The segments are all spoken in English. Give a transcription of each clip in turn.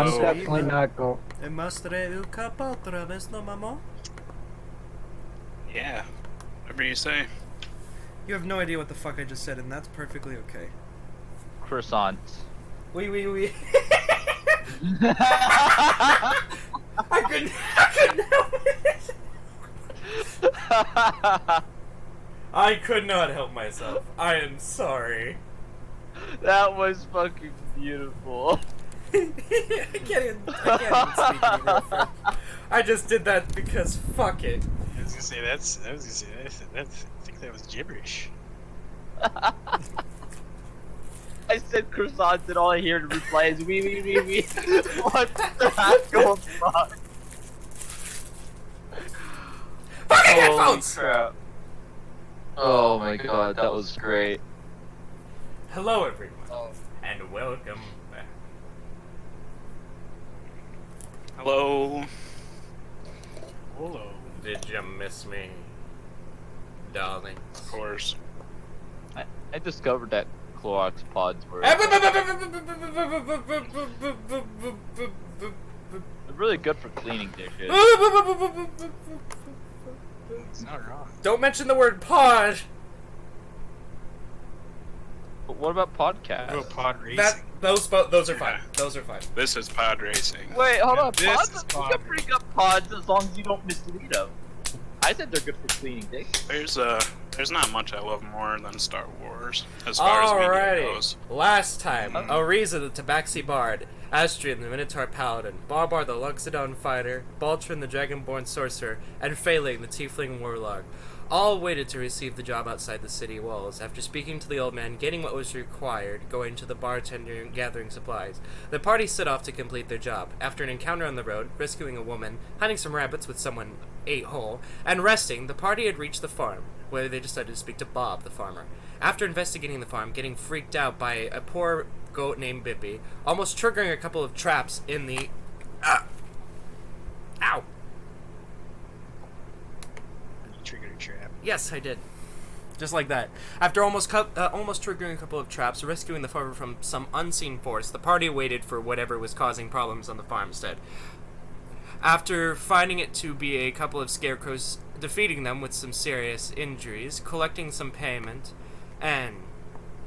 I'm definitely not going. Yeah, whatever you say. You have no idea what the fuck I just said, and that's perfectly okay. Croissants. Oui. I couldn't help it. I could not help myself. I am sorry. That was fucking beautiful. I can't even speak any real French. I just did that because fuck it. I was gonna say I think that was gibberish. I said croissants and all I hear in reply is wee. What the actual fuck? Fucking Holy headphones! crap. Oh my god, that was great. Hello everyone, and welcome back. Hello. Hello. Did you miss me, darling? Of course. I discovered that Clorox pods were really good for cleaning dishes. It's not wrong. Don't mention the word pod. But what about podcasts? Go pod racing. Those are fine. Those are fine. This is pod racing. Wait, hold on. This Pods? is You pod can bring up pods as long as you don't mislead them. I said they're good for cleaning dishes. There's not much I love more than Star Wars as far as media goes. Last time, Ariza the Tabaxi Bard, Astrian the Minotaur Paladin, Barbar the Luxodon Fighter, Baltrin the Dragonborn Sorcerer, and Phaling the Tiefling Warlock all waited to receive the job outside the city walls. After speaking to the old man, getting what was required, going to the bartender and gathering supplies, the party set off to complete their job. After an encounter on the road, rescuing a woman, hunting some rabbits with someone ate whole, and resting, the party had reached the farm, where they decided to speak to Bob, the farmer. After investigating the farm, getting freaked out by a poor goat named Bippy, almost triggering a couple of traps in the... Ow! You triggered a trap. Yes, I did. Just like that. After almost triggering a couple of traps, rescuing the farmer from some unseen force, the party waited for whatever was causing problems on the farmstead. After finding it to be a couple of scarecrows, defeating them with some serious injuries, collecting some payment, and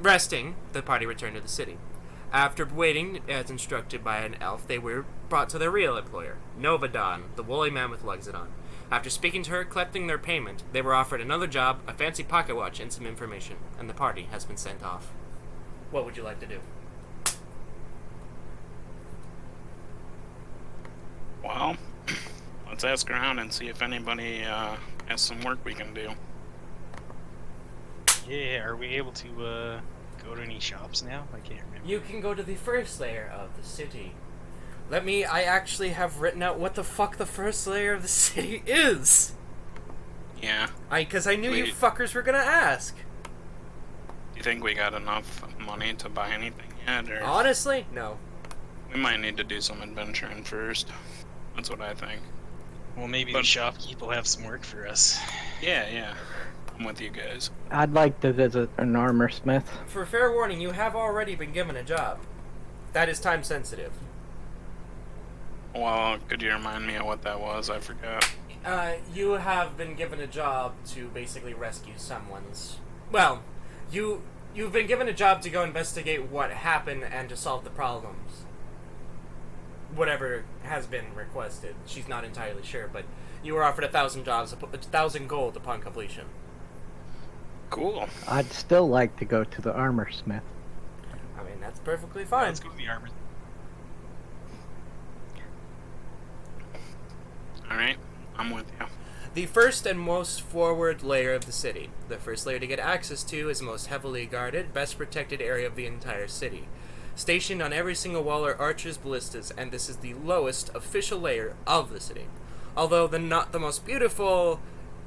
resting, the party returned to the city. After waiting, as instructed by an elf, they were brought to their real employer, Novadon, the woolly man with Luxodon. After speaking to her, collecting their payment, they were offered another job, a fancy pocket watch, and some information, and the party has been sent off. What would you like to do? Well, let's ask around and see if anybody has some work we can do. Yeah, are we able to go to any shops now? I can't remember. You can go to the first layer of the city. I actually have written out what the fuck the first layer of the city is! Yeah. Because I knew you fuckers were gonna ask. Do you think we got enough money to buy anything yet, or Honestly, no. we might need to do some adventuring first? That's what I think. Well, maybe the shopkeep will have some work for us. Yeah. I'm with you guys. I'd like to visit an armor smith. For fair warning, you have already been given a job. That is time sensitive. Well, could you remind me of what that was? I forgot. You have been given a job to basically rescue someone's... Well, you've been given a job to go investigate what happened and to solve the problems. Whatever has been requested. She's not entirely sure, but you were offered 1,000 gold upon completion. Cool. I'd still like to go to the armor smith. I mean, that's perfectly fine. Let's go to the armor. Alright, I'm with you. The first and most forward layer of the city. The first layer to get access to is the most heavily guarded, best protected area of the entire city. Stationed on every single wall are archers, ballistas, and this is the lowest official layer of the city. Although not the most beautiful,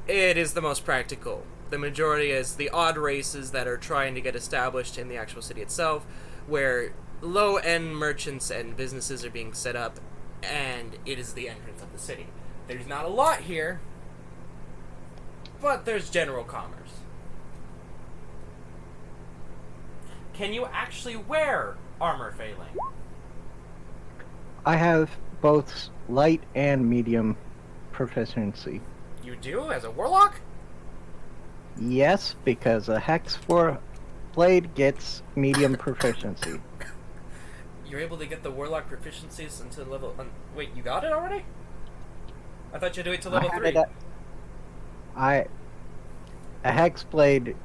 it is the most practical. The majority is the odd races that are trying to get established in the actual city itself, where low-end merchants and businesses are being set up, and it is the entrance of the city. There's not a lot here, but there's general commerce. Can you actually wear armor, Phaling? I have both light and medium proficiency. You do as a warlock? Yes, because a hex for blade gets medium proficiency. You're able to get the warlock proficiencies until level. Wait, you got it already? I thought you'd do it to level I had 3. it at- a hex blade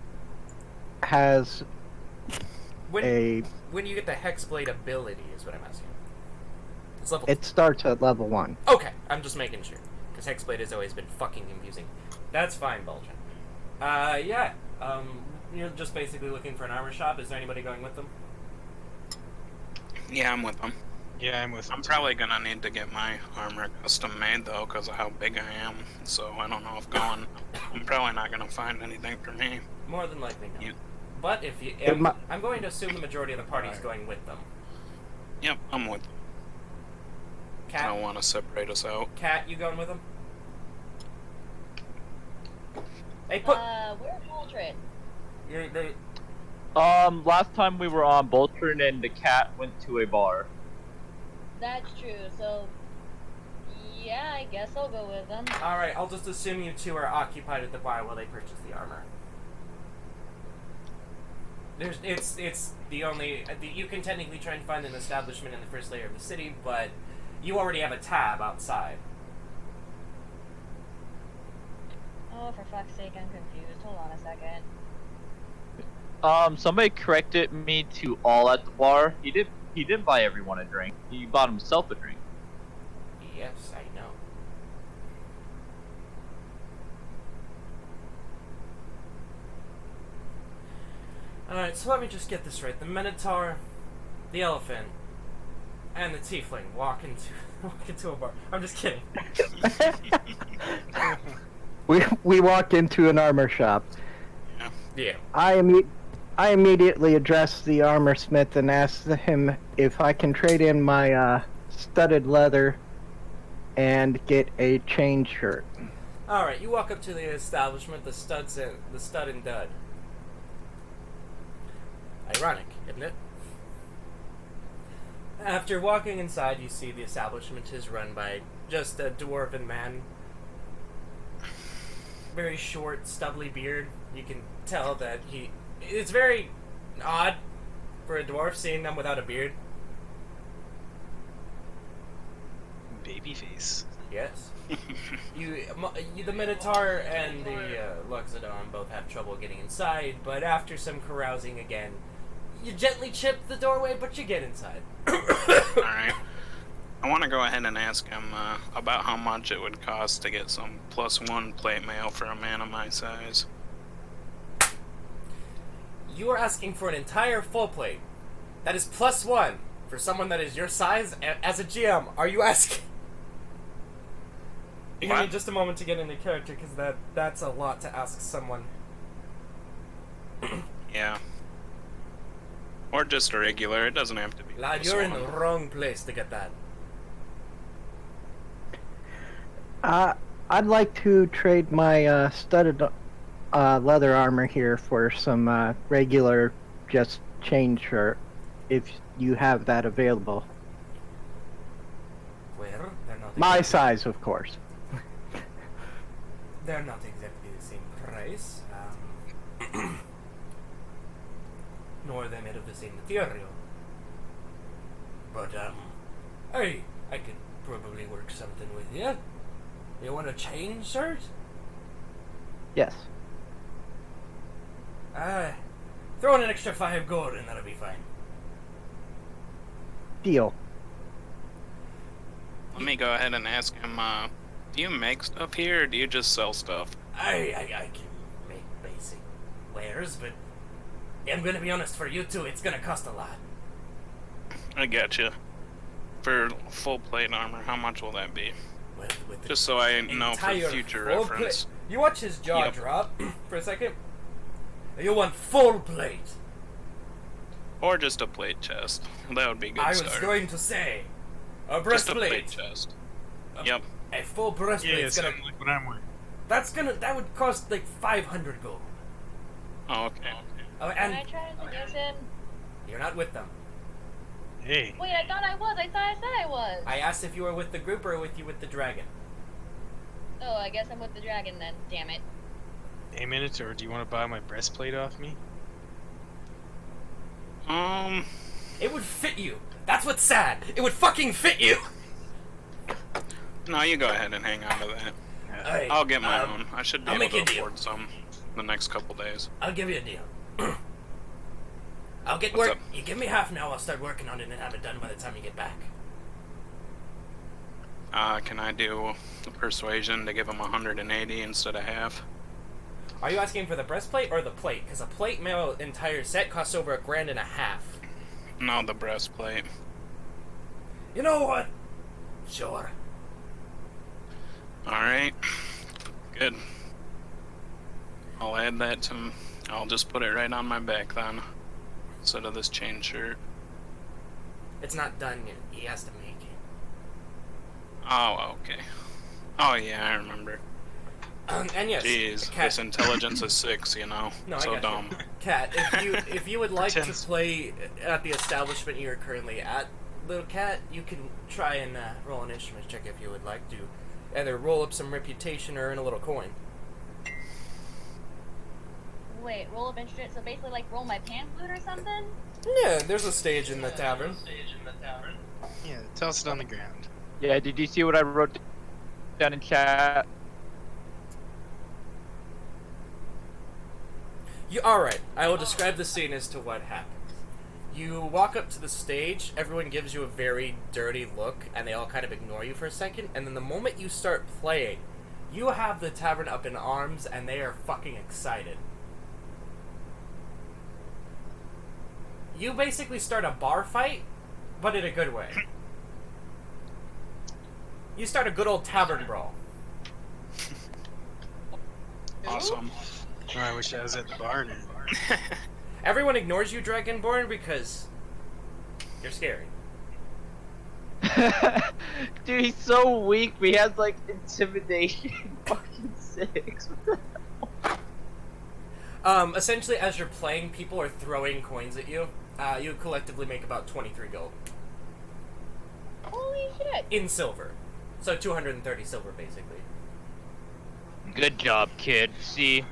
has When you get the hexblade ability is what I'm asking. It's level. it starts at level 1. Okay, I'm just making sure because hexblade has always been fucking confusing. That's fine, Bulgin. Yeah. You're just basically looking for an armor shop. Is there anybody going with them? Yeah, I'm with them. Yeah, I'm with him. I'm probably gonna need to get my armor custom made though, because of how big I am. So I don't know if going. I'm probably not gonna find anything for me. More than likely, no. You- But if you, I'm going to assume the majority of the party's going with them. Yep, I'm with them. I Cat, don't want to separate us out. Cat, you going with them? Hey, put. Where's Aldrin? They, Last time we were on, Boltrin and the cat went to a bar. That's true, so... Yeah, I guess I'll go with them. all right, I'll just assume you two are occupied at the bar while they purchase the armor. It's the only you can technically try and find an establishment in the first layer of the city, but you already have a tab outside. Oh, for fuck's sake, I'm confused. Hold on a second. Somebody corrected me to all at the bar. He didn't buy everyone a drink. He bought himself a drink. Yes, I know. Alright, so let me just get this right. The Minotaur, the elephant, and the tiefling walk into a bar. I'm just kidding. We walk into an armor shop. Yeah. I immediately address the armor smith and ask him if I can trade in my studded leather and get a chain shirt. Alright, you walk up to the establishment, the stud and dud. Ironic, isn't it? After walking inside, you see the establishment is run by just a dwarven man. Very short, stubbly beard. You can tell that it's very odd for a dwarf seeing them without a beard. Babyface. Yes. The Minotaur and the Luxodon both have trouble getting inside, but after some carousing again, you gently chip the doorway, but you get inside. Alright. I want to go ahead and ask him about how much it would cost to get some +1 plate mail for a man of my size. You are asking for an entire full plate. That is +1 for someone that is your size as a GM. Are you asking? Give me What? just a moment to get into character, because that's a lot to ask someone. Yeah. Or just a regular. It doesn't have to be. Lad, you're in +1. the wrong place to get that. I'd like to trade my studded leather armor here for some regular, just chain shirt, if you have that available. Well, they're not My exactly- size, of course. They're not exactly the same price. Nor are they made of the same material. But, I could probably work something with you. You want a chain shirt? Yes. Throw in an extra 5 gold and that'll be fine. Deal. Let me go ahead and ask him, do you make stuff here, or do you just sell stuff? I can make basic wares, but I'm gonna be honest, for you two, it's gonna cost a lot. I getcha. For full plate armor, how much will that be? With the Just so I know for entire future full reference. plate. You watch his jaw Yep. drop for a second. You want full plate. Or just a plate chest. That would be a good I was start. going to say a Just a plate breastplate. chest. Yep. A full breastplate. Yeah, is gonna. something like what I'm wearing. That would cost like 500 gold. Oh, okay. Oh, Can I and try to seduce him? you're not with them. Hey, Wait, I thought I was. I thought I said I was. I asked if you were with the group or with the dragon. Oh, I guess I'm with the dragon then. Damn it. hey, Minotaur, do you want to buy my breastplate off me? It would fit you. That's what's sad. It would fucking fit you. No, you go ahead and hang on to that. Alright, I'll get my own. I should be I'll able make to you a deal. afford some the next couple days. I'll give you a deal. I'll get What's work. up? You give me half now. I'll start working on it and have it done by the time you get back. Can I do the persuasion to give him 180 instead of half? Are you asking for the breastplate or the plate? Because a plate mail entire set costs over $1.50. No, the breastplate. You know what? Sure. Alright. Good. I'll add that to... I'll just put it right on my back then. Instead of this chain shirt. It's not done yet. He has to make it. Oh, okay. Oh, yeah, I remember. And yes, Jeez, Cat. this intelligence is 6, you know? No, I so got dumb. you. Cat, if you would like to Pretends. play at the establishment you're currently at, little cat, you can try and roll an instrument check if you would like to. Either roll up some reputation or earn a little coin. Wait, roll up instrument. So basically, like roll my pan flute or something. Yeah, there's a stage in the tavern. Yeah, toss it on the ground. Yeah, did you see what I wrote down in chat? Alright, I will describe the scene as to what happens. You walk up to the stage, everyone gives you a very dirty look, and they all kind of ignore you for a second, and then the moment you start playing, you have the tavern up in arms, and they are fucking excited. You basically start a bar fight, but in a good way. You start a good old tavern brawl. Awesome. Oh, I wish I was at the bar now. Everyone ignores you, Dragonborn, because you're scary. Dude, he's so weak. He has like intimidation fucking 6. Essentially, as you're playing, people are throwing coins at you. You collectively make about 23 gold. Holy shit! In silver. So 230 silver, basically. Good job, kid. See,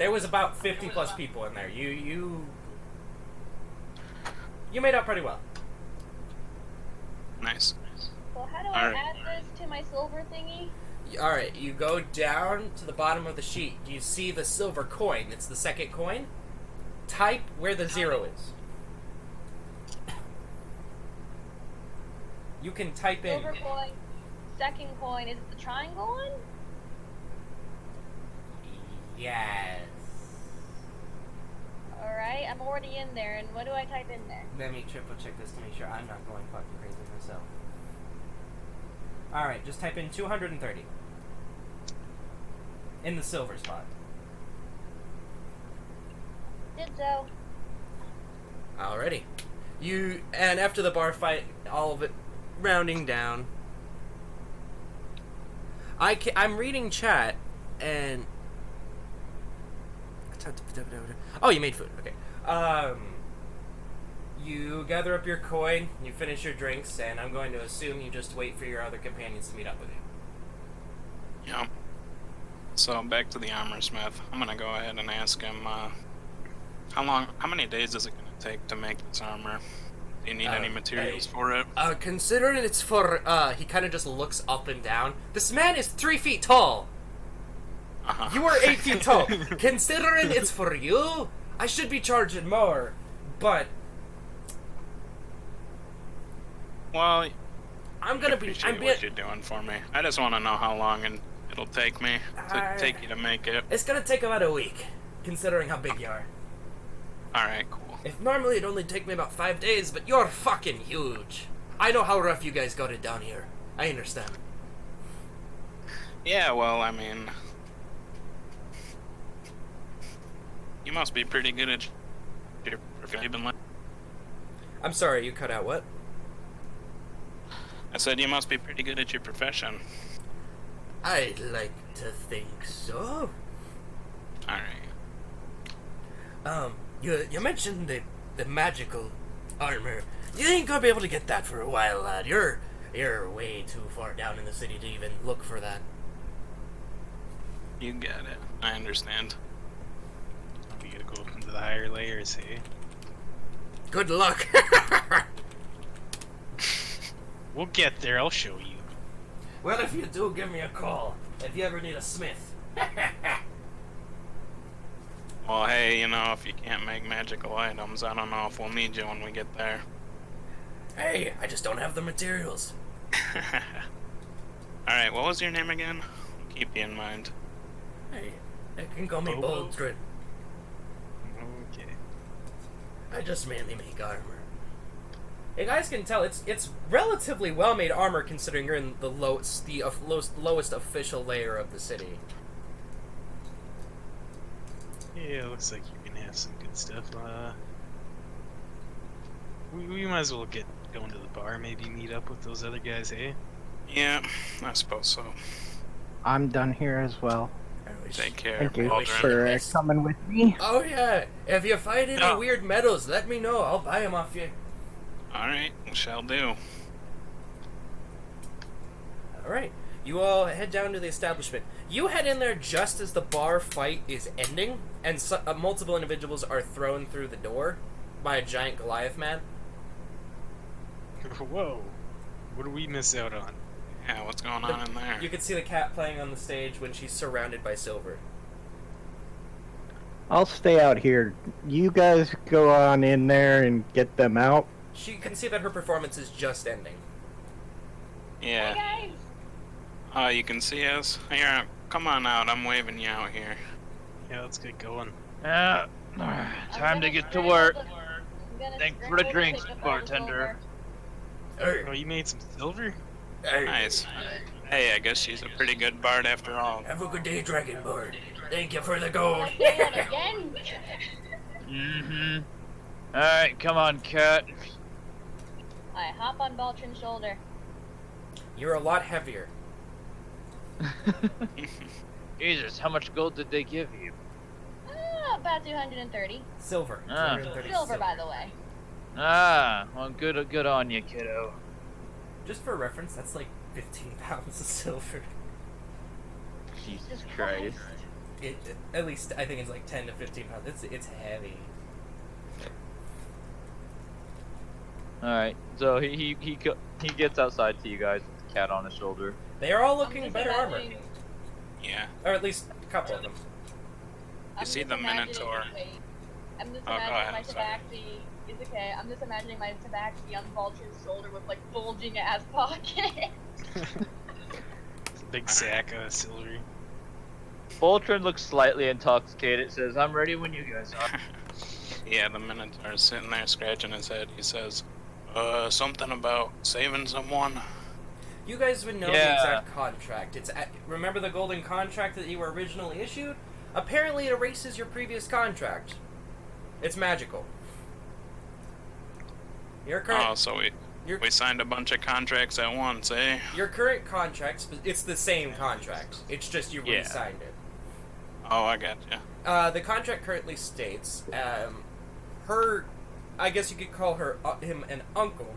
There was about 50 plus people in there. You made out pretty well. Nice. So how do Alright. I add this to my silver thingy? Alright, you go down to the bottom of the sheet. You see the silver coin. It's the second coin. Type where the 0 is. You can type in... Silver coin. Second coin. Is it the triangle one? Yes. Alright, I'm already in there. And what do I type in there? Let me triple check this to make sure I'm not going fucking crazy myself. Alright, just type in 230. In the silver spot. Did so. Alrighty. And after the bar fight, all of it rounding down. I'm reading chat, and... Oh, you made food. Okay. You gather up your coin, you finish your drinks, and I'm going to assume you just wait for your other companions to meet up with you. Yep. So back to the armor smith. I'm gonna go ahead and ask him, how many days is it gonna take to make this armor? Do you need any materials for it? Considering it's for, he kind of just looks up and down. This man is 3 feet tall! Uh-huh. You are 8 feet tall. Considering it's for you, I should be charging more, but Well, I'm gonna I be. appreciate I'm what you're doing for me. I just want to know how long it'll take me to take you to make it. It's gonna take about a week, considering how big you are. Alright, cool. If normally it'd only take me about 5 days, but you're fucking huge. I know how rough you guys got it down here. I understand. Yeah, well, I mean... You must be pretty good at your profession. I'm sorry, you cut out what? I said you must be pretty good at your profession. I'd like to think so. Alright. You mentioned the magical armor. You ain't gonna be able to get that for a while, lad. You're way too far down in the city to even look for that. You get it. I understand. We gotta go up into the higher layers, hey? Good luck. We'll get there, I'll show you. Well, if you do, give me a call. If you ever need a smith. Well, hey, you know, if you can't make magical items, I don't know if we'll need you when we get there. Hey, I just don't have the materials. Alright, what was your name again? I'll keep you in mind. Hey, they can call me Bobo? Boldred. Okay. I just mainly make armor. You guys can tell it's relatively well made armor considering you're in the lowest official layer of the city. Yeah, looks like you can have some good stuff. We might as well get going to the bar, maybe meet up with those other guys, eh? Yeah, I suppose so. I'm done here as well. Take care, Thank you Waldron. for coming with me. Oh yeah, if you find any No. weird metals, let me know. I'll buy them off you. Alright, shall do. Alright, you all head down to the establishment. You head in there just as the bar fight is ending, and multiple individuals are thrown through the door by a giant Goliath man. Whoa. What do we miss out on? Yeah, what's going on in there? You can see the cat playing on the stage when she's surrounded by silver. I'll stay out here. You guys go on in there and get them out. She can see that her performance is just ending. Yeah. Hey guys! You can see us? Here, come on out. I'm waving you out here. Yeah, let's get going. Time to get to work. Thanks for the drinks, bartender. Hey, Oh, you made some silver? hey. Nice. Hey, I guess she's a pretty good bard after all. Have a good day, Dragonborn. Thank you for the gold. Say that again? Mm-hmm. Alright, come on, cat. I hop on Baltrin's shoulder. You're a lot heavier. Jesus, how much gold did they give you? About 230. Silver. Ah. 230 Silver, by the way. Ah, well, good on you, kiddo. Just for reference, that's like 15 pounds of silver. Jesus Christ. At least I think it's like 10 to 15 pounds. It's heavy. Alright, so he gets outside to you guys with the cat on his shoulder. They are all I'm looking just better armor, imagining- Yeah. or at least a couple of them. I'm see just the imagining- Minotaur. wait. I'm just Oh, go imagining ahead, my I'm sorry. tabaxi. It's okay. I'm just imagining my tabaxi on Baltrin's shoulder with like bulging ass pockets. It's a big sack of silver. Voltron looks slightly intoxicated, says, I'm ready when you guys are. Yeah, the Minotaur's sitting there scratching his head. He says, something about saving someone. You guys would know the Yeah. exact contract. Remember the golden contract that you were originally issued? Apparently it erases your previous contract. It's magical. Your current Oh, so your, we signed a bunch of contracts at once, eh? your current contract, it's the same contract. It's just you Yeah. re-signed it. Oh, I gotcha. The contract currently states, I guess you could call him an uncle,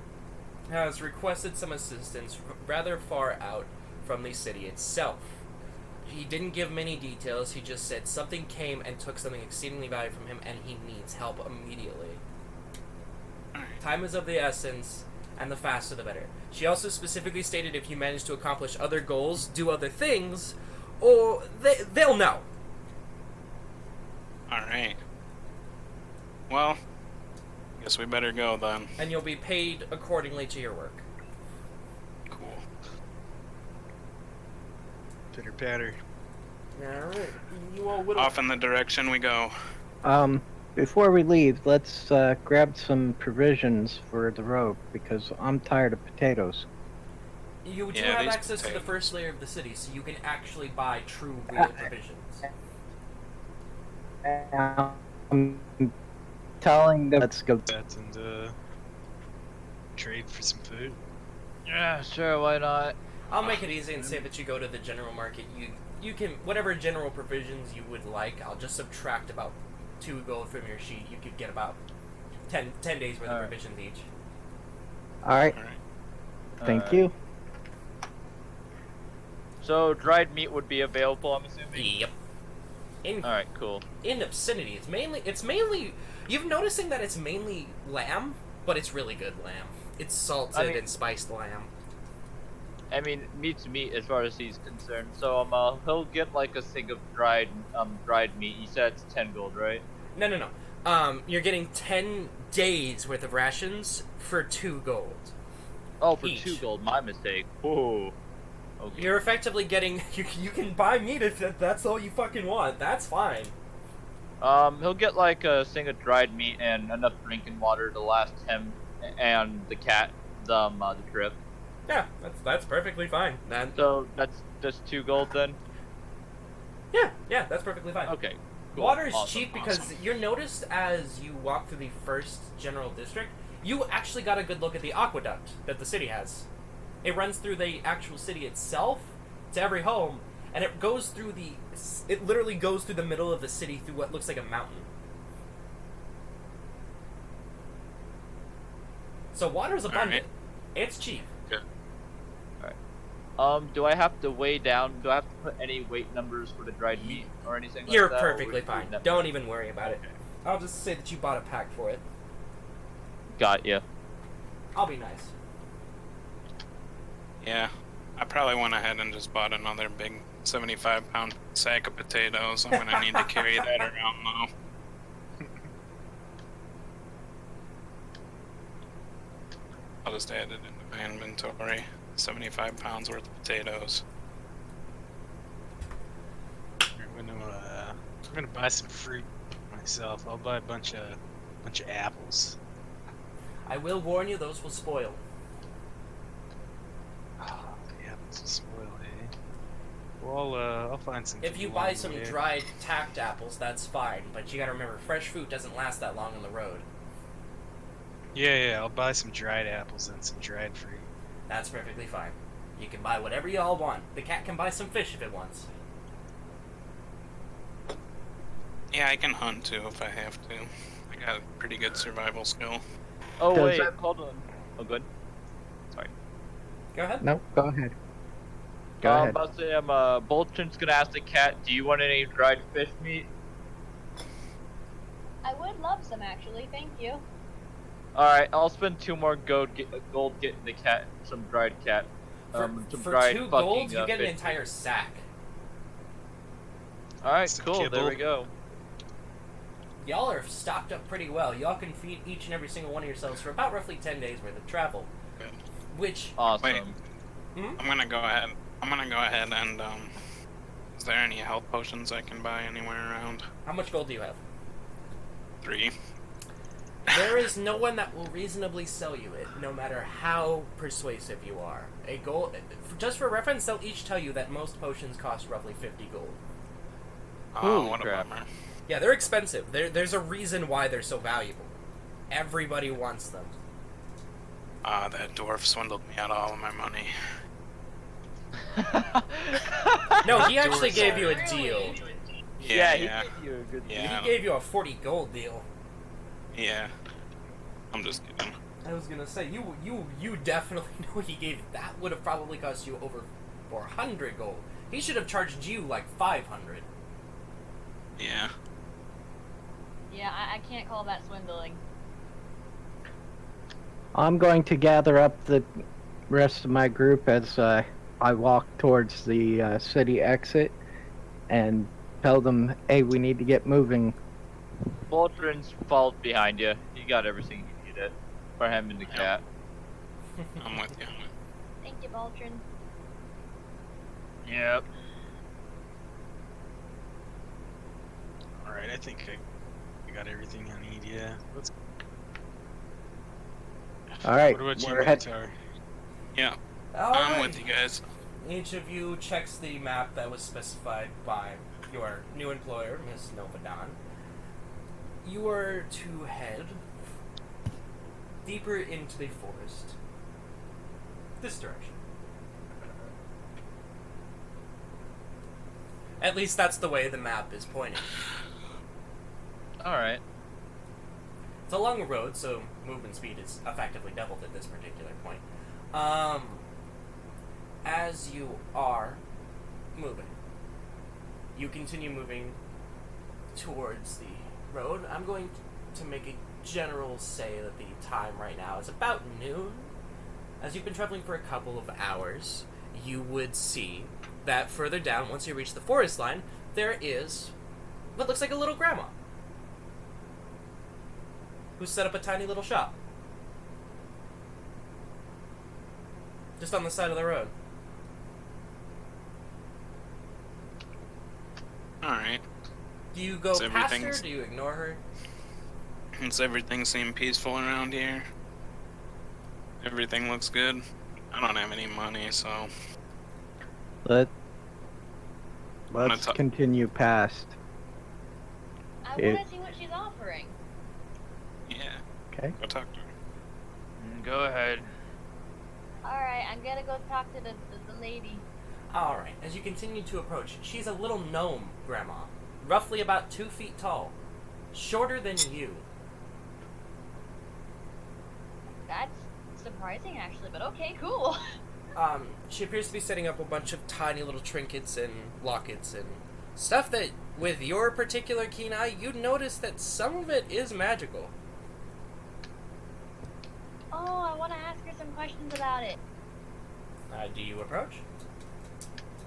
has requested some assistance rather far out from the city itself. He didn't give many details, he just said something came and took something exceedingly valuable from him and he needs help immediately. Alright. Time is of the essence, and the faster the better. She also specifically stated if you manage to accomplish other goals, do other things, or they'll know. Alright. Well, guess we better go then. And you'll be paid accordingly to your work. Cool. Pitter patter. Alright. You all would Off in the direction we go. Before we leave, let's grab some provisions for the road because I'm tired of potatoes. You do Yeah, have these access to the potatoes. first layer of the city, so you can actually buy true real provisions. I'm telling them let's go. That and trade for some food. Yeah, sure, why not? I'll make it easy and say that you go to the general market. You can whatever general provisions you would like. I'll just subtract about 2 gold from your sheet. You could get about 10 days worth of Alright. provisions each. All right. Alright. Thank Alright. you. So dried meat would be available, I'm assuming. Yep. In All right, cool. in obscenity, it's mainly you've noticing that it's mainly lamb, but it's really good lamb. It's salted I mean- and spiced lamb. I mean, meat's meat as far as he's concerned. So he'll get like a thing of dried meat. You said it's 10 gold, right? No. You're getting 10 days worth of rations for 2 gold. Oh, for Each. 2 gold. My mistake. Whoa. Okay. You're effectively getting you can buy meat if that's all you fucking want. That's fine. He'll get like a thing of dried meat and enough drinking water to last him and the cat the trip. Yeah, that's perfectly fine. Then So that's just 2 gold then. yeah, that's perfectly fine. Okay. Cool. Water is Awesome. cheap because you're noticed as you walk through the first general district, you actually got a good look at the aqueduct that the city has. It runs through the actual city itself to every home, and it goes through it literally goes through the middle of the city through what looks like a mountain. So water's abundant. It's cheap. Do I have to weigh down? Do I have to put any weight numbers for the dried meat or anything You're like that? or perfectly would you fine. never- Don't even worry about it. Okay. I'll just say that you bought a pack for it. Got ya. I'll be nice. Yeah, I probably went ahead and just bought another big 75-pound sack of potatoes. I'm gonna need to carry that around now. I'll just add it into my inventory. 75 pounds worth of potatoes. I'm gonna buy some fruit myself. I'll buy a bunch of apples. I will warn you, those will spoil. Oh, the apples will spoil, eh? Well, I'll find some. If you along buy the some way. dried tacked apples, that's fine. But you gotta remember, fresh fruit doesn't last that long on the road. Yeah, I'll buy some dried apples and some dried fruit. That's perfectly fine. You can buy whatever you all want. The cat can buy some fish if it wants. Yeah, I can hunt too if I have to. I got a pretty good survival skill. Oh Does wait, that- hold on. Oh good. Sorry. Go ahead. No, go ahead. Go I'm ahead. about to say, Bolton's gonna ask the cat, do you want any dried fish meat? I would love some actually, thank you. Alright, I'll spend 2 more gold getting the cat some dried cat. Some For dried 2 fucking, gold, you get an fish. entire sack. Alright, Some cool, there kibble. we go. Y'all are stocked up pretty well. Y'all can feed each and every single one of yourselves for about roughly 10 days worth of travel. Good. Which, Awesome. Wait. I'm gonna go ahead and is there any health potions I can buy anywhere around? how much gold do you have? 3. There is no one that will reasonably sell you it, no matter how persuasive you are. A gold, just for reference, they'll each tell you that most potions cost roughly 50 gold. Oh, Holy what crap. a bummer. Yeah, they're expensive. There's a reason why they're so valuable. Everybody wants them. Ah, that dwarf swindled me out of all of my money. No, he actually Doors gave are- you a deal. Yeah, he yeah, gave you a good Yeah. He gave you a 40 gold deal. yeah. I'm just kidding. I was gonna say, you definitely know he gave. That would have probably cost you over 400 gold. He should have charged you like 500. Yeah. Yeah, I can't call that swindling. I'm going to gather up the rest of my group as I walk towards the city exit and tell them, hey, we need to get moving. Bolton's followed behind you. You got everything you needed for him and the cat. I'm with you. Thank you, Baltrin. Yep. Alright, I think I got everything I need, yeah. Let's. All right, What about you, we're head- Minotaur? Yeah, I'm Alright. with you guys. Each of you checks the map that was specified by your new employer, Miss Novadan. You are to head deeper into the forest. This direction. At least that's the way the map is pointing. Alright. It's It's along a road, so movement speed is effectively doubled at this particular point. As you are moving, you continue moving towards the road. I'm going to make a general say that the time right now is about noon. As you've been traveling for a couple of hours, you would see that further down, once you reach the forest line, there is what looks like a little grandma who set up a tiny little shop just on the side of the road. Alright. Do you go So past her? everything's- Do you ignore her? Does everything seem peaceful around here? Everything looks good. I don't have any money, so Let's ta- continue past. I It- want to see what she's offering. yeah. Okay. Go talk to her. Go ahead. Alright, I'm gonna go talk to the lady. Alright, as you continue to approach, she's a little gnome grandma, roughly about 2 feet tall, shorter than you. That's surprising, actually, but okay, cool. She appears to be setting up a bunch of tiny little trinkets and lockets and stuff that, with your particular keen eye, you'd notice that some of it is magical. Oh, I want to ask her some questions about it. Do you approach?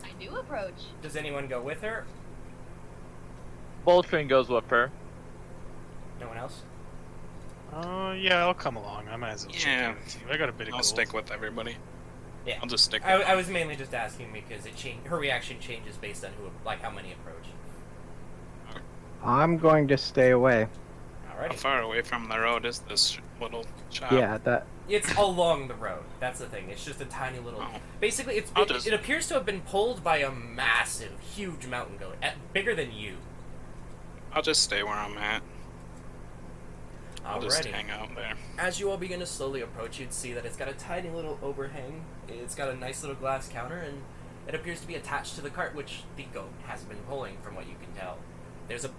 I do approach. Does anyone go with her? Boltrin goes with her. No one else? Yeah, I'll come along. I might as well check Yeah. in with you. I got a bit of I'll gold. stick with everybody. Yeah. I'll just stick with I was mainly just asking because her reaction changes based on how many approach. I'm going to stay away. How Alrighty. far away from the road is this little shop? Yeah, that. It's along the road. That's the thing. It's just a tiny little. Oh. Basically, I'll it just- appears to have been pulled by a massive, huge mountain goat, bigger than you. I'll just stay where I'm at. I'll just Alrighty. hang out there. As you all begin to slowly approach, you'd see that it's got a tiny little overhang. It's got a nice little glass counter, and it appears to be attached to the cart, which the goat has been pulling, from what you can tell. There's a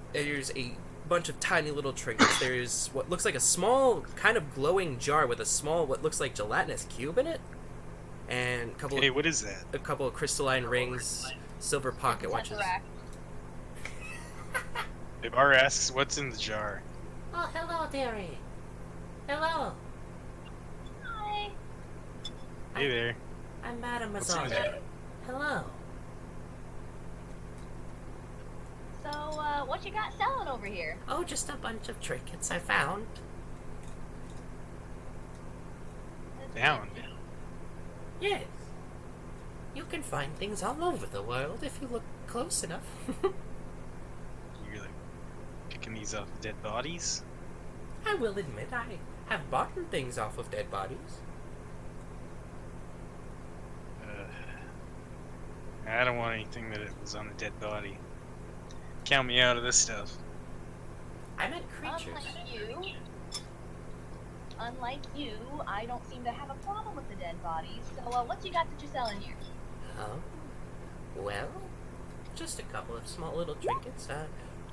bunch of tiny little trinkets. There's what looks like a small, kind of glowing jar with a small, what looks like gelatinous cube in it, and Hey, what is that? a couple of crystalline rings, silver pocket watches. Tesseract. Ibar asks, what's in the jar? Oh, hello, dearie. Hello. Hi. Hey there. I'm What's in Mademoiselle. there? Hello. So, what you got selling over here? Oh, just a bunch of trinkets I found. Down. Yes. You can find things all over the world if you look close enough. You're like picking these off dead bodies? I will admit I have bought things off of dead bodies. I don't want anything that it was on a dead body. Count me out of this stuff. I meant creatures. Unlike you, I don't seem to have a problem with the dead bodies. So, what you got that you're selling here? Oh. Well, just a couple of small little trinkets.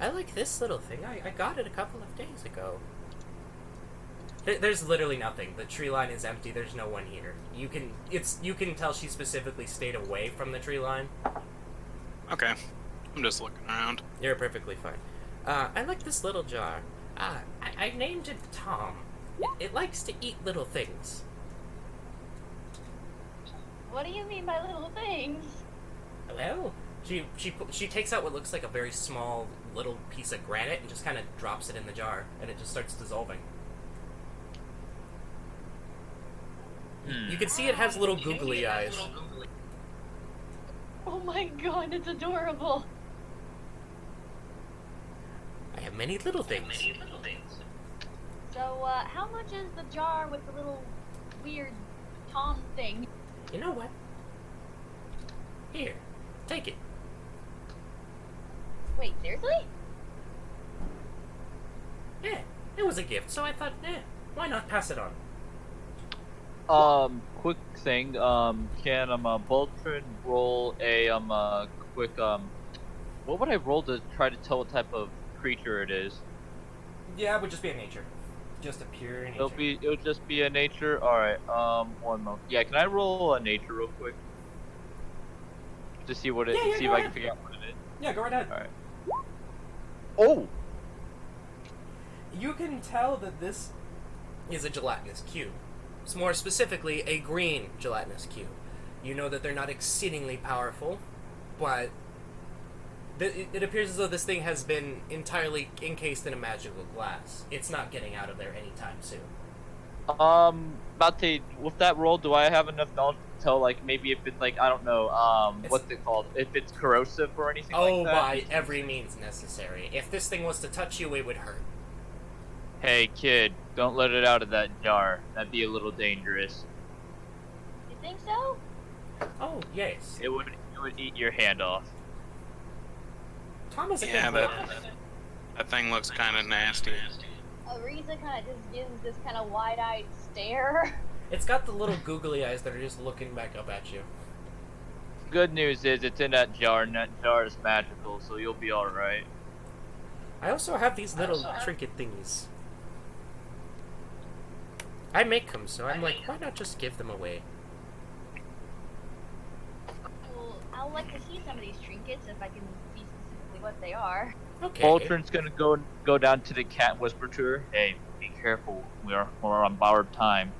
I like this little thing. I got it a couple of days ago. There's literally nothing. The tree line is empty. There's no one here. You can tell she specifically stayed away from the tree line. Okay. I'm just looking around. You're perfectly fine. I like this little jar. I named it Tom. It likes to eat little things. What do you mean by little things? Well, she takes out what looks like a very small little piece of granite and just kind of drops it in the jar, and it just starts dissolving. You can see it has little googly eyes. Oh my god, it's adorable. I have many little things. So, how much is the jar with the little weird Tom thing? You know what? Here, take it. Wait, seriously? Yeah, it was a gift, so I thought, why not pass it on? Quick thing, can, Boltrin roll a, quick, what would I roll to try to tell what type of creature it is? Yeah, it would just be a nature. Just a pure nature. It'll just be a nature. All right. One moment. Yeah, can I roll a nature real quick? To see what it. Yeah, see go if I ahead. can figure out what it is. Yeah, go right ahead. All right. Oh, You can tell that this is a gelatinous cube. It's more specifically a green gelatinous cube. You know that they're not exceedingly powerful, but it appears as though this thing has been entirely encased in a magical glass. It's not getting out of there anytime soon. About to with that roll, do I have enough knowledge to tell like maybe if it's like I don't know what's it called, if it's corrosive or anything Oh, like that? by every means necessary. If this thing was to touch you, it would hurt. Hey kid, don't let it out of that jar. That'd be a little dangerous. You think so? Oh, yes. It would eat your hand off. Tom is a Yeah, good that thing looks kind of nasty. Ariza kind of just gives this kind of wide-eyed stare. It's got the little googly eyes that are just looking back up at you. Good news is it's in that jar, and that jar is magical, so you'll be all right. I also have these little trinket thingies. I make them, so I'm like, why not just give them away? Well, I'll like to see some of these trinkets if I can see specifically what they are. Okay. Voltron's gonna go down to the cat and whisper to her, "Hey, be careful. We're on borrowed time."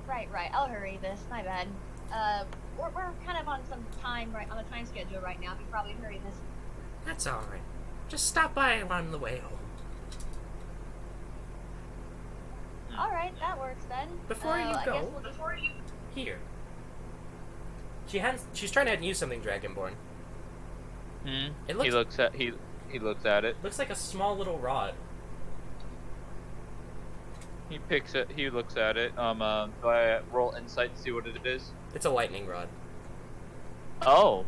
Right. I'll hurry this. My bad. We're kind of on some time on a time schedule right now. We probably hurry this. That's alright. Just stop by on the way home. All right, that works then. Before you I go- guess we'll just... Here. She's trying to hand you something, Dragonborn. It looks, He looks at it. looks like a small little rod. He picks it. He looks at it. Do I roll insight to see what it is? It's a lightning rod. Oh.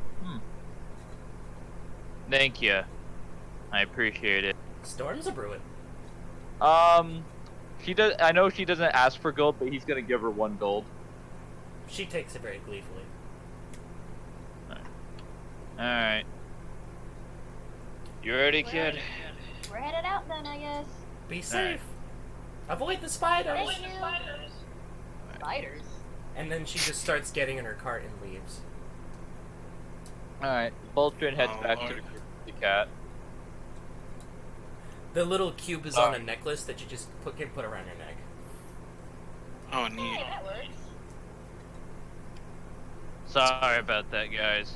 Thank you. I appreciate it. Storm's a brewing. She does. I know she doesn't ask for gold, but he's gonna give her 1 gold. She takes it very gleefully. All right. You ready, We're kid? We're headed out then, I guess. Be safe. Avoid the spiders. Thank you. Spiders. And then she just starts getting in her cart and leaves. All right. Voltron heads Oh, back to Lord. the cat. The little cube is on a necklace that you just can put around your neck. Oh, Hey, neat. that works. Sorry about that, guys.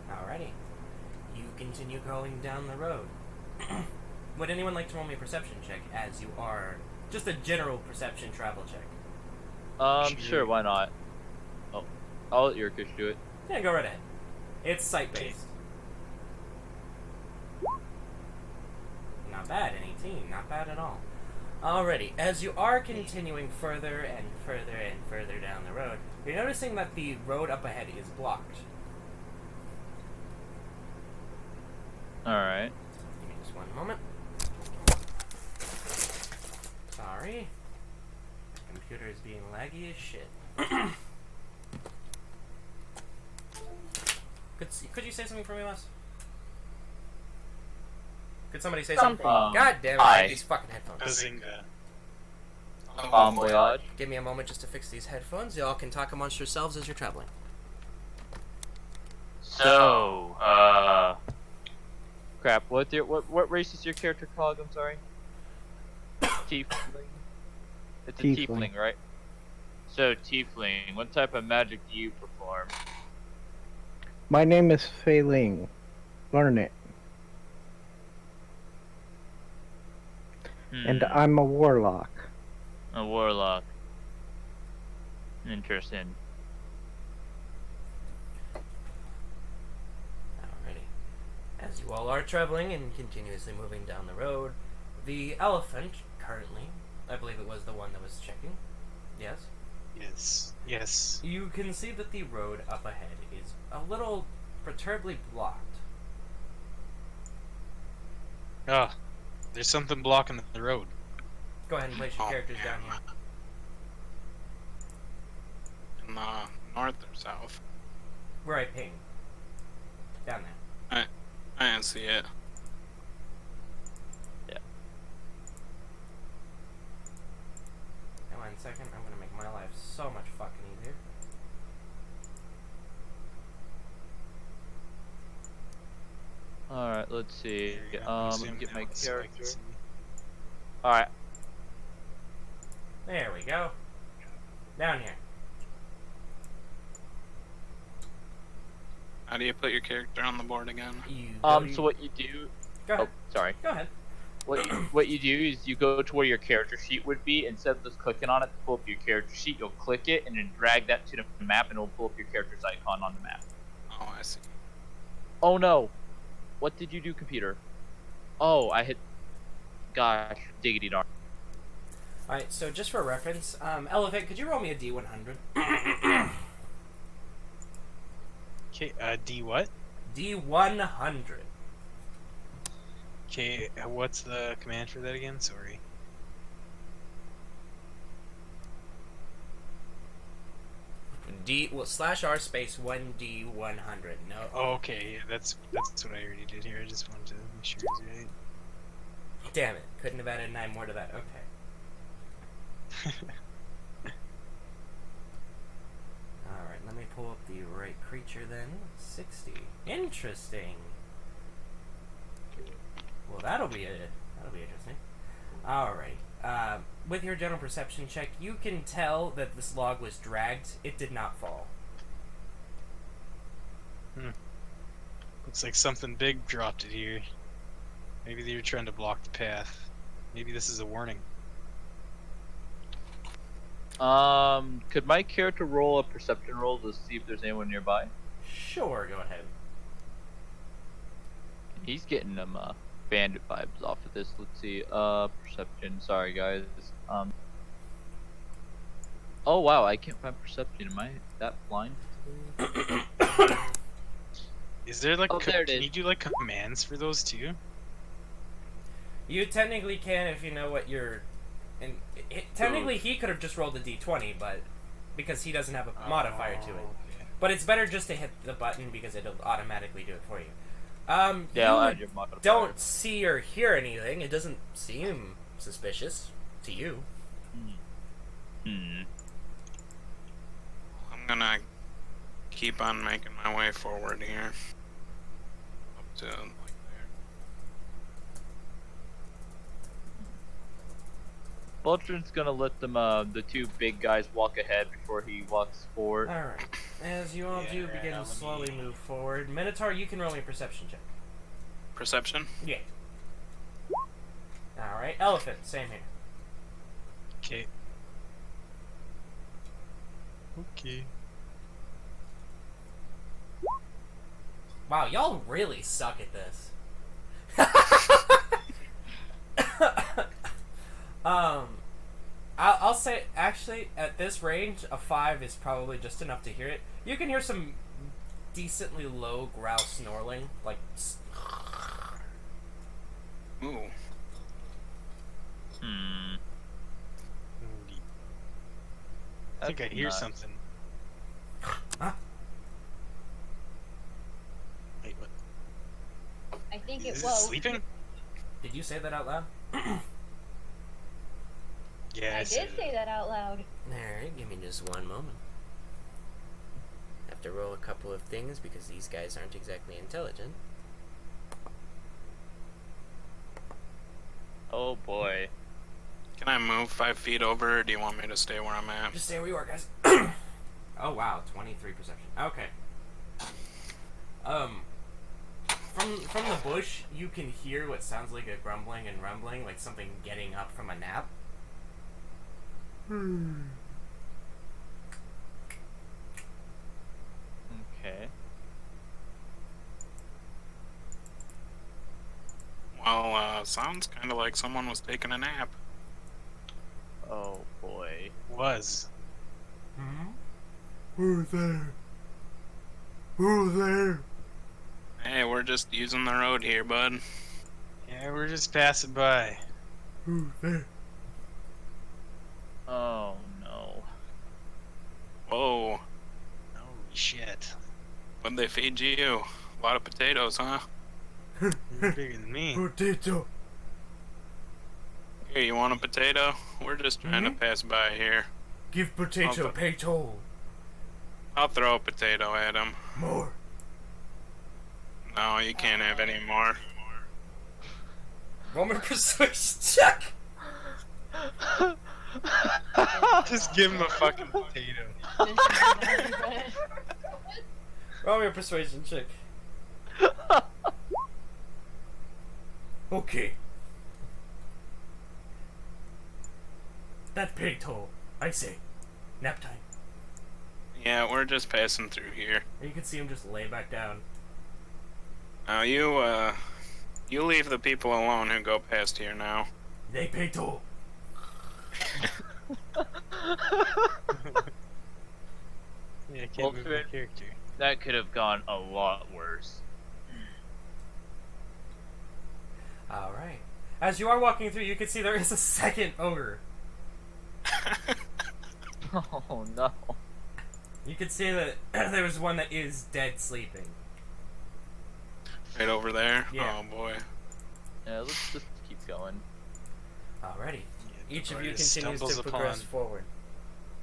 Alrighty. You continue going down the road. Would anyone like to roll me a perception check as you are... Just a general perception travel check. Sure, why not? Oh, I'll let Yurkish do it. Yeah, go right ahead. It's sight-based. Not bad, an 18. Not bad at all. Alrighty, as you are continuing further and further and further down the road, you're noticing that the road up ahead is blocked. Alright. Give me just one moment. Sorry. Computer is being laggy as shit. Could you say something for me, Wes? Could somebody say something? God damn it, I Hi. hate these fucking headphones. Bazinga. Voyage. Give me a moment just to fix these headphones. Y'all can talk amongst yourselves as you're traveling. So, crap. What race is your character called? I'm sorry. Tiefling. It's a Tiefling. tiefling, right? So, tiefling. What type of magic do you perform? my name is Fei Ling. Learn it. And I'm a warlock. A warlock. Interesting. Alrighty. As you all are traveling and continuously moving down the road, the elephant, currently, I believe it was the one that was checking. Yes? Yes. Yes. You can see that the road up ahead is a little perturbedly blocked. Oh, there's something blocking the road. Go ahead and place your Oh, characters down here. In the north or south? Where I ping. Down there. I didn't see it. Hang on a second. I'm gonna make my life so much fucking easier. Alright, let's see. There you go. Let Zoom me get in my on it so I can character. see. Alright. There we go. Down here. How do you put your character on the board again? You go to- So what you do? Go ahead. Oh, sorry. Go ahead. What you do is you go to where your character sheet would be. Instead of just clicking on it to pull up your character sheet, you'll click it and then drag that to the map, and it'll pull up your character's icon on the map. Oh, I see. Oh no! What did you do, computer? Oh, I hit. Gosh, diggity darn. Alright, so just for reference, Elephant, could you roll me a D100? Okay, D what? D100. Okay, what's the command for that again? Sorry. /R space 1D100. No. Oh, okay, yeah, that's what I already did here. I just wanted to make sure it's right. Damn it. Couldn't have added 9 more to that. Okay. Alright, let me pull up the right creature then. 60. Interesting. Well, that'll be interesting. Alright. With your general perception check, you can tell that this log was dragged. It did not fall. Looks like something big dropped it here. Maybe they were trying to block the path. Maybe this is a warning. Could my character roll a perception roll to see if there's anyone nearby? Sure, go ahead. He's getting them bandit vibes off of this. Let's see. Perception. Sorry, guys. Oh wow, I can't find perception. Am I that blind? Is there like Oh, there it can is. you do like commands for those too? You technically can if you know what you're... And technically he could have just rolled a d20, but... Because he doesn't have a modifier to it. Okay. But it's better just to hit the button because it'll automatically do it for you. Yeah, You I'll add your modifier. don't see or hear anything. It doesn't seem suspicious to you. Hmm. I'm gonna keep on making my way forward here. Up to like there. Bultron's gonna let them, the two big guys walk ahead before he walks forward. Alright. As you all do Yeah, begin to let slowly me- move forward, Minotaur, you can roll me a perception check. Perception? Yeah. Alright, Elephant, same here. Okay. Okay. Wow, y'all really suck at this. I'll say, actually, at this range, a 5 is probably just enough to hear it. You can hear some decently low growl snorling, like... Ooh. Hmm. I think I That's hear nuts. something. Huh? Wait, what? I think Is it it was. sleeping? Did you say that out loud? Yeah, I said did it. say that out loud. Alright, give me just one moment. Have to roll a couple of things because these guys aren't exactly intelligent. Oh boy. Can I move 5 feet over, or do you want me to stay where I'm at? Just stay where you are, guys. Oh wow, 23 perception. Okay. From the bush, you can hear what sounds like a grumbling and rumbling, like something getting up from a nap. Okay. Well, sounds kind of like someone was taking a nap. Oh boy. Was. Who's there? Who's there? Hey, we're just using the road here, bud. Yeah, we're just passing by. Who's there? Oh no. Whoa. Holy shit. What'd they feed you? A lot of potatoes, huh? You're bigger than me. Potato. Here, you want a potato? We're just trying to Mhm. pass by here. Give potato, I'll- potato. I'll throw a potato at him. More. No, you can't have any more. Roman persuasion check. Just give him a fucking potato. Roman persuasion check. Okay. That potato, I say. Nap time. Yeah, we're just passing through here. And you can see him just lay back down. Now you leave the people alone who go past here now. They potato. Yeah, I can't move my Ultimate. character. That could have gone a lot worse. Alright. As you are walking through, you can see there is a second ogre. Oh no. You can see that there was one that is dead sleeping. Right over there? Yeah. Oh boy. Yeah, let's just keep going. Alrighty. Yeah, Each the of you artist continues stumbles to progress upon- forward.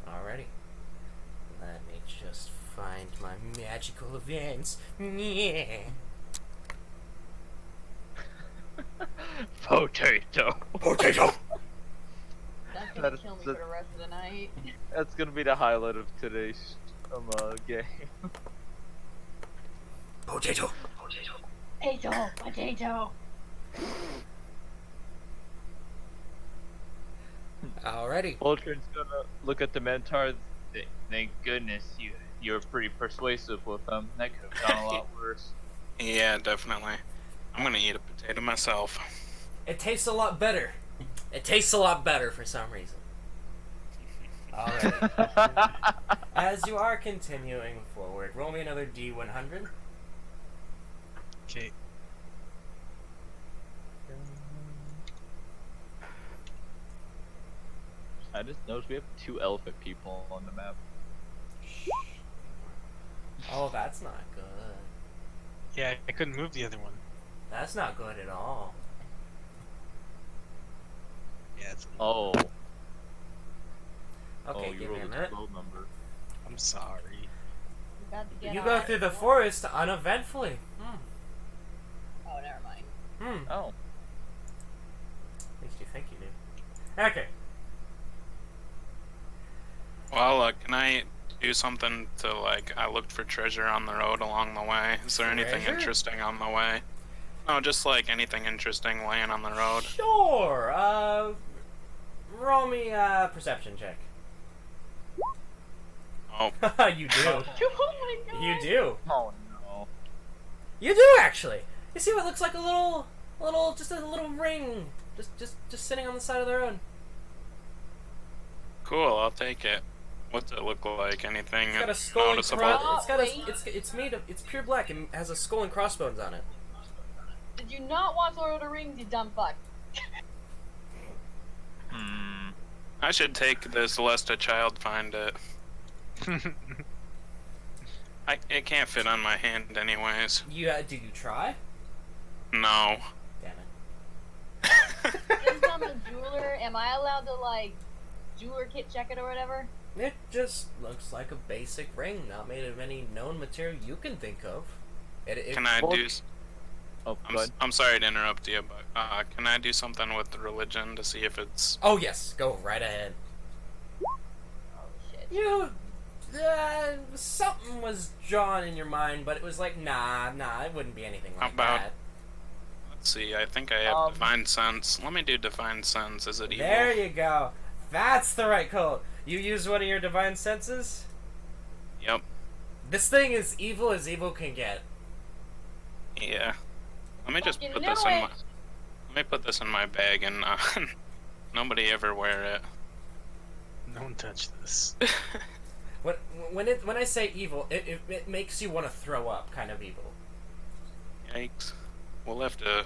Alrighty. Let me just find my magical events. Yeah. Potato. Potato! That's gonna That's- kill me for the rest of the night. That's gonna be the highlight of today's game. Potato! Potato, potato. Alrighty. Voltron's gonna look at the Minotaur. Thank goodness you were pretty persuasive with them. That could have gone a lot worse. Yeah, definitely. I'm gonna eat a potato myself. It tastes a lot better. It tastes a lot better for some reason. Alrighty. As you are continuing forward, roll me another D100. Okay. I just noticed we have 2 elephant people on the map. Oh, that's not good. Yeah, I couldn't move the other one. That's not good at all. Yeah, it's. Oh. Okay, you give me rolled a a minute. 12 number. I'm sorry. You about to get You on go it. through the forest uneventfully. Oh, never mind. Oh. At least you think you do. Okay. Well, can I do something to, like, I looked for treasure on the road along the way. Is there anything Treasure? interesting on the way? No, just, like, anything interesting laying on the road. Sure. Roll me a perception check. Oh, You do. Oh my god. You do. Oh no. You do actually. You see what looks like a little, just a little ring, just sitting on the side of the road. cool, I'll take it. What's it look like? Anything It's got a skull and noticeable? cross. It's got Wait. it's made of, it's pure black and has a skull and crossbones on it. Did you not watch Lord of the Rings, you dumb fuck? I should take this lest a child find it. It can't fit on my hand anyways. Did you try? No. Damn it. Since I'm a jeweler, am I allowed to, like, jeweler kit check it or whatever? It just looks like a basic ring, not made of any known material you can think of. Can I Well, do... Oh, go ahead. I'm sorry to interrupt you, but can I do something with the religion to see if it's... Oh yes, go right ahead. Oh shit. You, something was drawn in your mind, but it was like, nah, it wouldn't be anything like About- that. Let's see, I think I have Divine Sense. Let me do Divine Sense. Is it evil? There you go. That's the right code. You use one of your divine senses? Yep. This thing is evil as evil can get. Yeah. Let me just Fucking put knew this in it. my... Let me put this in my bag and nobody ever wear it. Don't touch this. When I say evil, it makes you want to throw up, kind of evil. Yikes. We'll have to...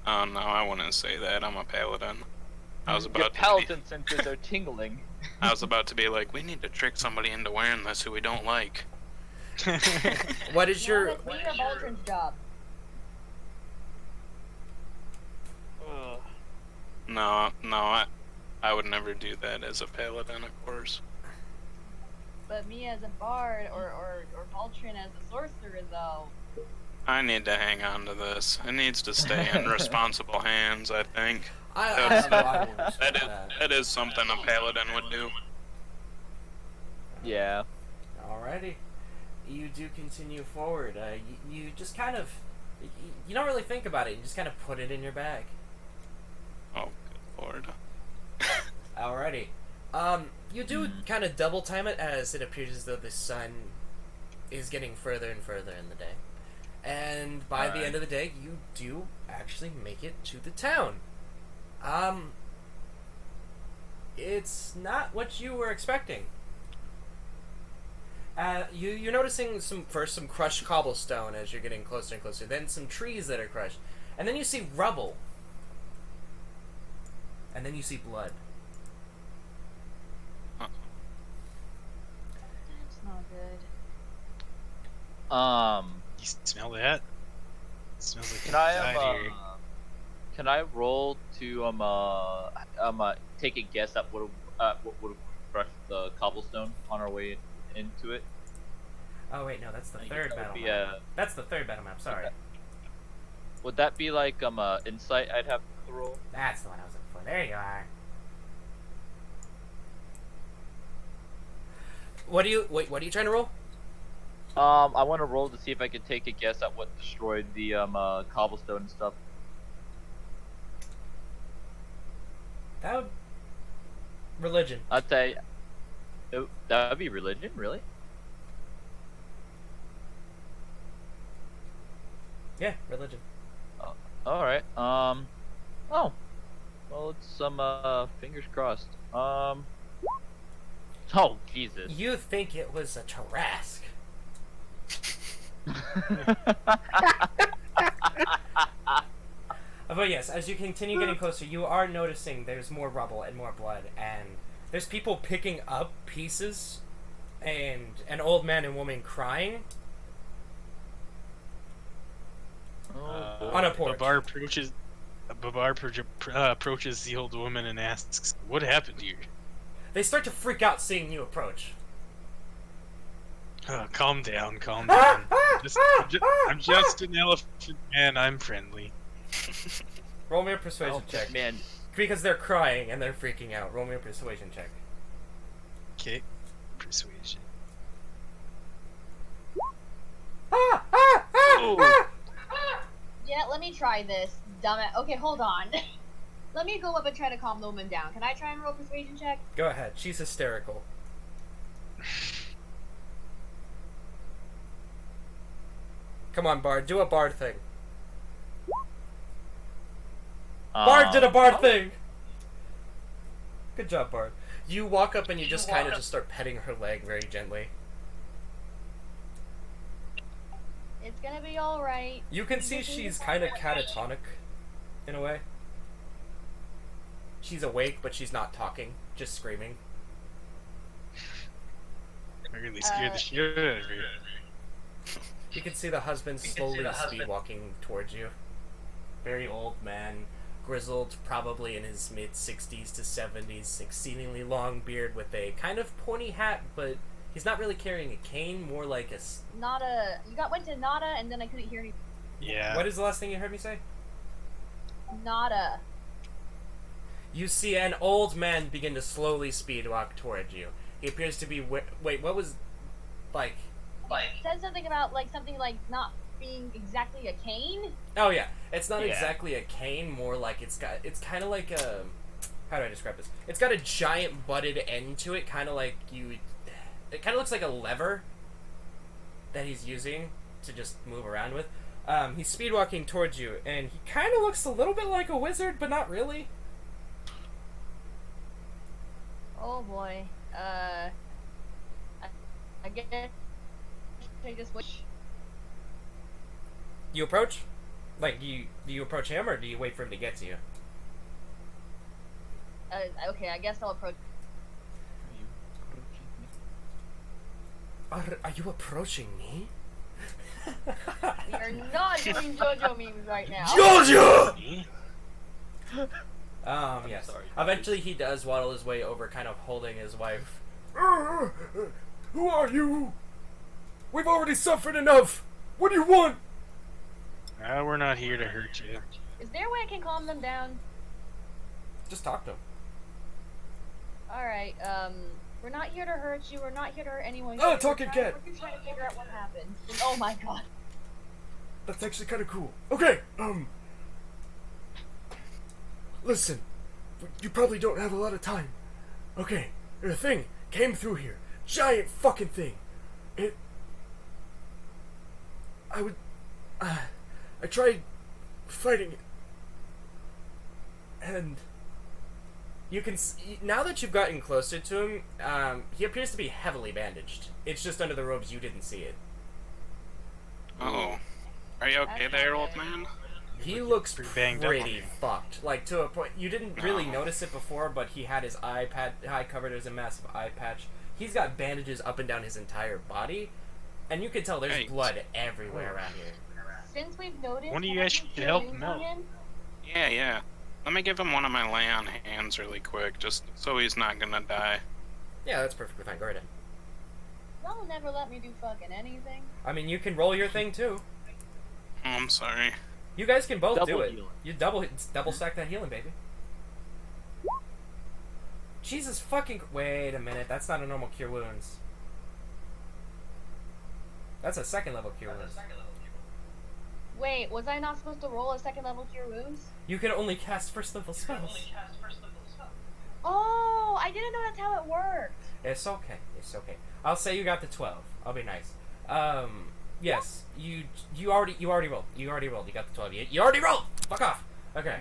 Oh no, I wouldn't say that. I'm a paladin. I was Your about to be... paladin senses are tingling. I was about to be like, we need to trick somebody into wearing this who we don't like. What is No, your... that's me or Voltron's job. No, I would never do that as a paladin, of course. But me as a bard or Voltron as a sorcerer, though. I need to hang on to this. It needs to stay in responsible hands, I think. I will respect That is something a paladin would do. Yeah. Alrighty. You do continue forward. You just kind of... You don't really think about it. You just kind of put it in your bag. Oh, good lord. Alrighty. You do kind of double time it as it appears as though the sun is getting further and further in the day. And by the end of the day, you do actually make it to the town. It's not what you were expecting. You're noticing some crushed cobblestone as you're getting closer and closer, then some trees that are crushed, and then you see rubble. And then you see blood. That's not good. You smell that? It smells like Can you I died here. can I roll to take a guess at what would crush the cobblestone on our way into it? Oh wait, no, that's the I think third that would battle be, map. That's the third battle map, sorry. Okay. Would that be like insight I'd have to roll? That's the one I was looking for. There you are. What are you trying to roll? I want to roll to see if I could take a guess at what destroyed the cobblestone and stuff. That would... Religion. I'd say that would be religion, really? Yeah, religion. All right. Oh. Well, it's some fingers crossed. Oh, Jesus. You think it was a Tarrasque. But yes, as you continue getting closer, you are noticing there's more rubble and more blood, and there's people picking up pieces, and an old man and woman crying on a porch. Babar approaches the old woman and asks, "What happened here?" They start to freak out seeing you approach. Calm down, calm down. I'm just an elephant man. I'm friendly. Roll me a persuasion Oh, check. man. Because they're crying and they're freaking out. Roll me a persuasion check. Okay, persuasion. Yeah, let me try this. Dumb it. Okay, hold on. Let me go up and try to calm the woman down. Can I try and roll a persuasion check? Go ahead. She's hysterical. Come on, Bard. Do a Bard thing. Bard did a Bard thing! Good job, Bard. You walk up and you just kind of just start petting her leg very gently. It's gonna be alright. You can see she's kind of catatonic, in a way. She's awake, but she's not talking, just screaming. I really scared the shit out of her. You can see the husband slowly speed walking towards you. Very old man, grizzled, probably in his mid-60s to 70s, exceedingly long beard with a kind of pointy hat, but he's not really carrying a cane, more like a... Nada. You went to Nada and then I couldn't hear any. Yeah. What is the last thing you heard me say? Nada. You see an old man begin to slowly speed walk towards you. He appears to be... Wait, what was... Like... It said something about something like not being exactly a cane. Oh yeah, it's not Yeah. exactly a cane, more like it's kind of like a... How do I describe this? It's got a giant butted end to it, kind of like you... It kind of looks like a lever that he's using to just move around with. He's speed walking towards you, and he kind of looks a little bit like a wizard, but not really. Oh boy. I guess I just wish. You approach? Like, do you approach him, or do you wait for him to get to you? Okay, I guess I'll approach. Are you approaching me? We are not doing JoJo memes right now. JoJo! Yes. sorry. Eventually, he does waddle his way over, kind of holding his wife. Who are you? We've already suffered enough. What do you want? We're not here to hurt you. Is there a way I can calm them down? Just talk to him. Alright, we're not here to hurt you, we're not here to hurt anyone. Oh, We're talking trying- cat. We're just trying to figure out what happened. Oh my god. That's actually kind of cool. Okay, listen, you probably don't have a lot of time. Okay, the thing came through here. Giant fucking thing. I tried fighting it. And you can now that you've gotten closer to him, he appears to be heavily bandaged. It's just under the robes, you didn't see it. Oh. Are you okay That's there, not old good. man? He looks Pretty banged up on pretty you. fucked. Like, to a point, you didn't really Oh. notice it before, but he had his eye covered. There's a massive eye patch. He's got bandages up and down his entire body, and you can tell there's Yikes. blood everywhere around here. Since we've noticed, One of you can I guys use should your help wounds him out. on him? Yeah. Let me give him one of my lay on hands really quick, just so he's not gonna die. Yeah, that's perfectly fine. Go right ahead. Y'all never let me do fucking anything. I mean, you can roll your thing too. Oh, I'm sorry. You guys can both do Double it. healing. You double stack that healing, baby. Jesus fucking. Wait a minute. That's not a normal cure wounds. That's a second level cure wounds. Wait, was I not supposed to roll a second level cure wounds? You can only cast first level spells. Oh, I didn't know that's how it worked. It's okay. It's okay. I'll say you got the 12. I'll be nice. Yes. You already rolled. You already rolled. You got the 12. You already rolled. Fuck off. Okay.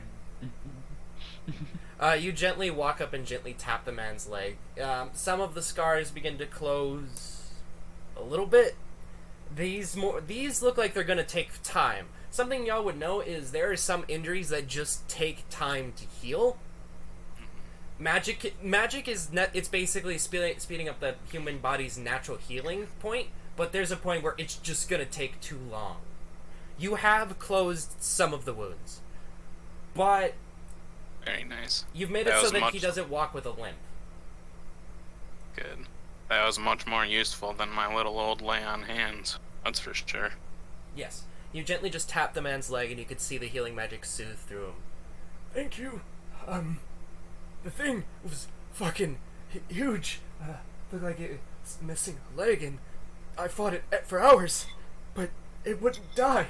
You gently walk up and gently tap the man's leg. Some of the scars begin to close a little bit. These look like they're gonna take time. Something y'all would know is there are some injuries that just take time to heal. Magic is it's basically speeding up the human body's natural healing point, but there's a point where it's just gonna take too long. You have closed some of the wounds, but Very nice. you've made it That so was that much- he doesn't walk with a limp. Good. That was much more useful than my little old lay on hands. That's for sure. Yes. You gently just tap the man's leg and you can see the healing magic soothe through him. Thank you. The thing was fucking huge. Looked like it was missing a leg, and I fought it for hours, but it wouldn't die.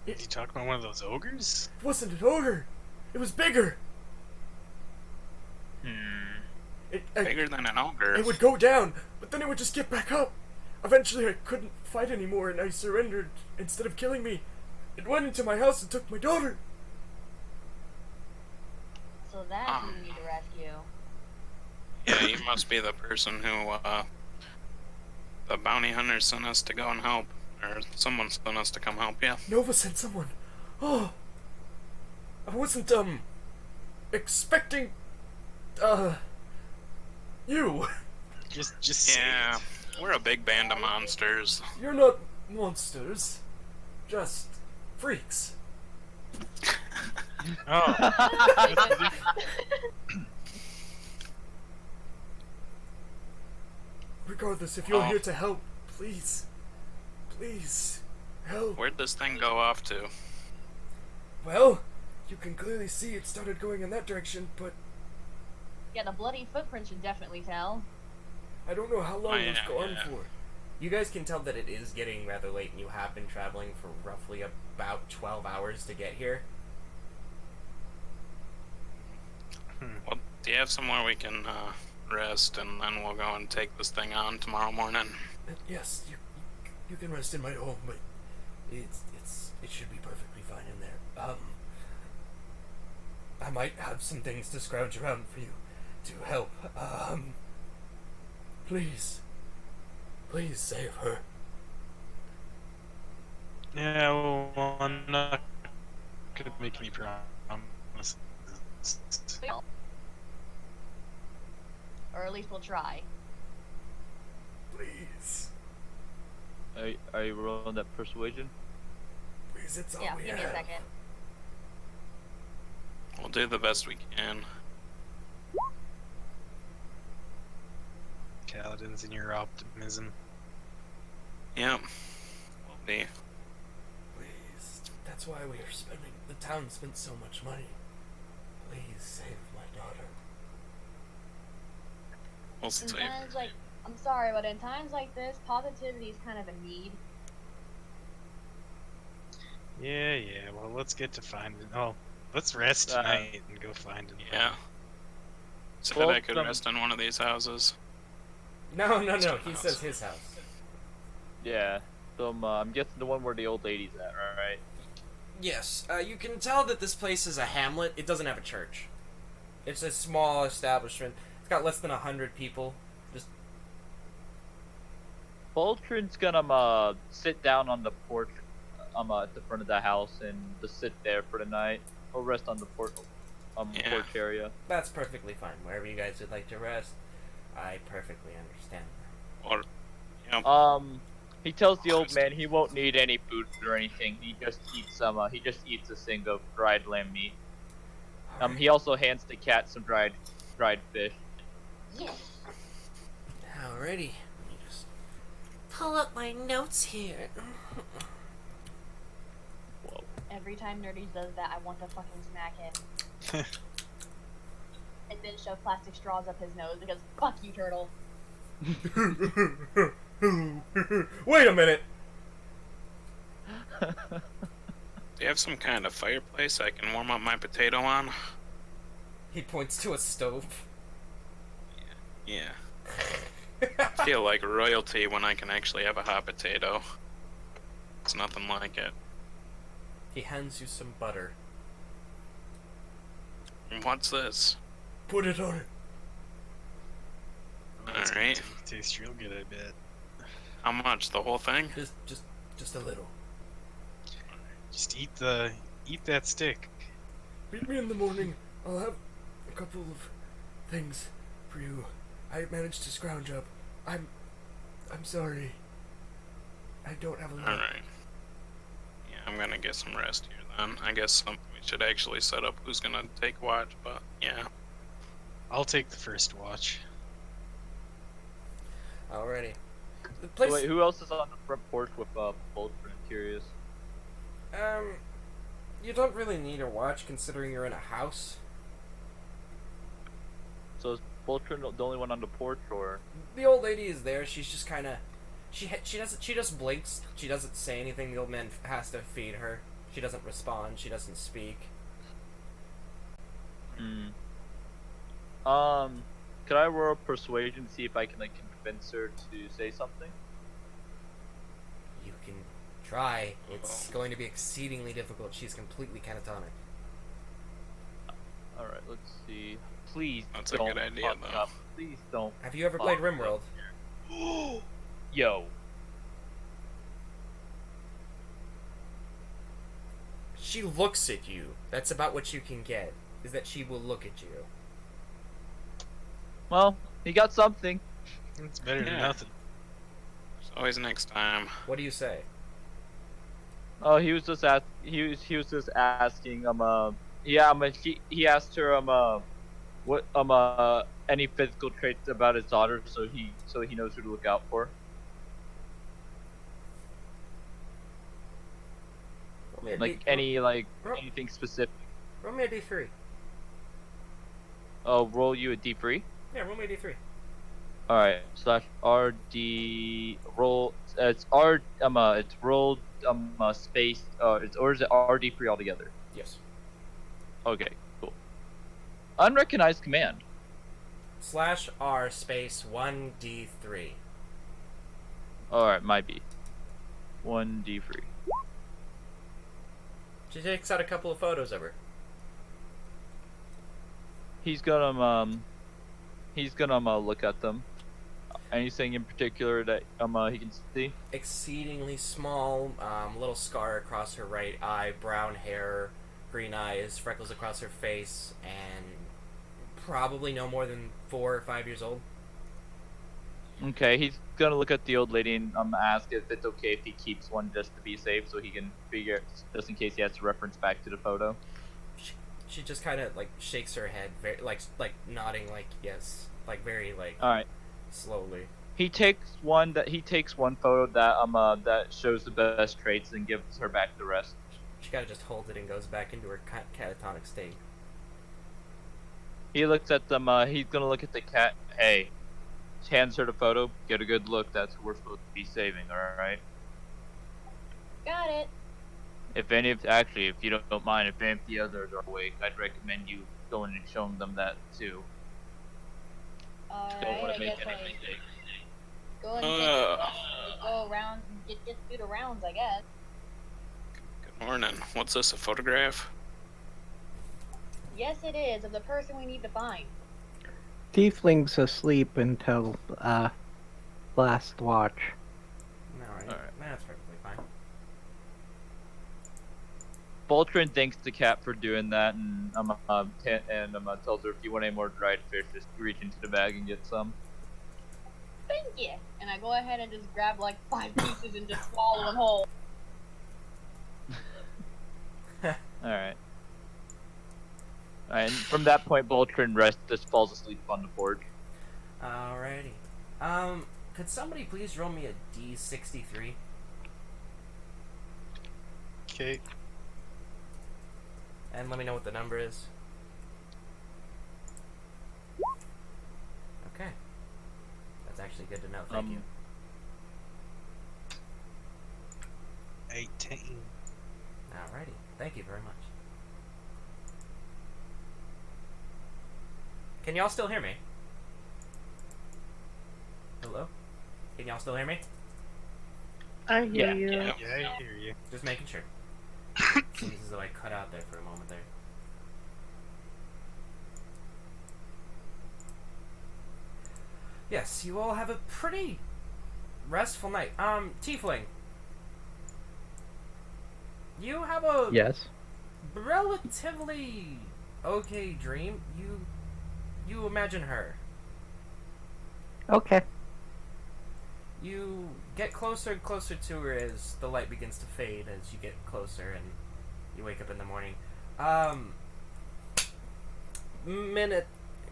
Did you talk about one of those ogres? It wasn't an ogre. It was bigger. Bigger than an ogre. It would go down, but then it would just get back up. Eventually, I couldn't fight anymore, and I surrendered. Instead of killing me, it went into my house and took my daughter. So that's who we need to rescue. Yeah, you must be the person who, the bounty hunter sent us to go and help. Or someone sent us to come help you. Nova sent someone. Oh, I wasn't expecting you. Just say Yeah, it. we're a big band of monsters. You're not monsters, just freaks. Oh, Regardless, if you're Oh. here to help, please help. Where'd this thing go off to? Well, you can clearly see it started going in that direction, but Yeah, the bloody footprint should definitely tell. I don't know how long Oh, it's yeah, gone yeah. for. You guys can tell that it is getting rather late, and you have been traveling for roughly about 12 hours to get here. Well, do you have somewhere we can, rest, and then we'll go and take this thing on tomorrow morning? Yes, you can rest in my home, but it should be perfectly fine in there. I might have some things to scrounge around for you to help. Please save her. yeah, well, I'm not gonna make any promises. Or at least we'll try. Please, Are you rolling that persuasion? it's all Yeah, we give me a have. second. We'll do the best we can. Kaladin's in your optimism. Yep. Will be. Please. That's why we are spending. The town spent so much money. Please save my daughter. We'll In save. times like, I'm sorry, but in times like this, positivity is kind of a need. Yeah. Well, let's get to finding. Oh, let's rest tonight and go find him. Yeah. Said Well, I could rest in one of these houses. No. He says his house. Yeah. So I'm guessing the one where the old lady's at, right? Yes. You can tell that this place is a hamlet. It doesn't have a church. It's a small establishment. It's got less than 100 people. Just Boltron's gonna sit down on the porch at the front of the house and just sit there for the night. Or rest on the porch area. that's perfectly fine. Wherever you guys would like to rest, I perfectly understand. Or, yeah. He tells the old man he won't need any food or anything. He just eats a thing of dried lamb meat. He also hands the cat some dried fish. Yes. Alrighty. Let me just pull up my notes here. Whoa. Every time Nerdy does that, I want to fucking smack him. And then shove plastic straws up his nose because fuck you, turtle. Wait a minute. Do you have some kind of fireplace I can warm up my potato on? He points to a stove. Yeah. I feel like royalty when I can actually have a hot potato. It's nothing like it. He hands you some butter. And what's this? Put it on it. Alright. Tastes real good, I bet. How much? The whole thing? Just a little. Just eat that stick. Meet me in the morning. I'll have a couple of things for you. I managed to scrounge up. I'm sorry. I don't have a lot. Alright. Yeah, I'm gonna get some rest here then. I guess we should actually set up who's gonna take watch, but yeah. I'll take the first watch. Alrighty. The place. Wait, who else is on the front porch with Boltron? I'm curious. You don't really need a watch considering you're in a house. So is Boltron the only one on the porch, or? The old lady is there. She's just kind of. She just blinks. She doesn't say anything. The old man has to feed her. She doesn't respond. She doesn't speak. Could I roll persuasion to see if I can convince her to say something? You can try. It's going to be exceedingly difficult. She's completely catatonic. All right, let's see. Please That's a don't good idea, fuck though. up. Please don't. Have you ever played RimWorld? Yo. She looks at you. That's about what you can get. Is that she will look at you. Well, he got something. It's better than Yeah. nothing. There's always next time. What do you say? Oh, he was just asking he asked her what any physical traits about his daughter so he knows who to look out for. Anything specific. Roll me a d3. Oh, roll you a D3. Yeah, roll me a d3. All right, /RD roll. It's R. It's rolled space. Or is it RD3 altogether? Yes. Okay, cool. Unrecognized command. /R space 1d3. All right, might be 1D3. She takes out a couple of photos of her. He's gonna look at them. Anything in particular that he can see? Exceedingly small, little scar across her right eye, brown hair, green eyes, freckles across her face, and probably no more than 4 or 5 years old. Okay, he's gonna look at the old lady and ask if it's okay if he keeps one just to be safe, so he can figure just in case he has to reference back to the photo. She just kind of like shakes her head, very like nodding, like yes, like very like All right. slowly. He takes one photo that shows the best traits and gives her back the rest. She kind of just holds it and goes back into her catatonic state. He looks at them. He's gonna look at the cat. Hey, hands her the photo. Get a good look. That's who we're supposed to be saving. All right. Got it. If you don't mind, if any of the others are awake, I'd recommend you going and showing them that too. Don't Alright, want I to make guess any like mistakes. go and just go around and get through the rounds, I guess. Good morning. What's this, a photograph? Yes, it is, of the person we need to find. Tiefling's asleep until last watch. Alright. Alright. That's perfectly fine. Boltrin thanks the cat for doing that, and tells her if you want any more dried fish, just reach into the bag and get some. Thank you. And I go ahead and just grab like 5 pieces and just swallow them whole. Alright. And from that point, Boltrin just falls asleep on the porch. Alrighty. Could somebody please roll me a D63? Okay. And let me know what the number is. Okay. That's actually good to know. Thank you. 18. Alrighty. Thank you very much. Can y'all still hear me? Hello? Can y'all still hear me? I hear you. Yeah. Yeah, I hear you. Just making sure. Seems as though I cut out there for a moment there. Yes, you all have a pretty restful night. Tiefling. You have a Yes. relatively okay dream. You imagine her. Okay. You get closer and closer to her as the light begins to fade as you get closer and you wake up in the morning.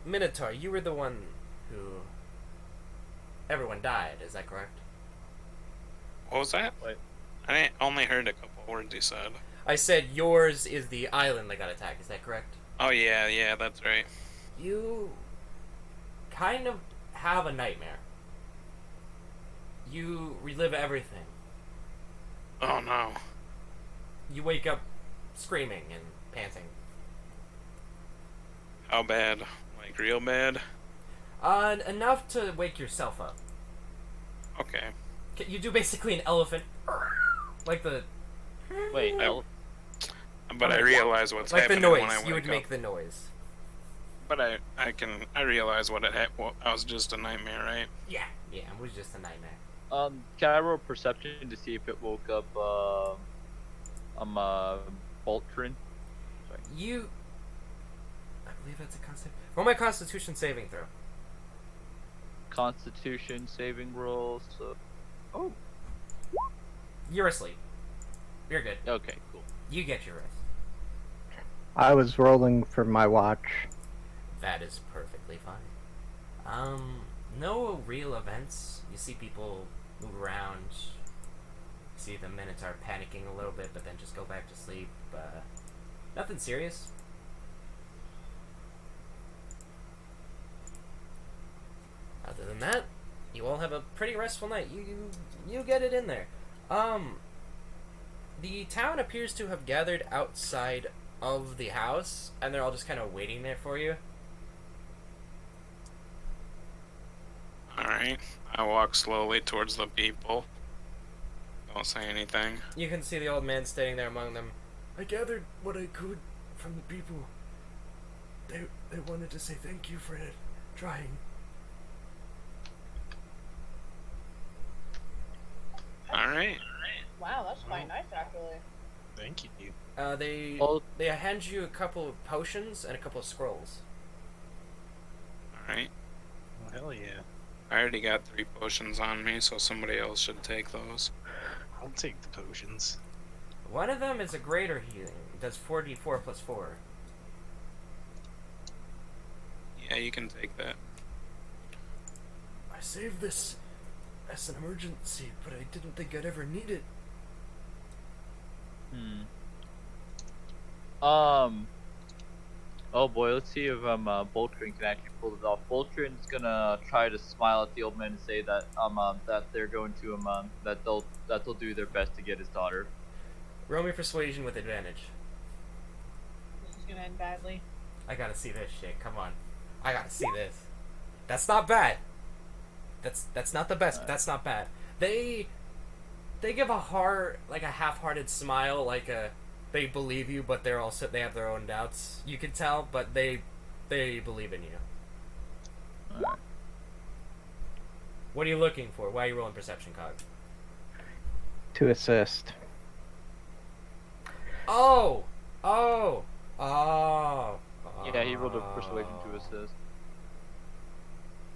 Minotaur, you were the one who... Everyone died, is that correct? What was that? Wait. I only heard a couple words you said. I said yours is the island that got attacked, is that correct? Oh yeah, that's right. You kind of have a nightmare. You relive everything. Oh no. You wake up screaming and panting. How bad? Like real bad? Enough to wake yourself up. Okay. You do basically an elephant, like the Wait, But I realize what's like the happening noise. when I wake You would up. make the noise. But I realize what I was just a nightmare, right? Yeah, it was just a nightmare. can I roll perception to see if it woke up, Boltrin? Sorry. You, I believe that's a constitution. Roll my Constitution saving throw. Constitution saving roll, so... Oh, You're asleep. You're good. okay, cool. You get your rest. I was rolling for my watch. That is perfectly fine. No real events. You see people move around. You see the Minotaur panicking a little bit, but then just go back to sleep. Nothing serious. Other than that, you all have a pretty restful night. You get it in there. The town appears to have gathered outside of the house, and they're all just kind of waiting there for you. Alright. I walk slowly towards the people. Don't say anything. You can see the old man standing there among them. I gathered what I could from the people. They wanted to say thank you for trying. Alright. Wow, that's quite nice actually. Thank you. They hand you a couple of potions and a couple of scrolls. Alright. Well, hell yeah. I already got 3 potions on me, so somebody else should take those. I'll take the potions. One of them is a greater healing. It does 4d4 plus 4. Yeah, you can take that. I saved this as an emergency, but I didn't think I'd ever need it. Oh boy, let's see if Voltron can actually pull it off. Voltron's gonna try to smile at the old man and say that that they're going to that they'll do their best to get his daughter. Roll me persuasion with advantage. This is gonna end badly. I gotta see this shit. Come on, I gotta see this. That's not bad. That's not the best, but that's not bad. They give a half-hearted smile, like they believe you, but they have their own doubts. You can tell, but they believe in you. Alright. What are you looking for? Why are you rolling perception, Cog? To assist. Oh. Yeah, he rolled a persuasion to assist.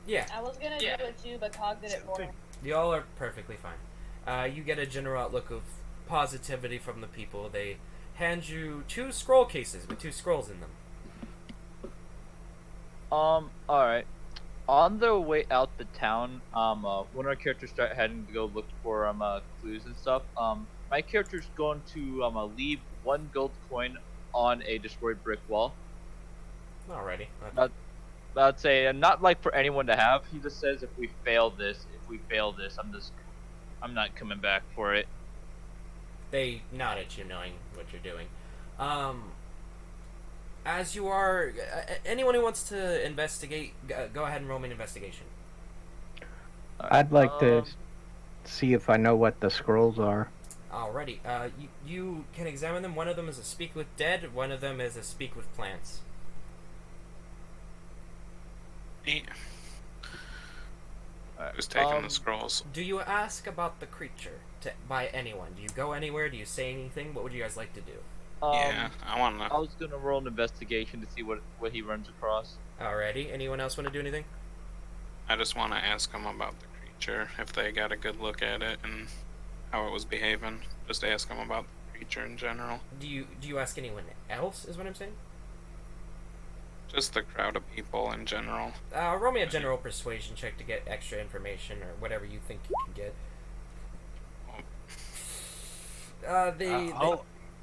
Yeah, I was gonna do it too, but Cog did it for me. y'all are perfectly fine. You get a general outlook of positivity from the people. They hand you 2 scroll cases with 2 scrolls in them. Alright. On their way out the town, when our characters start heading to go look for clues and stuff, my character's going to leave 1 gold coin on a destroyed brick wall. Alrighty. I'd say, and not like for anyone to have. He just says if we fail this, I'm not coming back for it. They nod at you, knowing what you're doing. As you are, anyone who wants to investigate, go ahead and roll me an investigation. I'd like to see if I know what the scrolls are. Alrighty. You can examine them. One of them is a speak with dead. One of them is a speak with plants. Yeah. Who's taking the scrolls? Do you ask about the creature by anyone? Do you go anywhere? Do you say anything? What would you guys like to do? Yeah, I want I to. was gonna roll an investigation to see what he runs across. Alrighty. Anyone else want to do anything? I just want to ask them about the creature, if they got a good look at it and how it was behaving. Just ask them about the creature in general. Do you ask anyone else? Is what I'm saying. Just the crowd of people in general. Roll me a general persuasion check to get extra information or whatever you think you can get.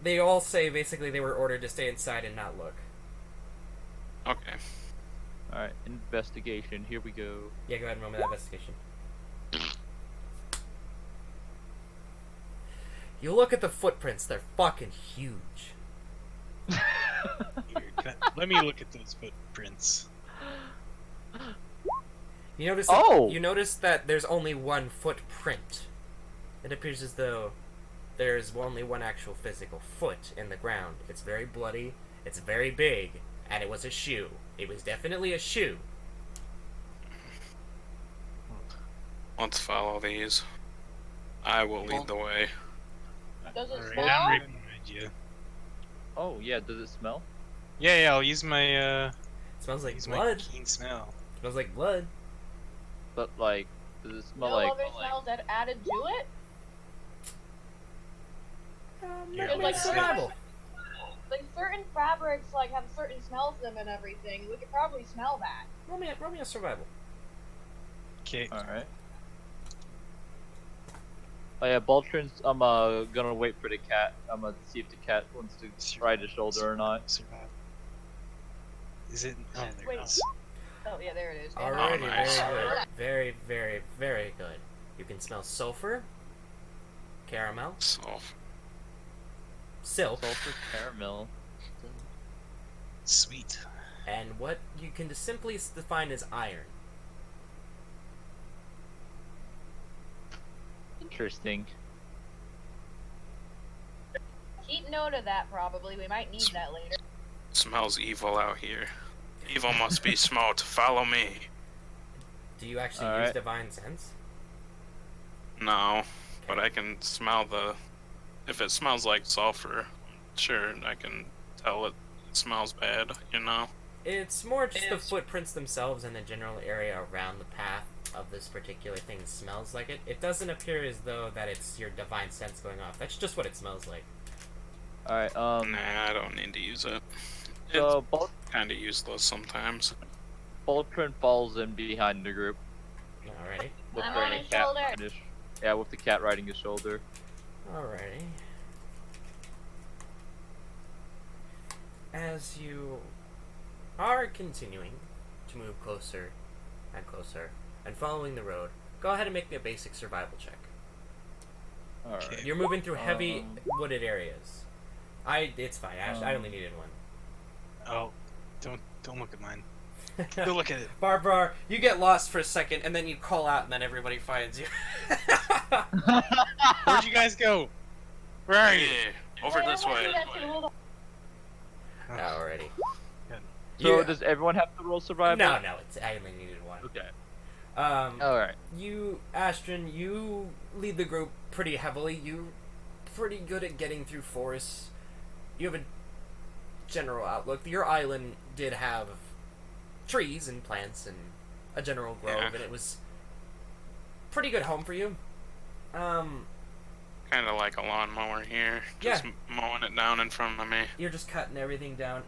They all say basically they were ordered to stay inside and not look. Okay. Alright, investigation, here we go. Yeah, go ahead and roll me that investigation. You look at the footprints, they're fucking huge. Let me look at those footprints. You notice you notice that there's only 1 footprint. It appears as though there's only 1 actual physical foot in the ground. It's very bloody, it's very big, and it was a shoe. It was definitely a shoe. Let's follow these. I will lead the way. Does it Alright, smell? I'm right behind you. Oh yeah, does it smell? Yeah, I'll use my It smells like use my blood. keen smell. Smells like blood. But like, does it smell No like? other smells that added to it? Yeah, It's like survival. Like certain fabrics like have certain smells to them and everything. We could probably smell that. Roll me a survival. Okay. Alright. Oh yeah, Baltron's gonna wait for the cat. I'm gonna see if the cat wants to ride his shoulder or not. Survive. Is it? Oh, there Wait. it is. Oh yeah, there it is. Alrighty, nice. very good. Very, very, very good. You can smell sulfur, caramel, So, silk, Sulfur caramel. Sweet. and what you can just simply define as iron. Interesting. Keep note of that probably. We might need that later. smells evil out here. Evil must be small to follow me. Do you actually use Alright. divine sense? No, but I can smell the. If it smells like sulfur, sure, I can tell it smells bad, you know? It's more just the footprints themselves and the general area around the path of this particular thing smells like it. It doesn't appear as though that it's your divine sense going off. That's just what it smells like. Alright, Nah, I don't need to use it. so It's kind of useless sometimes. Fulcrum falls in behind the group. Alrighty. With I'm the on his cat shoulder. riding yeah, with the cat riding his shoulder. Alrighty. As you are continuing to move closer and closer and following the road, go ahead and make me a basic survival check. Alright. You're moving through heavy wooded areas. It's fine. I only needed one. Oh, don't look at mine. Go look at it. Barbara, you get lost for a second, and then you call out, and then everybody finds you. Where'd you guys go? Where are you? Yeah, over this way. Alrighty. So does everyone have to roll survival? No, I only needed one. Okay. Alright. You, Astron, you lead the group pretty heavily. You're pretty good at getting through forests. You have a general outlook. Your island did have trees and plants and a general grove, Yeah. and it was pretty good home for you. Kind of like a lawnmower here. Just mowing it down in front of me. You're just cutting everything down.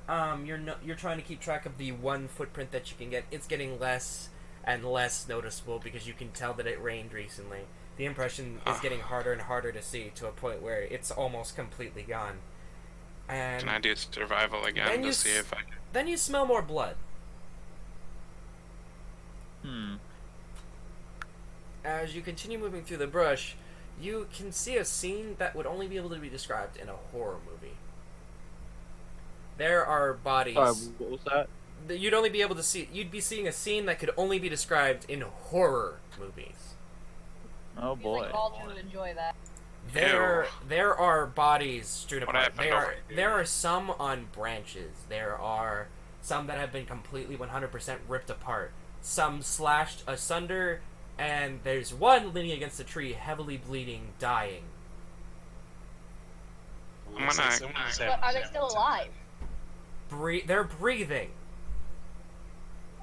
You're trying to keep track of the one footprint that you can get. It's getting less and less noticeable because you can tell that it rained recently. The impression is getting harder and harder to see to a point where it's almost completely gone. And Can I do survival again then to you see if I can? then you smell more blood. As you continue moving through the brush, you can see a scene that would only be able to be described in a horror movie. There are bodies. What was that? You'd only be able to see. You'd be seeing a scene that could only be described in horror movies. Oh boy. Like all to enjoy that. There are bodies strewn What apart. happened over here? There are some on branches. There are some that have been completely 100% ripped apart. Some slashed asunder, and there's one leaning against a tree, heavily bleeding, dying. Looks like someone was But having are they a still time. alive? They're breathing.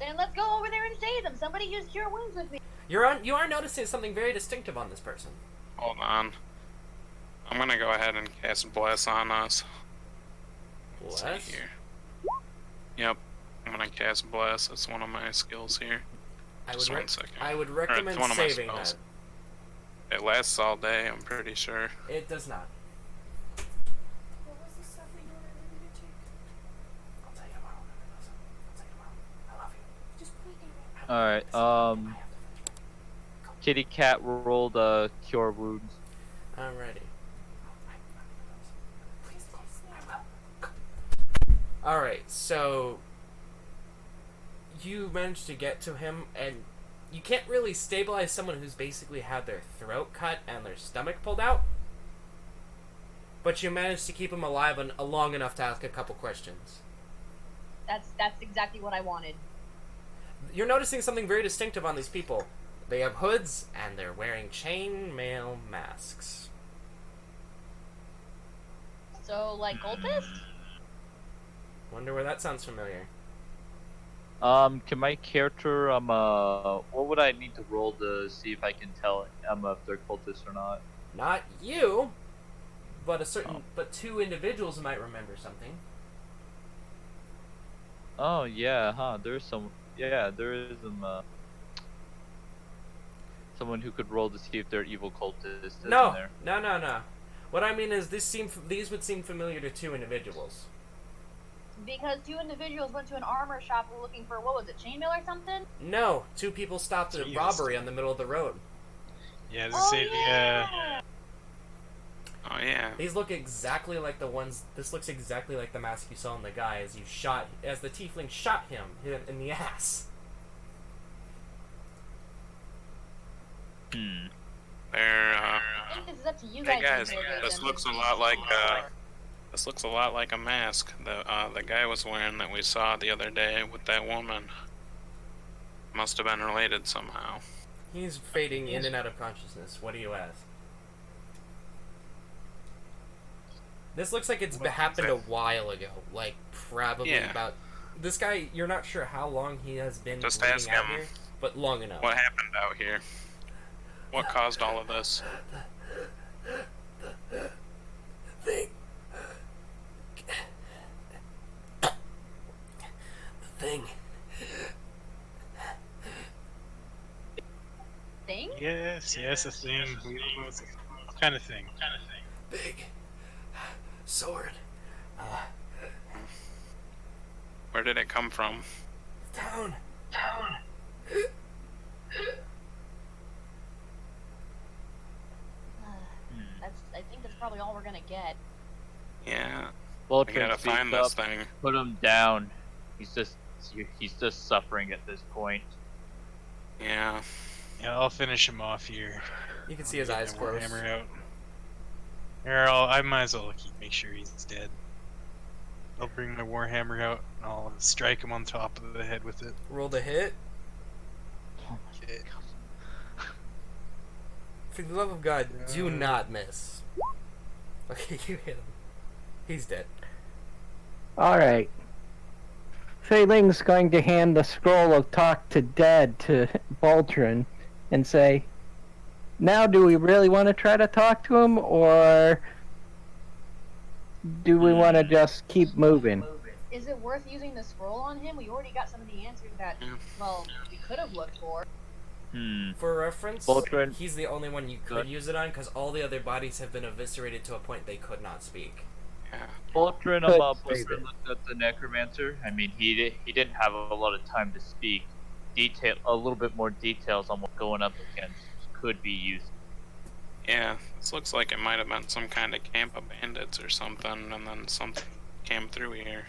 Then let's go over there and save them. Somebody use cure wounds with me. You are noticing something very distinctive on this person. Hold on. I'm gonna go ahead and cast Bless on us. Let's see Bless? here. Yep. I'm gonna cast Bless. That's one of my skills here. Just one second. I would Or recommend it's one of my saving that. spells. It lasts all day, I'm pretty sure. It does not. What was the stuff we ordered in your check? I'll tell you tomorrow. I'll tell you tomorrow. I love you. Just point at it. Alright, Kitty Cat rolled cure wounds. Alrighty. Please don't snap. Alright, so you managed to get to him, and you can't really stabilize someone who's basically had their throat cut and their stomach pulled out. But you managed to keep him alive long enough to ask a couple questions. That's exactly what I wanted. You're noticing something very distinctive on these people. They have hoods, and they're wearing chainmail masks. So, like, cultists? Wonder where that sounds familiar. Can my character, what would I need to roll to see if I can tell if they're cultists or not? Not you, but but two individuals might remember something. Oh, yeah, huh, there is someone who could roll to see if they're evil cultists, isn't there? No. What I mean is, these would seem familiar to two individuals. Because two individuals went to an armor shop looking for, what was it, chainmail or something? No, two people stopped at a Jesus. robbery on the middle of the road. Yeah, Oh, this yeah! Oh yeah. These look exactly like the ones. This looks exactly like the mask you saw on the guy as the tiefling shot him in the ass. They're I think this is up to you hey guys. guys, to interrogate this them. looks a lot like a mask the guy was wearing that we saw the other day with that woman. Must have been related somehow. He's fading in and out of consciousness. What do you ask? This looks like it's happened a while ago. Like, probably Yeah. about... This guy, you're not sure how long he has been Just bleeding ask out him. here, but long enough. What happened out here? What caused all of this? Thing. The thing thing? Yes, a thing. We don't know what kind of thing. Big sword. Where did it come from? Town. I think that's probably all we're gonna get. Yeah, I Voltron gotta speaks find up. this thing. Put him down. He's just suffering at this point. Yeah. Yeah, I'll finish him off here. You can I'll see his get eyes my close. Warhammer out. Here, I might as well make sure he's dead. I'll bring my Warhammer out and I'll strike him on top of the head with it. Roll the hit. Okay. For the love of God, do not miss. Okay, you hit him. He's dead. Alright. Fei Ling's going to hand the scroll of Talk to Dead to Boltron and say, now do we really want to try to talk to him, or do we want to just keep moving? Is it worth using the scroll on him? We already got some of the answers that, well, we could have looked for. For reference, Voltron. he's the only one you could use it on, because all the other bodies have been eviscerated to a point they could not speak. Yeah. Voltron Could Voltron save it. looked at the necromancer. I mean, he didn't have a lot of time to speak. A little bit more details on what's going up against could be used. Yeah, this looks like it might have been some kind of camp of bandits or something, and then something came through here.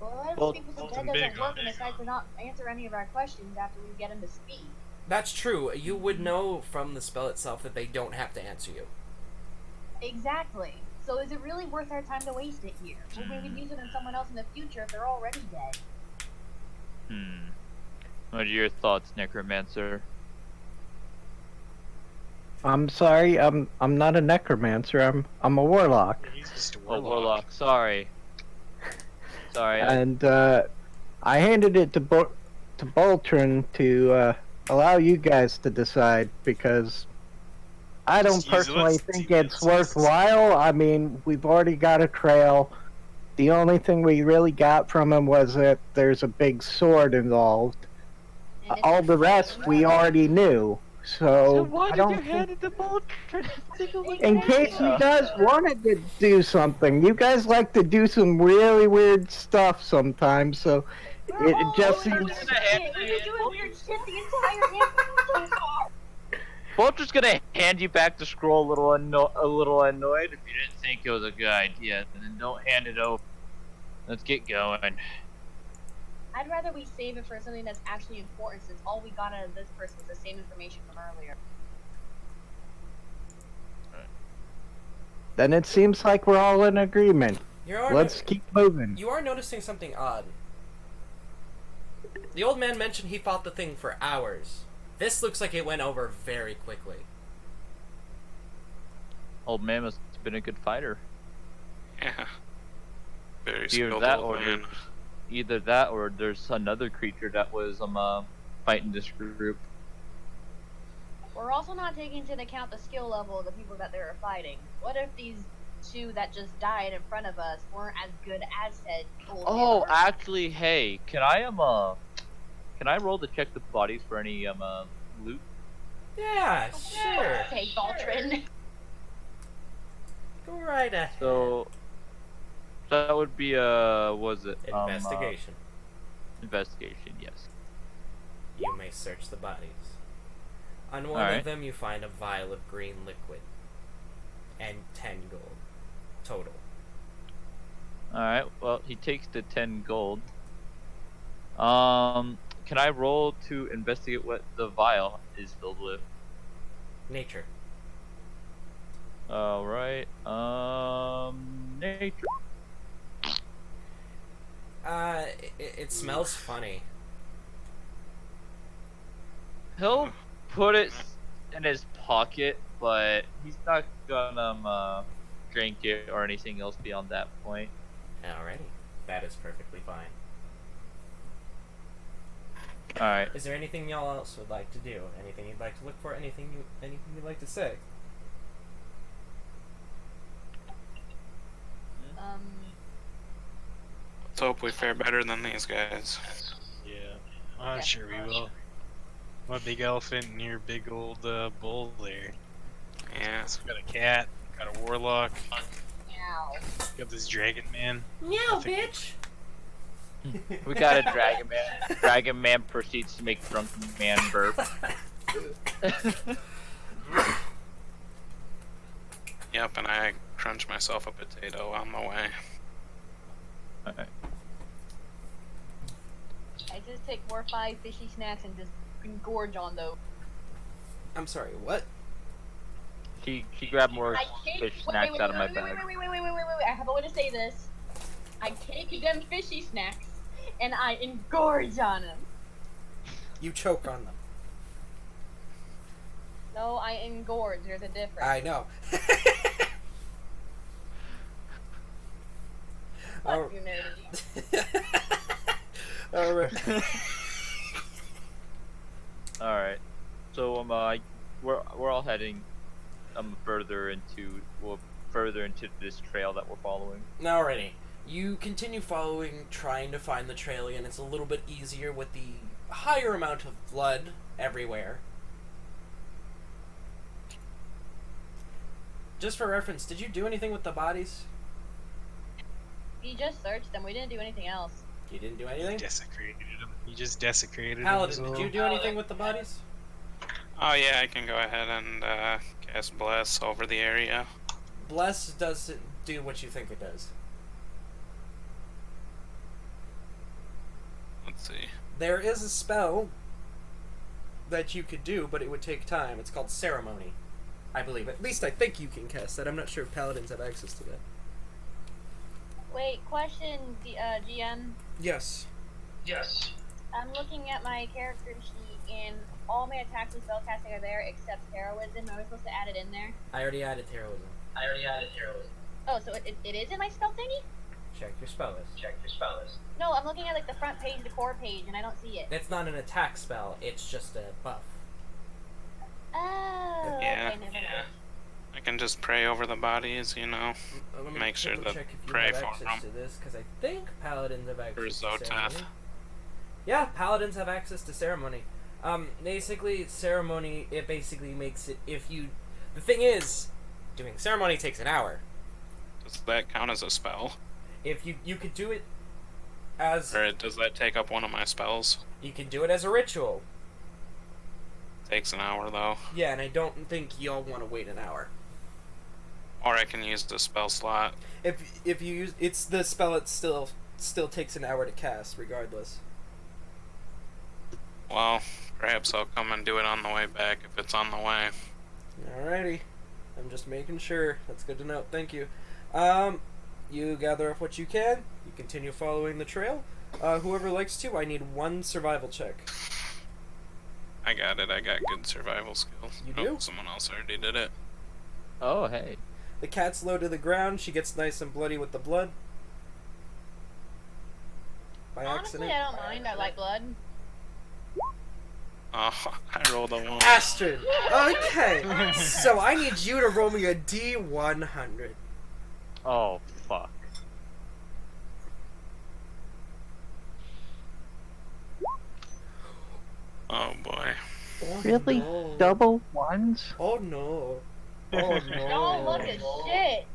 Well, Well, speak with the Bolton dead doesn't big work on and it. decides to not answer any of our questions after we get him to speak. That's true. You would know from the spell itself that they don't have to answer you. Exactly. So is it really worth our time to waste it here? Or we could use it on someone else in the future if they're already dead. What are your thoughts, necromancer? I'm sorry, I'm not a necromancer, I'm a warlock. He's just a Oh, warlock. warlock. Sorry. Sorry. And I handed it to Boltron to allow you guys to decide, because I don't Just use it. personally Let's think see what it's it says. worthwhile. I mean, we've already got a trail. The only thing we really got from him was that there's a big sword involved. And if All it's the rest we already knew. So I don't think, it to Voltron? in case you guys wanted to do something, you guys like to do some really weird stuff sometimes. So it just seems. We've been doing weird shit the entire game so far. Voltron's gonna hand you back the scroll a little annoyed. If you didn't think it was a good idea, then don't hand it over. Let's get going. I'd rather we save it for something that's actually important, since all we got out of this person was the same information from earlier. Then it seems like we're all in agreement. Let's keep moving. You are noticing something odd. The old man mentioned he fought the thing for hours. This looks like it went over very quickly. Old man must have been a good fighter. Yeah. Very Either skilled that, old or man. either that, or there's another creature that was fighting this group. We're also not taking into account the skill level of the people that they were fighting. What if these two that just died in front of us weren't as good as said old Oh, man? actually, hey, can I roll to check the bodies for any loot? Yeah, sure. Okay, Voltron. Go right ahead. So that would be was it Investigation. investigation? Yes. You may search the bodies. On one Alright. of them, you find a vial of green liquid. And 10 gold. Total. All right. Well, he takes the 10 gold. Can I roll to investigate what the vial is filled with? Nature. All right. Nature. It smells funny. He'll put it in his pocket, but he's not gonna drink it or anything else beyond that point. Alrighty. That is perfectly fine. All right. Is there anything y'all else would like to do? Anything you'd like to look for? Anything you'd like to say? Let's hope we fare better than these guys. Yeah, I'm Yeah. sure we will. I'm a big elephant and you're a big old bull there. Yeah. So we got a cat, got a warlock, Meow. got this dragon man. Meow, Nothing- bitch. We got a dragon man. Dragon man proceeds to make drunken man burp. Yep, and I crunch myself a potato on the way. Alright. I just take 4 or 5 fishy snacks and just gorge on those. I'm sorry, what? She grabbed more I take, fish snacks out of my bag. Wait. I have a way to say this. I take them fishy snacks and I engorge on them. You choke on them. No, I engorge. There's a difference. I know. Fuck you, nerdy. Alright. Alright. So we're all heading further into this trail that we're following. Alrighty. You continue following, trying to find the trail again. It's a little bit easier with the higher amount of blood everywhere. Just for reference, did you do anything with the bodies? We just searched them. We didn't do anything else. You didn't do You anything? desecrated him. You just desecrated Paladin, him. did you do anything with the bodies? Oh yeah, I can go ahead and cast Bless over the area. Bless doesn't do what you think it does. Let's see. There is a spell that you could do, but it would take time. It's called Ceremony, I believe. At least I think you can cast that. I'm not sure if Paladins have access to that. Wait, question, GM. Yes. I'm looking at my character sheet, and all my attacks and spellcasting are there except heroism. Am I supposed to add it in there? I already added heroism. Oh, so it is in my spell thingy? Check your spell list. No, I'm looking at like the front page, the core page, and I don't see it. It's not an attack spell, it's just a buff. Oh, Yeah, okay, never mind. I can just pray over the bodies, you know. Let me Make sure triple that check if you pray have for access them. to this, because I think Paladins have For access to Zoteth. Ceremony. Yeah, Paladins have access to Ceremony. Basically, Ceremony, it basically makes it, the thing is, doing Ceremony takes an hour. Does that count as a spell? If you could do it as, Or does that take up one of my spells? you can do it as a ritual. Takes an hour though. Yeah, and I don't think y'all want to wait an hour. Or I can use the spell slot. If you use, it's the spell, it still takes an hour to cast, regardless. Well, perhaps I'll come and do it on the way back if it's on the way. Alrighty. I'm just making sure. That's good to know. Thank you. You gather up what you can. You continue following the trail. Whoever likes to, I need 1 survival check. I got it. I got good survival skills. You Oh, do? someone else already did it. Oh, hey. The cat's low to the ground. She gets nice and bloody with the blood. By Honestly, accident. I don't mind. I like blood. Oh, I rolled a 1. Astrid. Okay. So I need you to roll me a D100. Oh, fuck. Oh boy. Oh, Really? no. Double ones? Oh no. Oh no. Don't look at shit.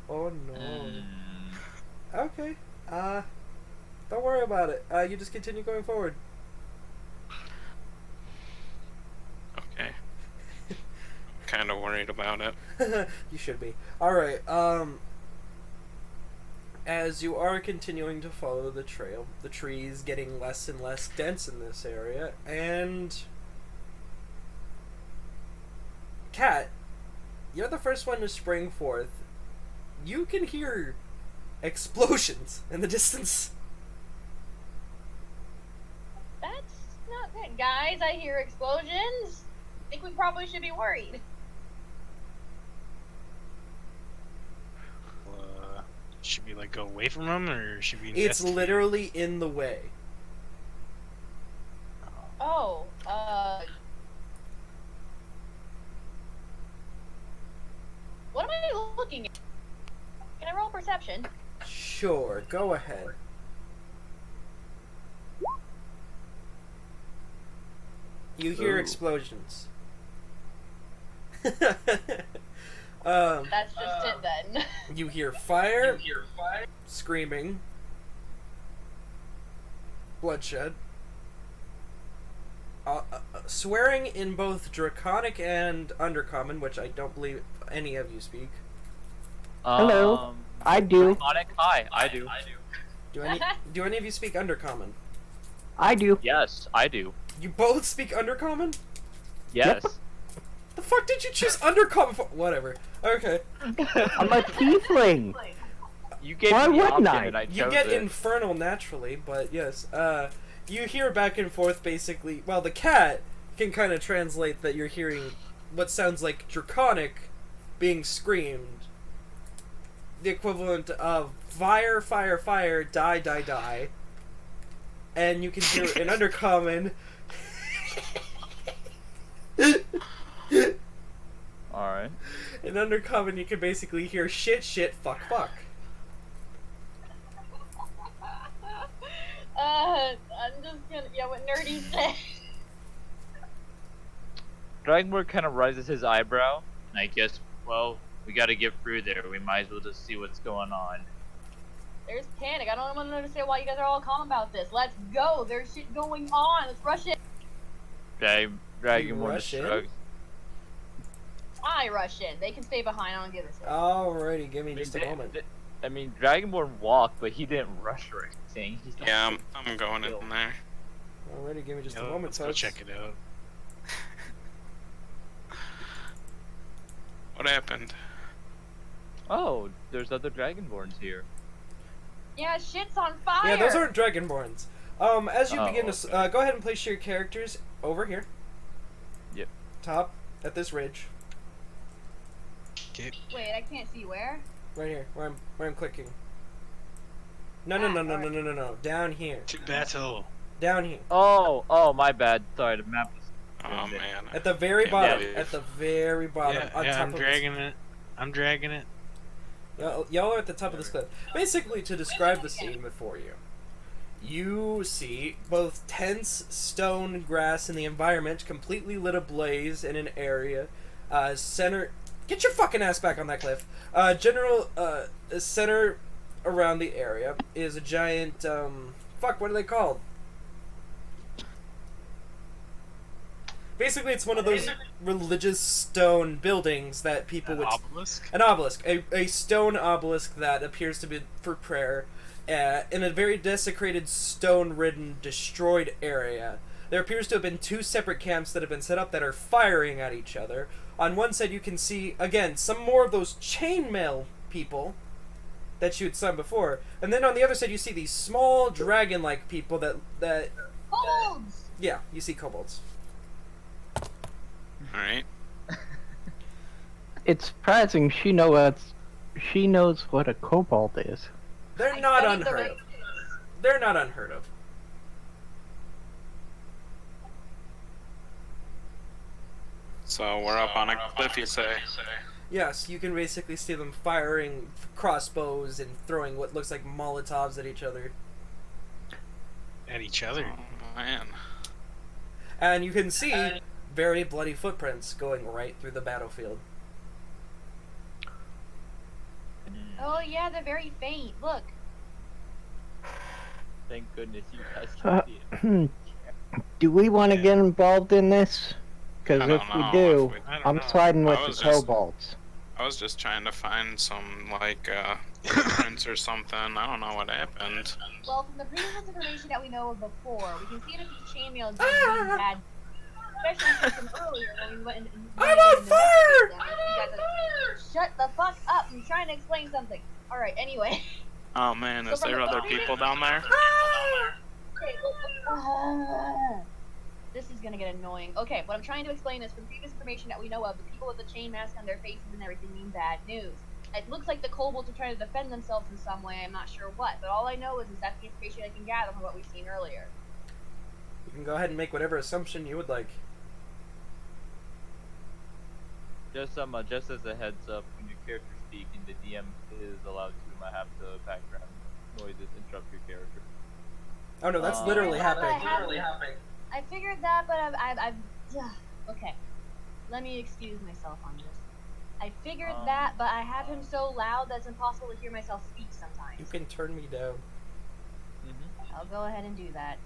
Oh no. Mm. Okay. Don't worry about it. You just continue going forward. Okay. Kind of worried about it. You should be. Alright, as you are continuing to follow the trail, the trees getting less and less dense in this area, and Cat, you're the first one to spring forth. You can hear explosions in the distance. That's not good. Guys, I hear explosions. I think we probably should be worried. Should we like go away from them, or should we? It's investigate? literally in the way. Oh, what am I looking at? Can I roll perception? Sure, go ahead. You hear Ooh. explosions. That's just it then. You hear fire, screaming, bloodshed, swearing in both Draconic and Undercommon, which I don't believe any of you speak. Hello. I do. Sonic, hi, I do. Do any of you speak Undercommon? I do. Yes, I do. You both speak Undercommon? Yes. The fuck did you choose Undercommon for? Whatever. Okay. I'm a tiefling. You gave Why me the wouldn't option I? and I chose You get it. Infernal naturally, but yes. You hear back and forth basically. Well, the cat can kind of translate that you're hearing what sounds like Draconic being screamed. The equivalent of fire, fire, fire, die, die, die. And you can hear an Undercommon. Alright. In Undercommon, you can basically hear shit, shit, fuck, fuck. I'm just gonna, yeah, what Nerdy said. Dragonborn kind of raises his eyebrow, and I guess, well, we gotta get through there. We might as well just see what's going on. There's panic. I don't want to understand why you guys are all calm about this. Let's go. There's shit going on. Let's rush it. Dragonborn rush in? shrugs. I rush in. They can stay behind. I don't give a shit. Alrighty, give me just a moment. I mean, Dragonborn walked, but he didn't rush or anything. He's Yeah, I'm going in there. Alrighty, give me just a Yeah, moment, let's go folks. check it out. What happened? Oh, there's other Dragonborns here. Yeah, shit's on fire. Yeah, those aren't Dragonborns. As you Oh, begin to okay. go ahead and place your characters over here. Yep. Top at this ridge, Okay. Wait, I can't see where. right here, where I'm clicking. No, down here, To battle. down here, Oh, my bad. Sorry, the map is... Oh man. at the very Can't bottom, believe. at the very bottom, Yeah, on top I'm of dragging it. I'm dragging it. Y'all are at the top of this cliff. Basically, to describe the scene before you, you see both tents, stone, grass, and the environment completely lit ablaze in an area. Center. Get your fucking ass back on that cliff. Center around the area is a giant. Fuck, what are they called? Basically, it's one of those religious stone buildings that people An would. obelisk? An obelisk, a stone obelisk that appears to be for prayer, in a very desecrated, stone-ridden, destroyed area. There appears to have been two separate camps that have been set up that are firing at each other. On one side, you can see again some more of those chainmail people that you had seen before, and then on the other side, you see these small dragon-like people that Holds. yeah, you see kobolds. Alright. It's surprising she knows what a kobold is. They're I not studied the unheard of. races. They're not unheard of. So we're up on a cliff, you say? Yes, you can basically see them firing crossbows and throwing what looks like Molotovs at each other. At each other. Oh man. And you can see very bloody footprints going right through the battlefield. Oh yeah, they're very faint. Look. Thank goodness you guys Uh, can see it. Do we want to Yeah. get involved in this? Because I if don't we know do, if I don't I'm know. siding with I the was just- kobolds. I was just trying to find some, like, footprints or something. I don't know what happened. Well, from the previous information that we know of before, we can see that these chainmail did really bad. Especially from earlier when we went and I'm on fire! Shut the fuck up! I'm trying to explain something. All right. Anyway. Oh man, is So from there the other previous- people down there? Okay, this is gonna get annoying. Okay, what I'm trying to explain is from previous information that we know of, the people with the chain mask on their faces and everything mean bad news. It looks like the kobolds are trying to defend themselves in some way. I'm not sure what, but all I know is that's the information I can gather from what we've seen earlier. You can go ahead and make whatever assumption you would like. Just as a heads up, when your character speak and the DM is allowed to have the background noises interrupt your character. Oh no, that's literally That's what I happening. have- I figured that, but I've okay. Let me excuse myself on this. I figured that, but I have him so loud that it's impossible to hear myself speak sometimes. You can turn me down. I'll go ahead and do that.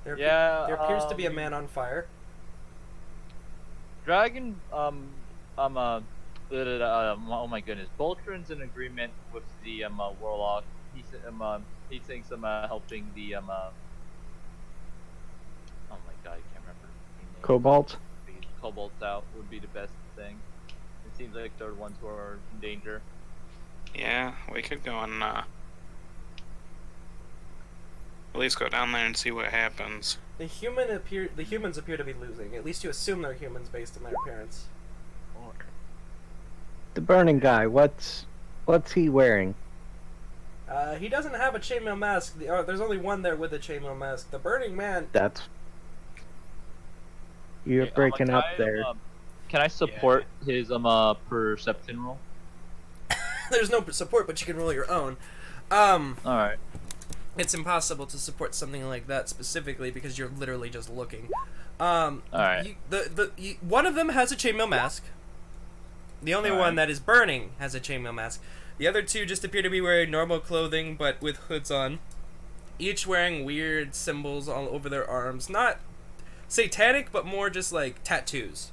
There, Yeah, there appears to be a man on fire. Dragon, oh my goodness, Boltron's in agreement with the Warlock. He thinks helping the oh my god, I can't remember the name. Cobalt. These Kobolds out would be the best thing. It seems like they're the ones who are in danger. Yeah, we could go and at least go down there and see what happens. The humans appear to be losing. At least you assume they're humans based on their appearance. The burning guy. What's he wearing? He doesn't have a chainmail mask. There's only one there with a chainmail mask. The burning man. That's. You're breaking up there. Can I support his perception roll? There's no support, but you can roll your own. All right. It's impossible to support something like that specifically because you're literally just looking. Alright. One of them has a chainmail mask. The only one that is burning has a chainmail mask. The other two just appear to be wearing normal clothing but with hoods on. Each wearing weird symbols all over their arms. Not satanic, but more just like tattoos.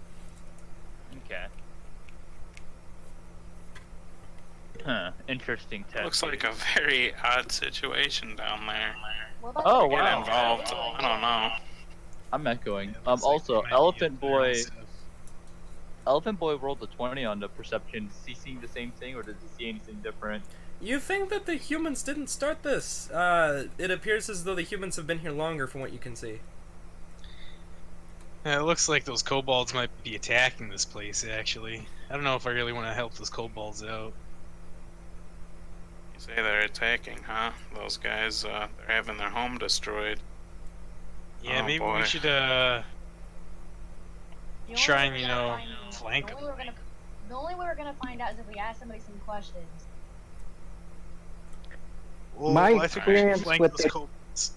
Okay. Huh. Interesting test. Looks like a very odd situation down there. What about Oh, the Get wow. involved. I don't know. I'm echoing. Looks like Also, they might be Elephant up there Boy. also. Elephant Boy rolled a 20 on the perception. Does he see the same thing, or does he see anything different? You think that the humans didn't start this? It appears as though the humans have been here longer from what you can see. Yeah, it looks like those kobolds might be attacking this place, actually. I don't know if I really want to help those kobolds out. You say they're attacking, huh? Those guys, they're having their home destroyed. Yeah, Oh, maybe boy. we should, The only try and, way you we're gonna know, find- flank the them. only way we're gonna- The only way we're gonna find out is if we ask somebody some questions. Well, My I think we should experience flank with those the- kobolds.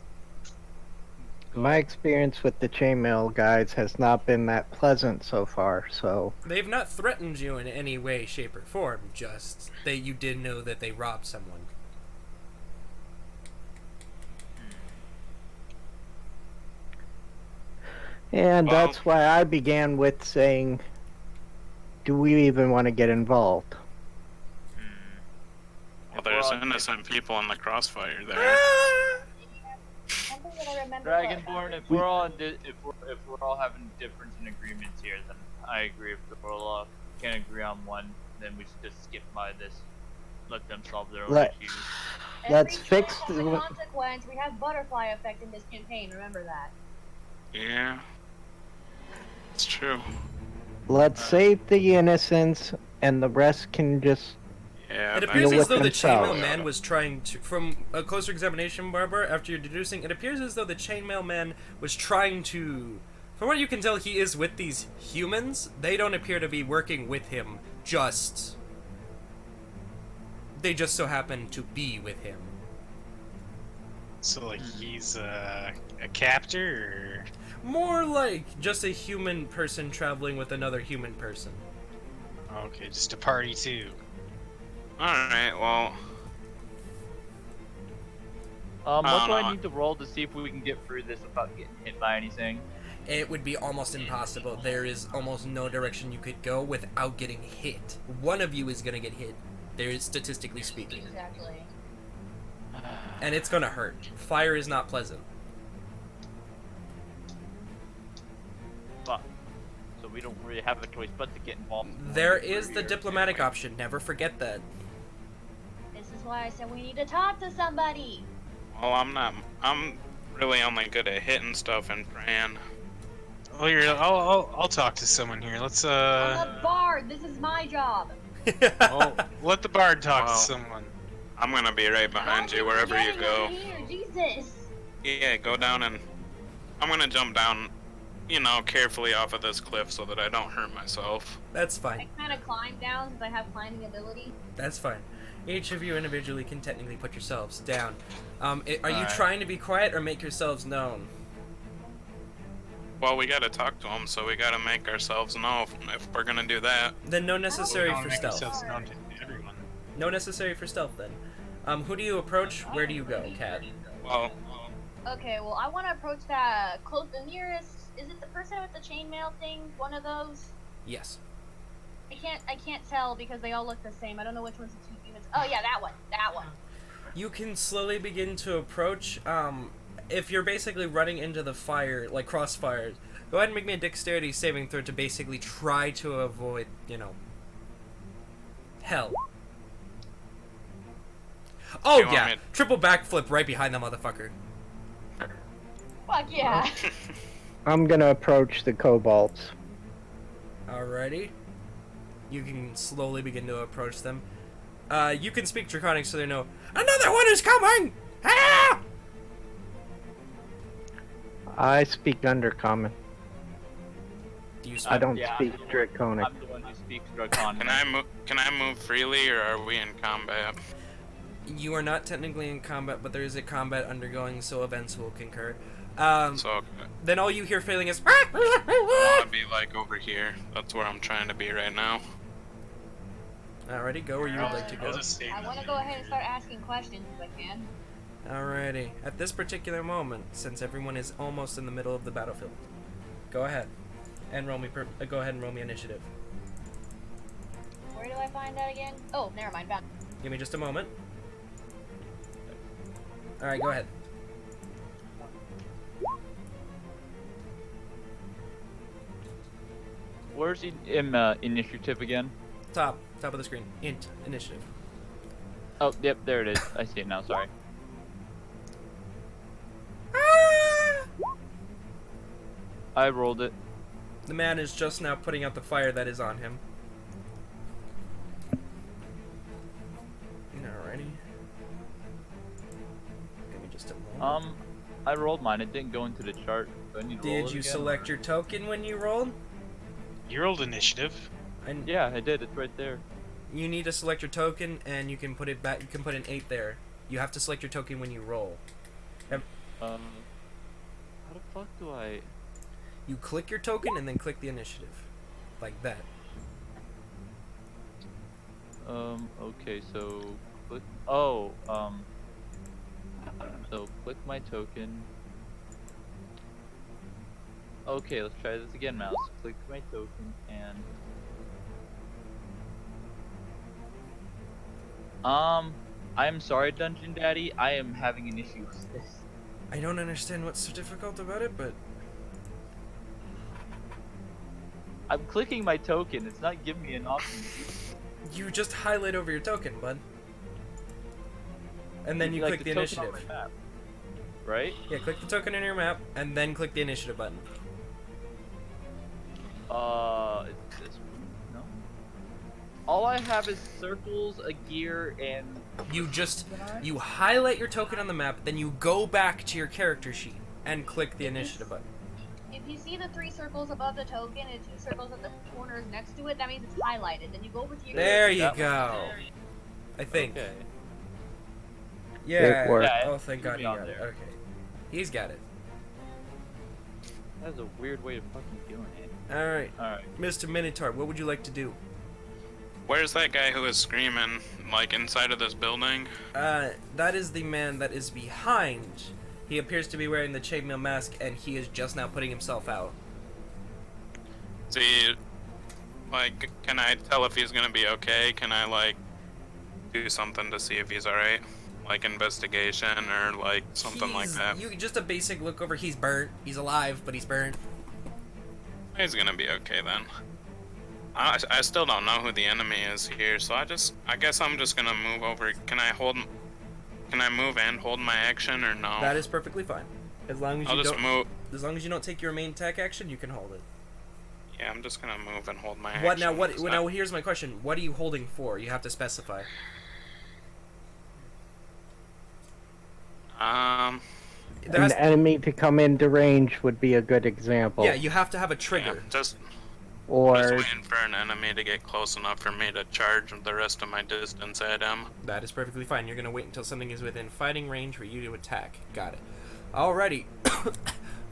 My experience with the chainmail guys has not been that pleasant so far. So They've not threatened you in any way, shape, or form. Just that you did know that they robbed someone. and Well- that's why I began with saying, do we even want to get involved? Well, there's innocent people in the crossfire there. Something that I remember. Dragonborn, if we're all if we're all having difference in agreements here, then I agree. If the Warlock can't agree on one, then we should just skip by this. Let them solve their own Let- issues. let's Every fix choice has a the- consequence. We have butterfly effect in this campaign. Remember that. Yeah. It's true. Let's save the innocents, and the rest can just. Yeah. It appears Deal as with though the chainmail themselves. man was trying to, from a closer examination, Barbara, after you're deducing, it appears as though the chainmail man was trying to, from what you can tell, he is with these humans. They don't appear to be working with him, they just so happen to be with him. So, like, he's a captor, More like just a human person traveling with another human person. or... Okay, just a party, too. Alright, well. What do know. I need to roll to see if we can get through this without getting hit by anything? It would be almost impossible. There is almost no direction you could go without getting hit. One of you is gonna get hit. There is, statistically speaking. Exactly. And it's gonna hurt. Fire is not pleasant. Fuck. So we don't really have a choice but to get involved. There is the diplomatic option. Never forget that. This is why I said we need to talk to somebody. Well, I'm really only good at hitting stuff and praying. Well, I'll talk to someone here. Let's, I'm a bard. This is my job. well, let the bard talk Wow. to someone. I'm gonna be right behind you wherever you go. Here, Jesus. Yeah, go down and I'm gonna jump down, you know, carefully off of this cliff so that I don't hurt myself. That's I fine. kind of climb down since I have climbing ability. That's fine. Each of you individually can technically put yourselves down. Are you Alright. trying to be quiet or make yourselves known? Well, we gotta talk to him, so we gotta make ourselves know if we're gonna do that. Then no necessary We wanna for make stealth. ourselves known to everyone. No necessary for stealth then. Who do you approach? Where do you go, Cat? Well, Okay, well, I want to approach the nearest. Is it the person with the chainmail thing? One of those? Yes. I can't tell because they all look the same. I don't know which one's the two demons. Oh yeah, that one. That one. You can slowly begin to approach. If you're basically running into the fire, like crossfires, go ahead and make me a dexterity saving throw to basically try to avoid, hell. Oh You want yeah, me- triple backflip right behind that motherfucker. Fuck yeah. I'm gonna approach the kobolds. Alrighty. You can slowly begin to approach them. You can speak Draconic so they know, another one is coming! Ah! I speak Undercommon. Do you I speak? don't Yeah, speak I'm Draconic. I'm the one who speaks Draconic. can I move freely, or are we in combat? You are not technically in combat, but there is a combat undergoing, so events will concur. So Then all you hear failing is. I wanna be like over here. That's where I'm trying to be right now. Alrighty, go where you would like to I'll go. just stay I want to go ahead and start asking questions if I can. Alrighty. At this particular moment, since everyone is almost in the middle of the battlefield, go ahead and roll me. Go ahead and roll me initiative. Where do I find that again? Oh, never mind. Found. Give me just a moment. Alright, go ahead. Where's the initiative again? Top of the screen. Int initiative. Oh, yep, there it is. I see it now. Sorry. I rolled it. The man is just now putting out the fire that is on him. Alrighty. Give me just a moment. I rolled mine. It didn't go into the chart. Do I need to roll Did it you again? select your token when you rolled? Your old initiative. And Yeah, I did. It's right there. you need to select your token, and you can put it back. You can put an 8 there. You have to select your token when you roll. How the fuck do I? You click your token and then click the initiative, like that. Okay, so click. Oh, so click my token. Okay, let's try this again, mouse. Click my token and. I'm sorry, Dungeon Daddy. I am having an issue with this. I don't understand what's so difficult about it, but I'm clicking my token. It's not giving me an option. you just highlight over your token, bud. And then you Like click the token on initiative. my map, right? Yeah, click the token on your map, and then click the initiative button. It's this one. No. All I have is circles, a gear, and You highlight your token on the map, then you go back to your character sheet and click the initiative button. If you see the 3 circles above the token and 2 circles at the corners next to it, that means it's highlighted. Then you go over to your. There you That go. I think. Okay. Yeah. Good work. Yeah, Oh, thank should God be he on got it. there. Okay. He's got it. That's a weird way of fucking doing it. Alright. Alright. Mr. Minotaur, what would you like to do? Where's that guy who was screaming, like inside of this building? That is the man that is behind. He appears to be wearing the chainmail mask, and he is just now putting himself out. See, like, can I tell if he's gonna be okay? Can I, like, do something to see if he's alright? Like investigation or, like, something like that? You just a basic look over. He's burnt. He's alive, but he's burnt. He's gonna be okay then. I still don't know who the enemy is here, so I guess I'm just gonna move over. Can I move and hold my action or no? That is perfectly fine. As long as I'll you just don't. move. As long as you don't take your main attack action, you can hold it. Yeah, I'm just gonna move and hold my What action. now? What now? Here's my question. What are you holding for? You have to specify. There An has- enemy to come into range would be a good example. yeah, you have to have a Yeah, trigger. just or Just waiting for an enemy to get close enough for me to charge the rest of my distance at him. That is perfectly fine. You're gonna wait until something is within fighting range for you to attack. Got it. Alrighty.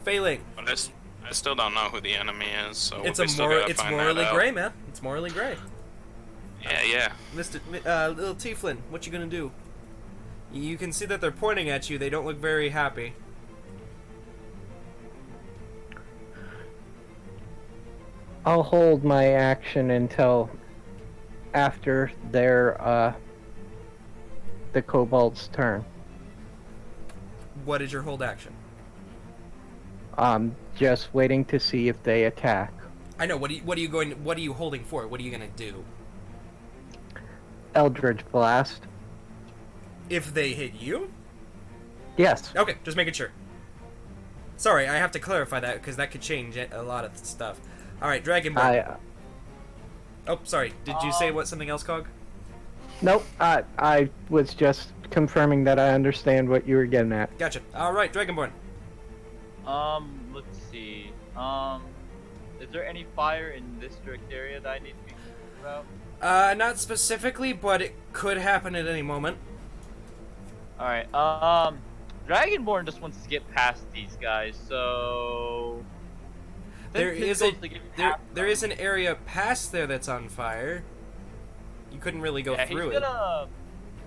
Failing. But I still don't know who the enemy is, so It's we still gotta it's find morally that out. gray, man. It's morally gray. Yeah. Little Tieflin, what you gonna do? You can see that they're pointing at you. They don't look very happy. I'll hold my action until after their the kobold's turn. What is your hold action? Just waiting to see if they attack. I know. What are you holding for? What are you gonna do? Eldritch Blast. If they hit you? Yes. Okay, just making sure. Sorry, I have to clarify that because that could change a lot of stuff. All right, Dragonborn. Oh, sorry. Did you say something else, Cog? Nope. I was just confirming that I understand what you were getting at. Gotcha. All right, Dragonborn. Let's see. Is there any fire in this direct area that I need to be thinking about? Not specifically, but it could happen at any moment. Alright, Dragonborn just wants to get past these guys, so... There is an area past there that's on fire. You couldn't really go through it.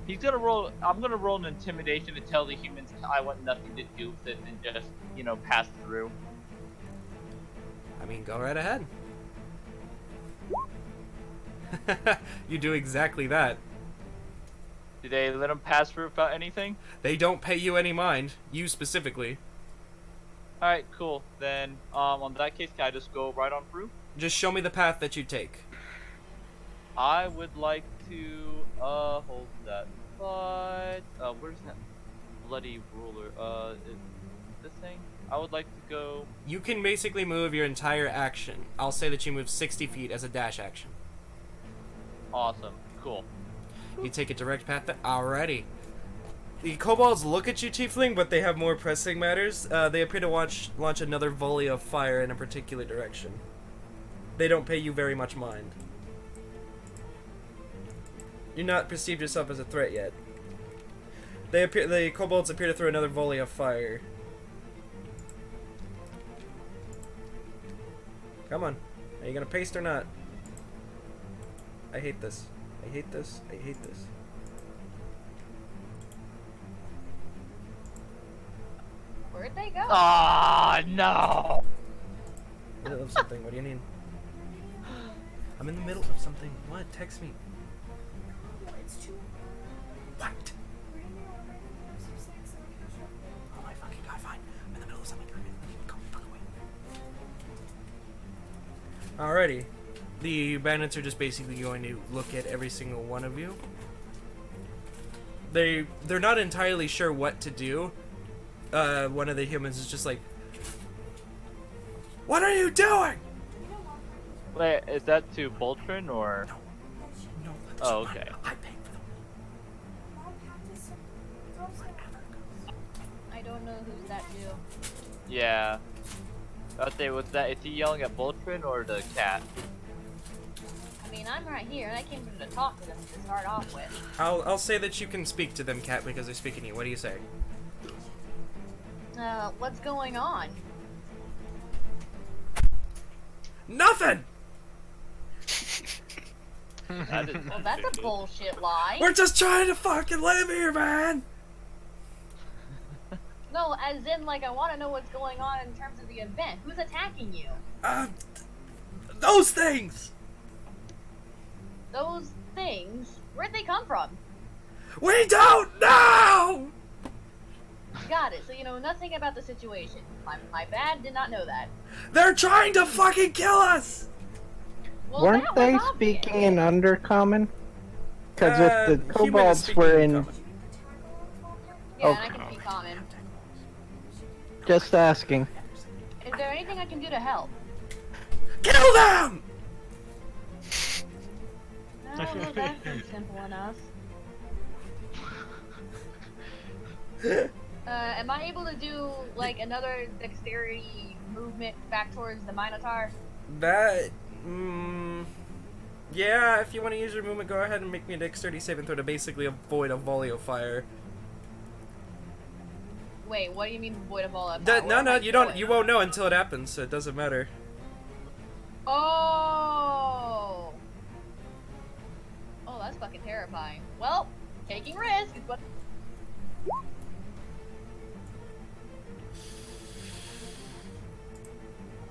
He's gonna roll. I'm gonna roll an intimidation to tell the humans I want nothing to do with it and just, pass through. I mean, go right ahead. You do exactly that. Do they let him pass through without anything? They don't pay you any mind. You specifically. Alright, cool. Then, on that case, can I just go right on through? Just show me the path that you take. I would like to, hold that thought. Where's that bloody ruler? Is this thing? I would like to go... You can basically move your entire action. I'll say that you move 60 feet as a dash action. Awesome. Cool. You take a direct path. Alrighty. The kobolds look at you, Tiefling, but they have more pressing matters. They appear to launch another volley of fire in a particular direction. They don't pay you very much mind. You're not perceived yourself as a threat yet. The kobolds appear to throw another volley of fire. Come on. Are you gonna paste or not? I hate this. I hate this. I hate this. Where'd they go? Ah, no! Middle of something. What do you need? I'm in the middle of something. What? Text me. It's too. What? We're in the order. There's some snacks in the kitchen. Oh my fucking god, fine. I'm in the middle of something. Go fuck away. Alrighty. The bandits are just basically going to look at every single one of you. They're not entirely sure what to do. One of the humans is just like, "What are you doing?" Wait, is that to Boltrin or? No. Oh, okay. I paid for them. Mom had this. I don't know who's that to. Yeah. Was that? Is he yelling at Boltrin or the cat? I mean, I'm right here, and I came here to talk to them to start off with. I'll say that you can speak to them, Cat, because they speak in you. What do you say? What's going on? Nothing. That is Well, that's a bullshit lie. We're just trying to fucking live here, man. No, as in, like, I want to know what's going on in terms of the event. Who's attacking you? Those things. Those things? Where'd they come from? We don't know. Got it. So you know nothing about the situation. My bad. Did not know that. They're trying to fucking kill us. Well, Weren't that they was obvious. speaking in Undercommon? Because if the Human is kobolds speaking were in in... common. Yeah, and I Okay. can speak common. Just asking. Is there anything I can do to help? Kill them. No, that seems simple enough. Am I able to do, like, another dexterity movement back towards the Minotaur? That Yeah, if you want to use your movement, go ahead and make me a dexterity saving throw to basically avoid a volley of fire. Wait, what do you mean void of all that? No, you don't. You won't know until it happens, so it doesn't matter. Oh. Oh, that's fucking terrifying. Well, taking risk is what.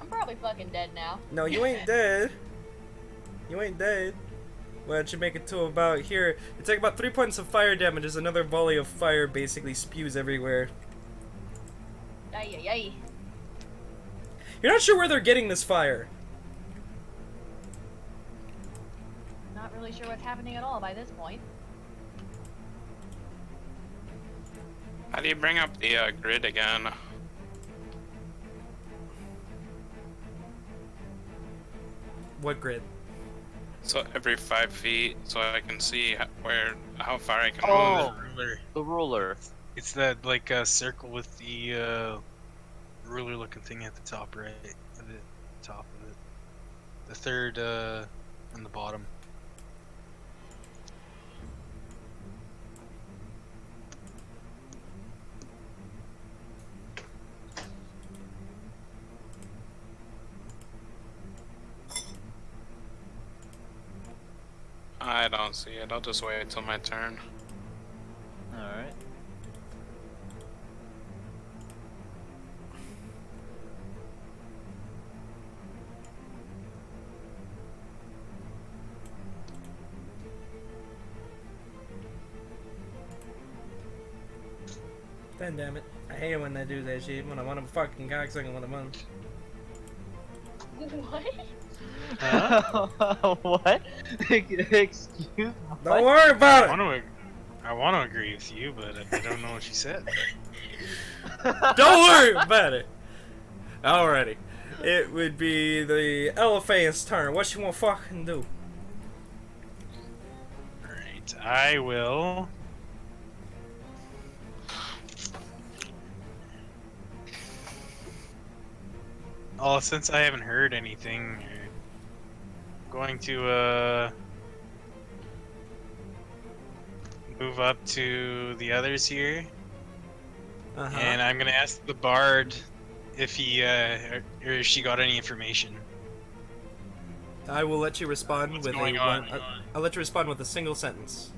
I'm probably fucking dead now. No, you ain't dead. You ain't dead. Why don't you make it to about here? You take about 3 points of fire damage as another volley of fire basically spews everywhere. Ay, ay, ay. You're not sure where they're getting this fire. Not really sure what's happening at all by this point. How do you bring up the grid again? What grid? So every 5 feet, so I can see how far I can Oh, move. Ruler. the ruler. It's that like circle with the ruler looking thing at the top right of it. Top of it. The third on the bottom. I don't see it. I'll just wait till my turn. Alright. God damn it. I hate it when they do that shit. When I want to fucking cocksucking with a month. What? What? Excuse me. Don't worry about it! I want to agree with you, but I don't know what you said. Don't worry about it! Alrighty. It would be the elephant's turn. What you want to fucking do? Alright, I will. Oh, since I haven't heard anything, I'm going to move up to the others here, and I'm gonna ask the bard if he or if she got any information. I will let you respond What's with going a on? I'll let you respond with a single sentence.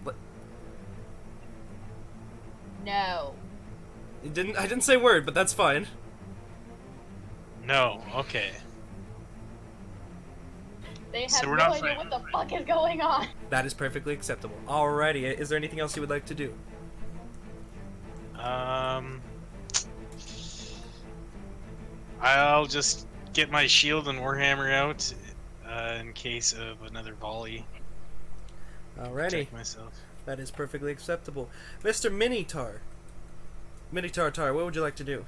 No. I didn't say word, but that's fine. No, okay. They have So we're no not idea fighting, what the fuck is going on. That is perfectly acceptable. Alrighty, is there anything else you would like to do? I'll just get my shield and warhammer out in case of another volley. Alrighty, Protect myself. that is perfectly acceptable. Mr. Minitar. Minitar, what would you like to do?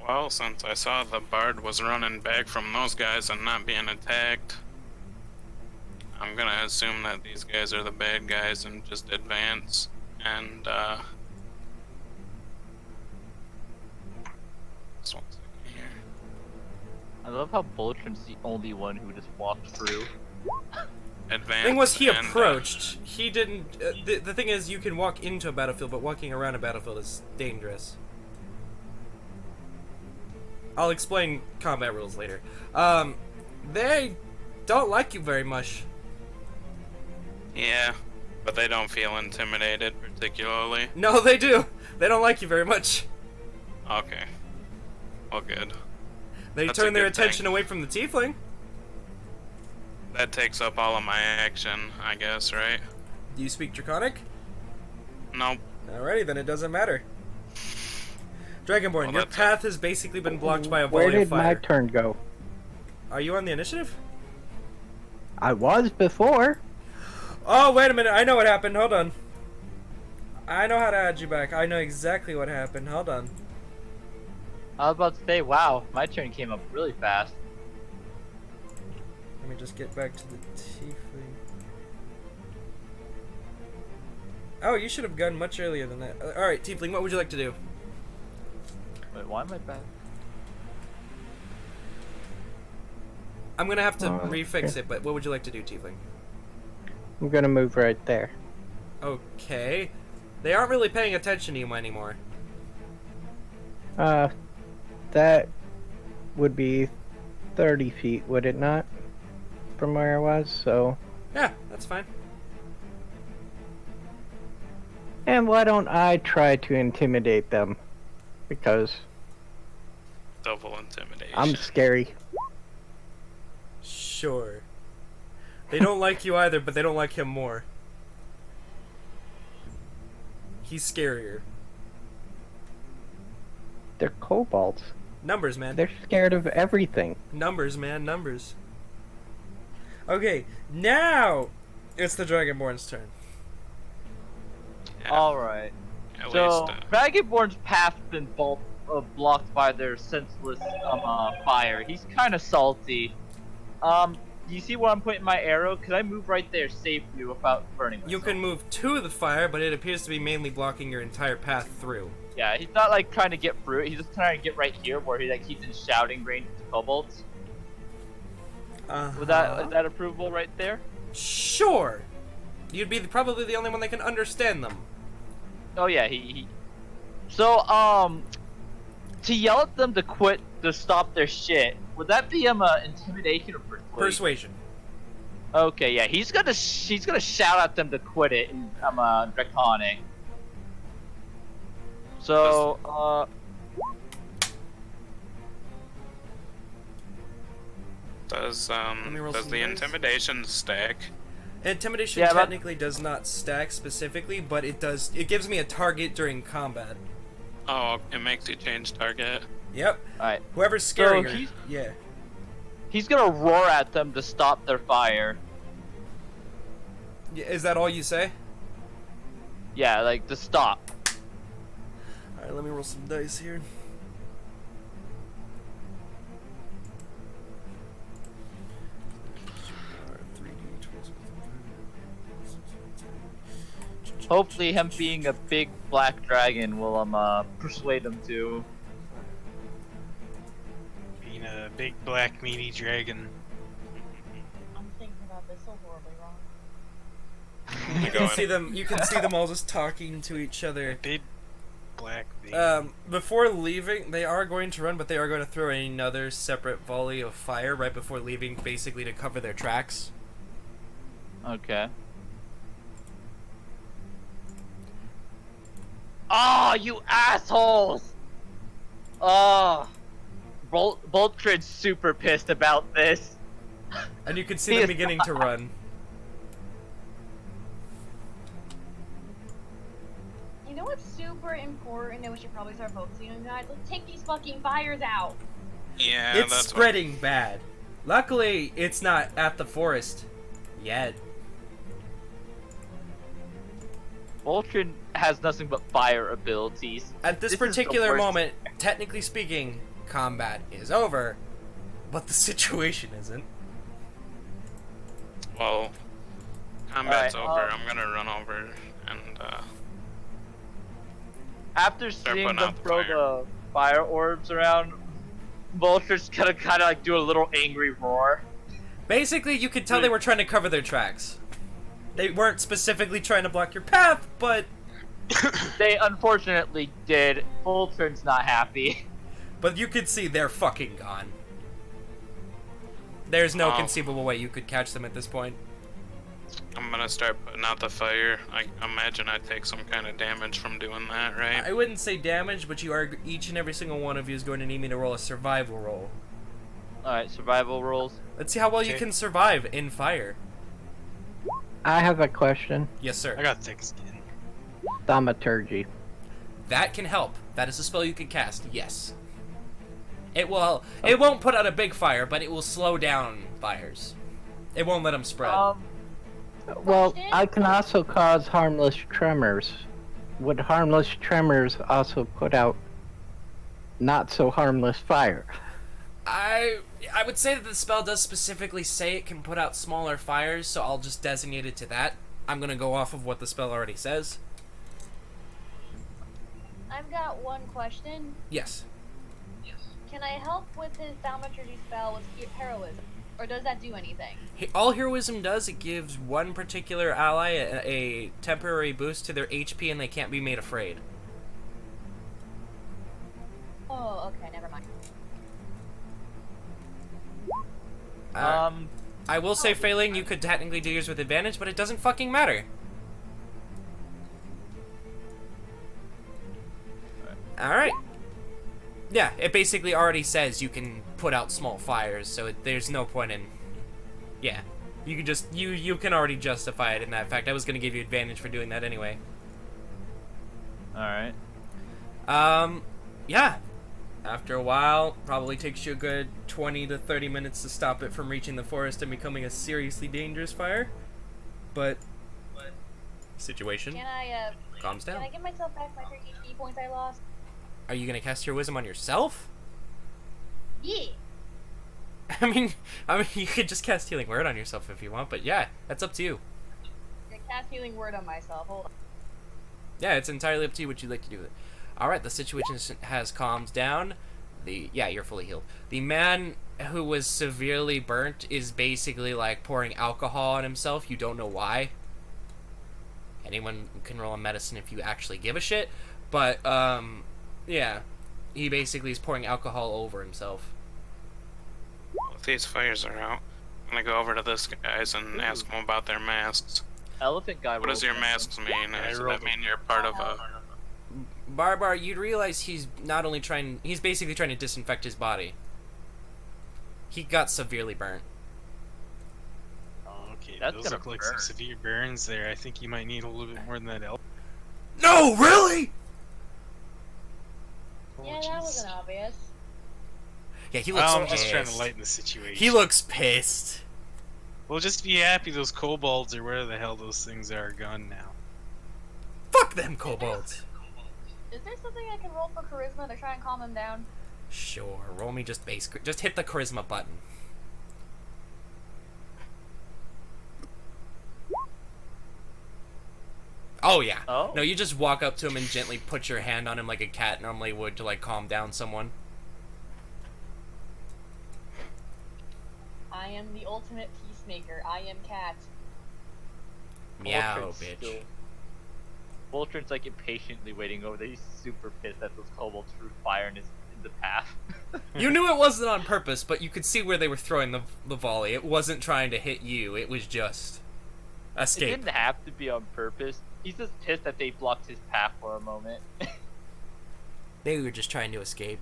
Well, since I saw the bard was running back from those guys and not being attacked, I'm gonna assume that these guys are the bad guys and just advance. And just 1 second here. I love how Boltron's the only one who just walked through. Advance. Thing was, he and, approached. He didn't. The thing is, you can walk into a battlefield, but walking around a battlefield is dangerous. I'll explain combat rules later. They don't like you very much. Yeah, but they don't feel intimidated particularly. No, they do. They don't like you very much. Okay. Well, good. They That's a turn their good thing. attention away from the tiefling. That takes up all of my action, I guess, right? Do you speak Draconic? Nope. Alrighty, then it doesn't matter. Dragonborn, Well, your that's path has basically been blocked by a Where volley did of my fire. turn go? Are you on the initiative? I was before. Oh, wait a minute. I know what happened. Hold on. I know how to add you back. I know exactly what happened. Hold on. I was about to say, wow, my turn came up really fast. Let me just get back to the tiefling. Oh, you should have gone much earlier than that. Alright, tiefling, what would you like to do? Wait, why am I back? I'm gonna have to Oh, refix okay. it, but what would you like to do, Tiefling? I'm gonna move right there. Okay. They aren't really paying attention to you anymore. That would be 30 feet, would it not? From where I was, so... Yeah, that's fine. And why don't I try to intimidate them? Because Double intimidation. I'm scary. Sure. They don't like you either, but they don't like him more. He's scarier. They're kobolds. Numbers, man. They're scared of everything. Numbers, man. Numbers. Okay, now it's the Dragonborn's turn. Yeah, Alright. at So, least, Dragonborn's path's been blocked by their senseless fire. He's kind of salty. Do you see where I'm putting my arrow? Could I move right there safely without burning myself? You can move to the fire, but it appears to be mainly blocking your entire path through. Yeah, he's not like trying to get through it. He's just trying to get right here where he's in shouting range to kobolds. Is that approvable right there? Sure. You'd be probably the only one that can understand them. Oh yeah, he. So to yell at them to quit, to stop their shit, would that be intimidation or persuasion? Persuasion. Okay, yeah, he's gonna shout at them to quit it in Draconic. So does me roll does some the dice. intimidation stack? Intimidation Yeah, but- technically does not stack specifically, but it does. It gives me a target during combat. Oh, it makes you change target. Yep. alright, Whoever's So scarier. Yeah. he's gonna roar at them to stop their fire. Is that all you say? Yeah, like to stop. Alright, let me roll some dice here. Hopefully, him being a big black dragon will persuade them to. Being a big black meaty dragon. I'm thinking about this so horribly wrong. You can see them. You can see them all just talking to each other. Big black baby. Before leaving, they are going to run, but they are going to throw another separate volley of fire right before leaving, basically to cover their tracks. Okay. Oh, you assholes! Oh, Boltrid's super pissed about this. And you can see He them is beginning to run. You know what's super important and we should probably start focusing on, guys? Let's take these fucking fires out. Yeah, It's that's spreading bad. Luckily, it's not at the forest yet. Boltrid has nothing but fire abilities. At this This is the particular worst. moment, technically speaking, combat is over, but the situation isn't. Well, combat's Alright, over. I'm gonna run over and After Start seeing putting them out the throw fire. the fire orbs around, Boltrid's gonna kind of like do a little angry roar. Basically, you could tell they were trying to cover their tracks. They weren't specifically trying to block your path, but They unfortunately did. Boltrid's not happy. you could see they're fucking gone. There's no Wow. conceivable way you could catch them at this point. I'm gonna start putting out the fire. I imagine I take some kind of damage from doing that, right? I wouldn't say damage, but you are each and every single one of you is going to need me to roll a survival roll. Alright, survival rolls. Let's see how well you Okay. can survive in fire. I have a question. Yes, sir. I got thick skin. Thaumaturgy. That can help. That is a spell you can cast. Yes. It will. It won't put out a big fire, but it will slow down fires. It won't let them spread. Well, I can also cause harmless tremors. Would harmless tremors also put out not so harmless fire? I would say that the spell does specifically say it can put out smaller fires, so I'll just designate it to that. I'm gonna go off of what the spell already says. I've got one question. Yes. Can I help with his thaumaturgy spell with heroism? Or does that do anything? All heroism does, it gives one particular ally a temporary boost to their HP, and they can't be made afraid. Oh, okay, never mind. I will say, Failing, you could technically do yours with advantage, but it doesn't fucking matter. Alright. Yeah, it basically already says you can put out small fires, so there's no point in... Yeah. You can just... You can already justify it in that fact. I was gonna give you advantage for doing that anyway. Alright. Yeah. After a while, probably takes you a good 20 to 30 minutes to stop it from reaching the forest and becoming a seriously dangerous fire. But... Situation Can I, calms down. Can I give myself back my 3 HP points I lost? Are you gonna cast your wisdom on yourself? Yeah. I mean, you could just cast Healing Word on yourself if you want, but yeah, that's up to you. I'm gonna cast Healing Word on myself. Hold on. Yeah, it's entirely up to you what you'd like to do with it. Alright, the situation has calmed down. Yeah, you're fully healed. The man who was severely burnt is basically like pouring alcohol on himself. You don't know why. Anyone can roll a medicine if you actually give a shit. But, yeah. He basically is pouring alcohol over himself. If these fires are out, I'm gonna go over to this guys and ask them about their masks. Elephant guy. What does your masks mean? Does that mean you're part of a... Barbar, you'd realize he's not only trying... He's basically trying to disinfect his body. He got severely burnt. Oh, okay, That's those gonna look like some burn. severe burns there. I think you might need a little bit more than that. No, really? Oh, Yeah, that jeez. wasn't obvious. Yeah, he looks I'm pissed. just trying to lighten the situation. He looks pissed. Well, just be happy those kobolds or whatever the hell those things are gone now. Fuck them kobolds. Is there something I can roll for charisma to try and calm him down? Sure, roll me just base... Just hit the charisma button. Oh, yeah. Oh. No, you just walk up to him and gently put your hand on him like a cat normally would to, like, calm down someone. I am the ultimate peacemaker. I am Cat. Meow, Voltron's bitch. still- Voltron's like impatiently waiting over there. He's super pissed that those kobolds threw fire in the path. You knew it wasn't on purpose, but you could see where they were throwing the volley. It wasn't trying to hit you. It was just... It escape. didn't have to be on purpose. He's just pissed that they blocked his path for a moment. They were just trying to escape.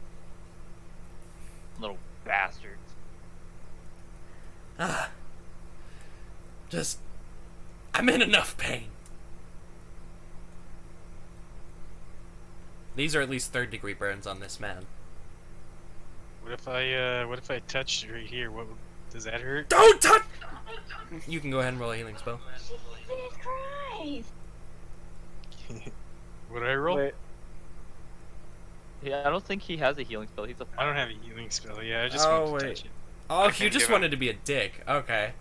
Little bastards. Ah. Just... I'm in enough pain. These are at least 3rd-degree burns on this man. What if I touched right here? Does that hurt? Don't touch! You can go ahead and roll a healing spell. Jesus Christ! What did I roll? Wait. Yeah, I don't think he has a healing spell. He's a. I don't have a healing spell. Yeah, I just Oh, want to wait. touch it. Oh, I you can just give wanted to be a dick. Okay.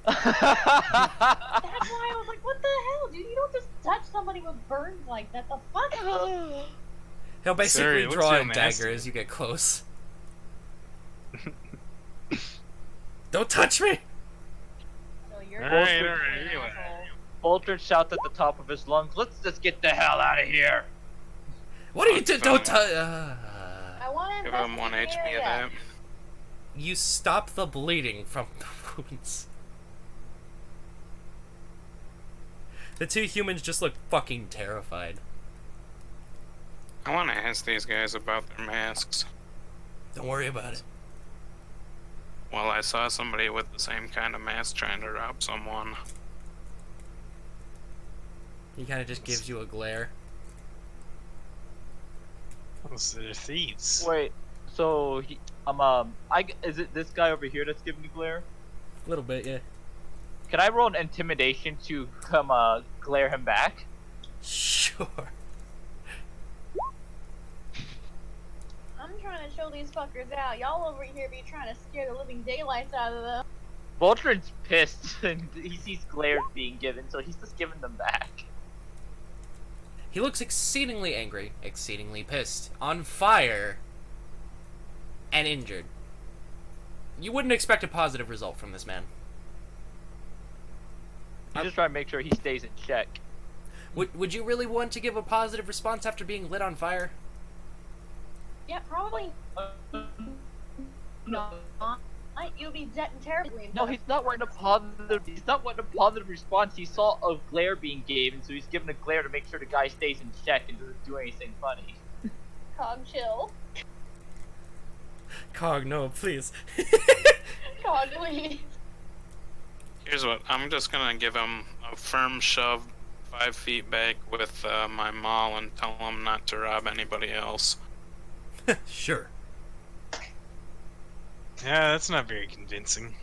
That's why I was like, what the hell, dude? You don't just touch somebody with burns like that. The fuck? He'll basically Sorry, what's draw your a mask? dagger as you get close. Don't touch me! So you're Alright, an alright, asshole. anyway. Voltron shouts at the top of his lungs, "Let's just get the hell out of here!" What are you doing? Don't touch. I want to Give him 1 HP of that. You stop the bleeding from the wounds. The 2 humans just look fucking terrified. I want to ask these guys about their masks. Don't worry about it. Well, I saw somebody with the same kind of mask trying to rob someone. He kind of just gives you a glare. Those are thieves. Wait, so is it this guy over here that's giving me glare? A little bit, yeah. Can I roll an intimidation to come glare him back? Sure. I'm trying to show these fuckers out. Y'all over here be trying to scare the living daylights out of them. Voltron's pissed and he sees glares being given, so he's just giving them back. He looks exceedingly angry, exceedingly pissed, on fire, and injured. You wouldn't expect a positive result from this man. You just try to make sure he stays in check. Would you really want to give a positive response after being lit on fire? Yeah, probably. No. You'd be dead and terribly. No, he's not wanting a positive. He's not wanting a positive response. He saw a glare being given, so he's giving a glare to make sure the guy stays in check and doesn't do anything funny. Cog, chill. Cog, no, please. Cog, please. Here's what I'm just gonna give him a firm shove 5 feet back with my maul and tell him not to rob anybody else. Sure. Yeah, that's not very convincing.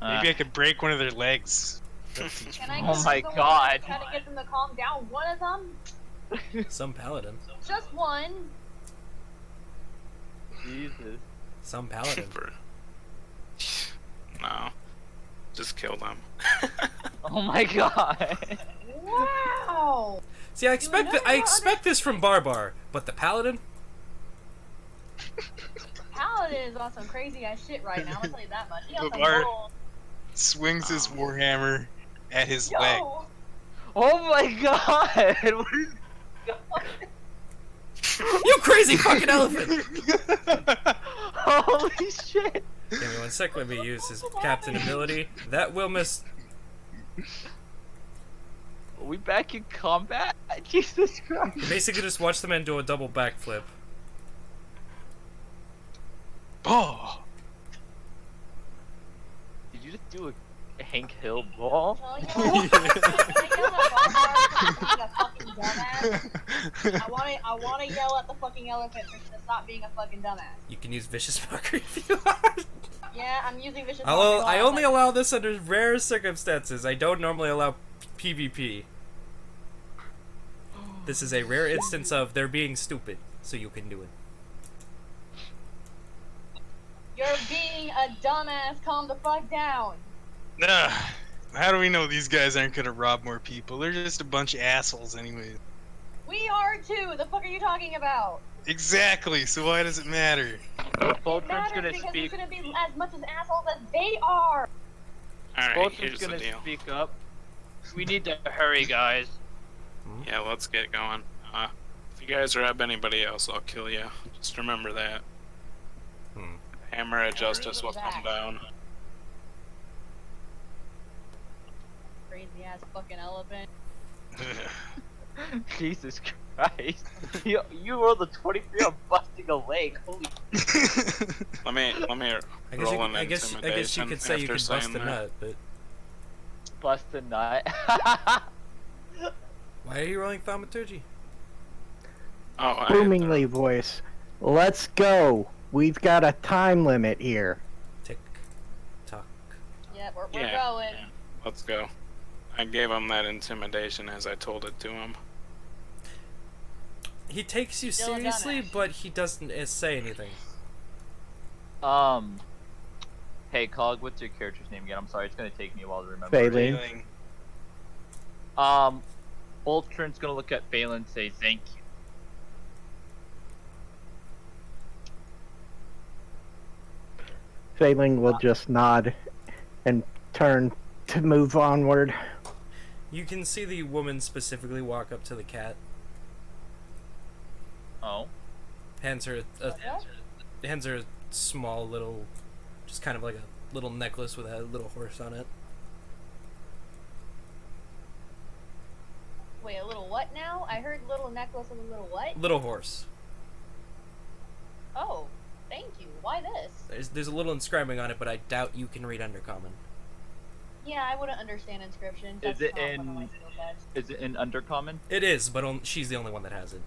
Maybe I could break one of their legs. Can I Oh my God. Try to get them to calm down. One of them? Some paladin. Just one. Jesus. Some paladin. No. Just kill them. Oh my God. Wow. See, I expect this from Barbar, but the paladin? Paladin is on some crazy ass shit right now. I'll tell you that much. He on some Babar bull. swings his warhammer at his Yo. leg. Oh my God. What is going You crazy fucking elephant! Holy shit. Give me 1 sec, let me use his captain ability. That will miss. Are we back in combat? Jesus Christ. You basically just watch the man do a double backflip. Oh! Did you just do a Hank Hill ball? Well, you know, I yell at Barbar for being a fucking dumbass. I wanna yell at the fucking elephant to stop being a fucking dumbass. You can use vicious mockery if you want. Yeah, I'm using vicious. I only allow this under rare circumstances. I don't normally allow PvP. This is a rare instance of there being stupid, so you can do it. You're being a dumbass. Calm the fuck down. Nah. How do we know these guys aren't gonna rob more people? They're just a bunch of assholes anyway. We are too. The fuck are you talking about? Exactly, so why does it matter? It Boltron's matters gonna because speak. it's gonna be as much as assholes as they are. Alright, Boltron's here's the gonna deal. speak up. We need to hurry, guys. Yeah, let's get going. If you guys rob anybody else, I'll kill you. Just remember that. Hammer of justice will come down. Crazy ass fucking elephant. Jesus Christ. You rolled a 23 on busting a leg. Holy Let me roll an I guess you intimidation could say you after could bust saying a that. nut, but bust a nut. why are you rolling thaumaturgy? Oh, Boomingly voice. Let's go. We've got a time limit here. Tick, tock. Yeah, we're Yeah. going. Yeah. Let's go. I gave him that intimidation as I told it to him. He takes you Still a seriously, dumbass. but he doesn't say anything. Hey, Cog, what's your character's name again? I'm sorry, it's gonna take me a while to remember. Failing. Ultron's gonna look at Phelan and say thank you. Failing will just nod and turn to move onward. You can see the woman specifically walk up to the cat, Oh. hands her a small little, just kind of like a little necklace with a little horse on it. Wait, a little what now? I heard little necklace and a little what? Little horse. Oh, thank you. Why this? There's a little inscribing on it, but I doubt you can read Undercommon. Yeah, I wouldn't understand inscription. Is That's it not one of my in- skill sets. Is it in Undercommon? It is, but she's the only one that has it.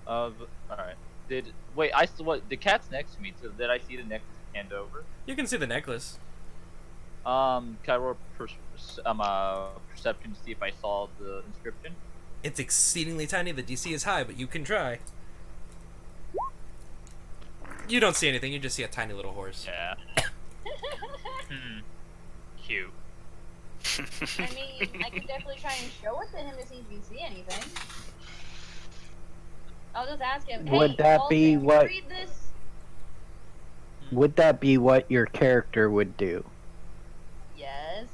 Alright. The cat's next to me, so did I see the necklace hand over? You can see the necklace. Can I roll perception to see if I saw the inscription? It's exceedingly tiny. The DC is high, but you can try. You don't see anything. You just see a tiny little horse. Yeah. Cute. I mean, I could definitely try and show it to him to see if he can see anything. I'll just ask him. Would Hey, that Walter, be can you what- read this? would that be what your character would do? Yes.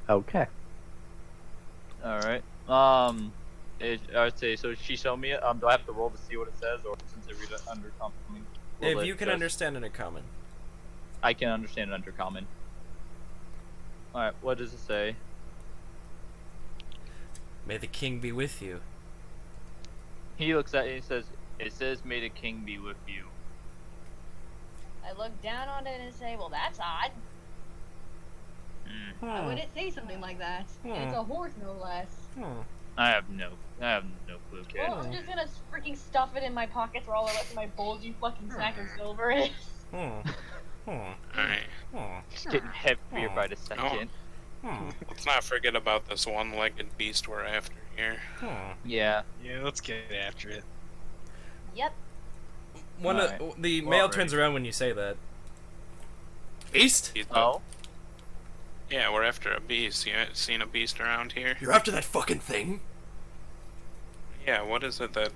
Okay. All right. I'd say so. She showed me it. Do I have to roll to see what it says, or since I read it under common? If you can understand an uncommon. I can understand it under common. All right. What does it say? May the king be with you. He looks at it and he says, "It says, may the king be with you." I look down on it and say, well, that's odd. Why would it say something like that? And it's a horse, no less. I have no clue, kid. Well, I'm just gonna freaking stuff it in my pockets where all the rest of my bulgy fucking sack of silver is. Alright. It's getting heavier by the second. Let's not forget about this one-legged beast we're after here. Yeah. Yeah, let's get after it. Yep. The Well, male right. turns around when you say that. Beast? Oh. Yeah, we're after a beast. You ain't seen a beast around here? You're after that fucking thing? Yeah, what is it that...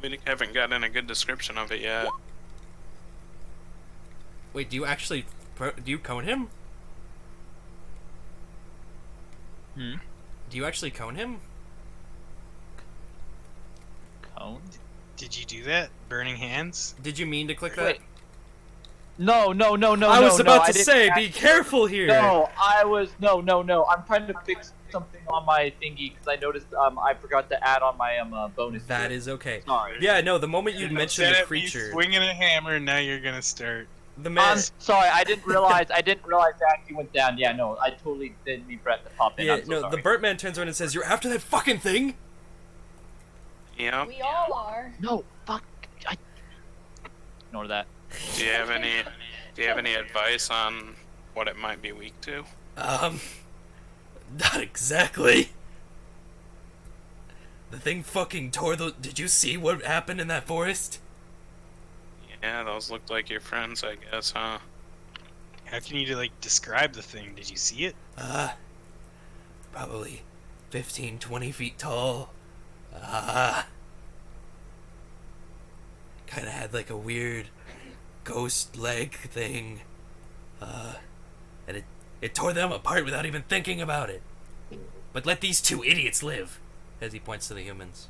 We haven't gotten a good description of it yet. Wait, do you actually... Do you cone him? Hmm. Do you actually cone him? Cone? Did you do that? Burning hands? Did you mean to click that? Wait. No. I was about to say, be careful here! No, no. I'm trying to fix something on my thingy because I noticed I forgot to add on my bonus. That to it. is okay. Sorry. Yeah, no, the moment you mentioned Instead the of me creature... swinging a hammer, now you're gonna start. The man... I'm sorry. I didn't realize. It actually went down. Yeah, no. I totally didn't mean for it to pop in. Yeah, I'm so no, sorry. the burnt man turns around and says, "You're after that fucking thing?" Yep. We all are. No, fuck. Ignore that. Do you have any advice on what it might be weak to? Not exactly. The thing fucking tore the... Did you see what happened in that forest? Yeah, those looked like your friends, I guess, huh? How can you like describe the thing? Did you see it? Probably 15, 20 feet tall. Kinda had like a weird ghost leg thing. And it tore them apart without even thinking about it. But let these two idiots live, as he points to the humans.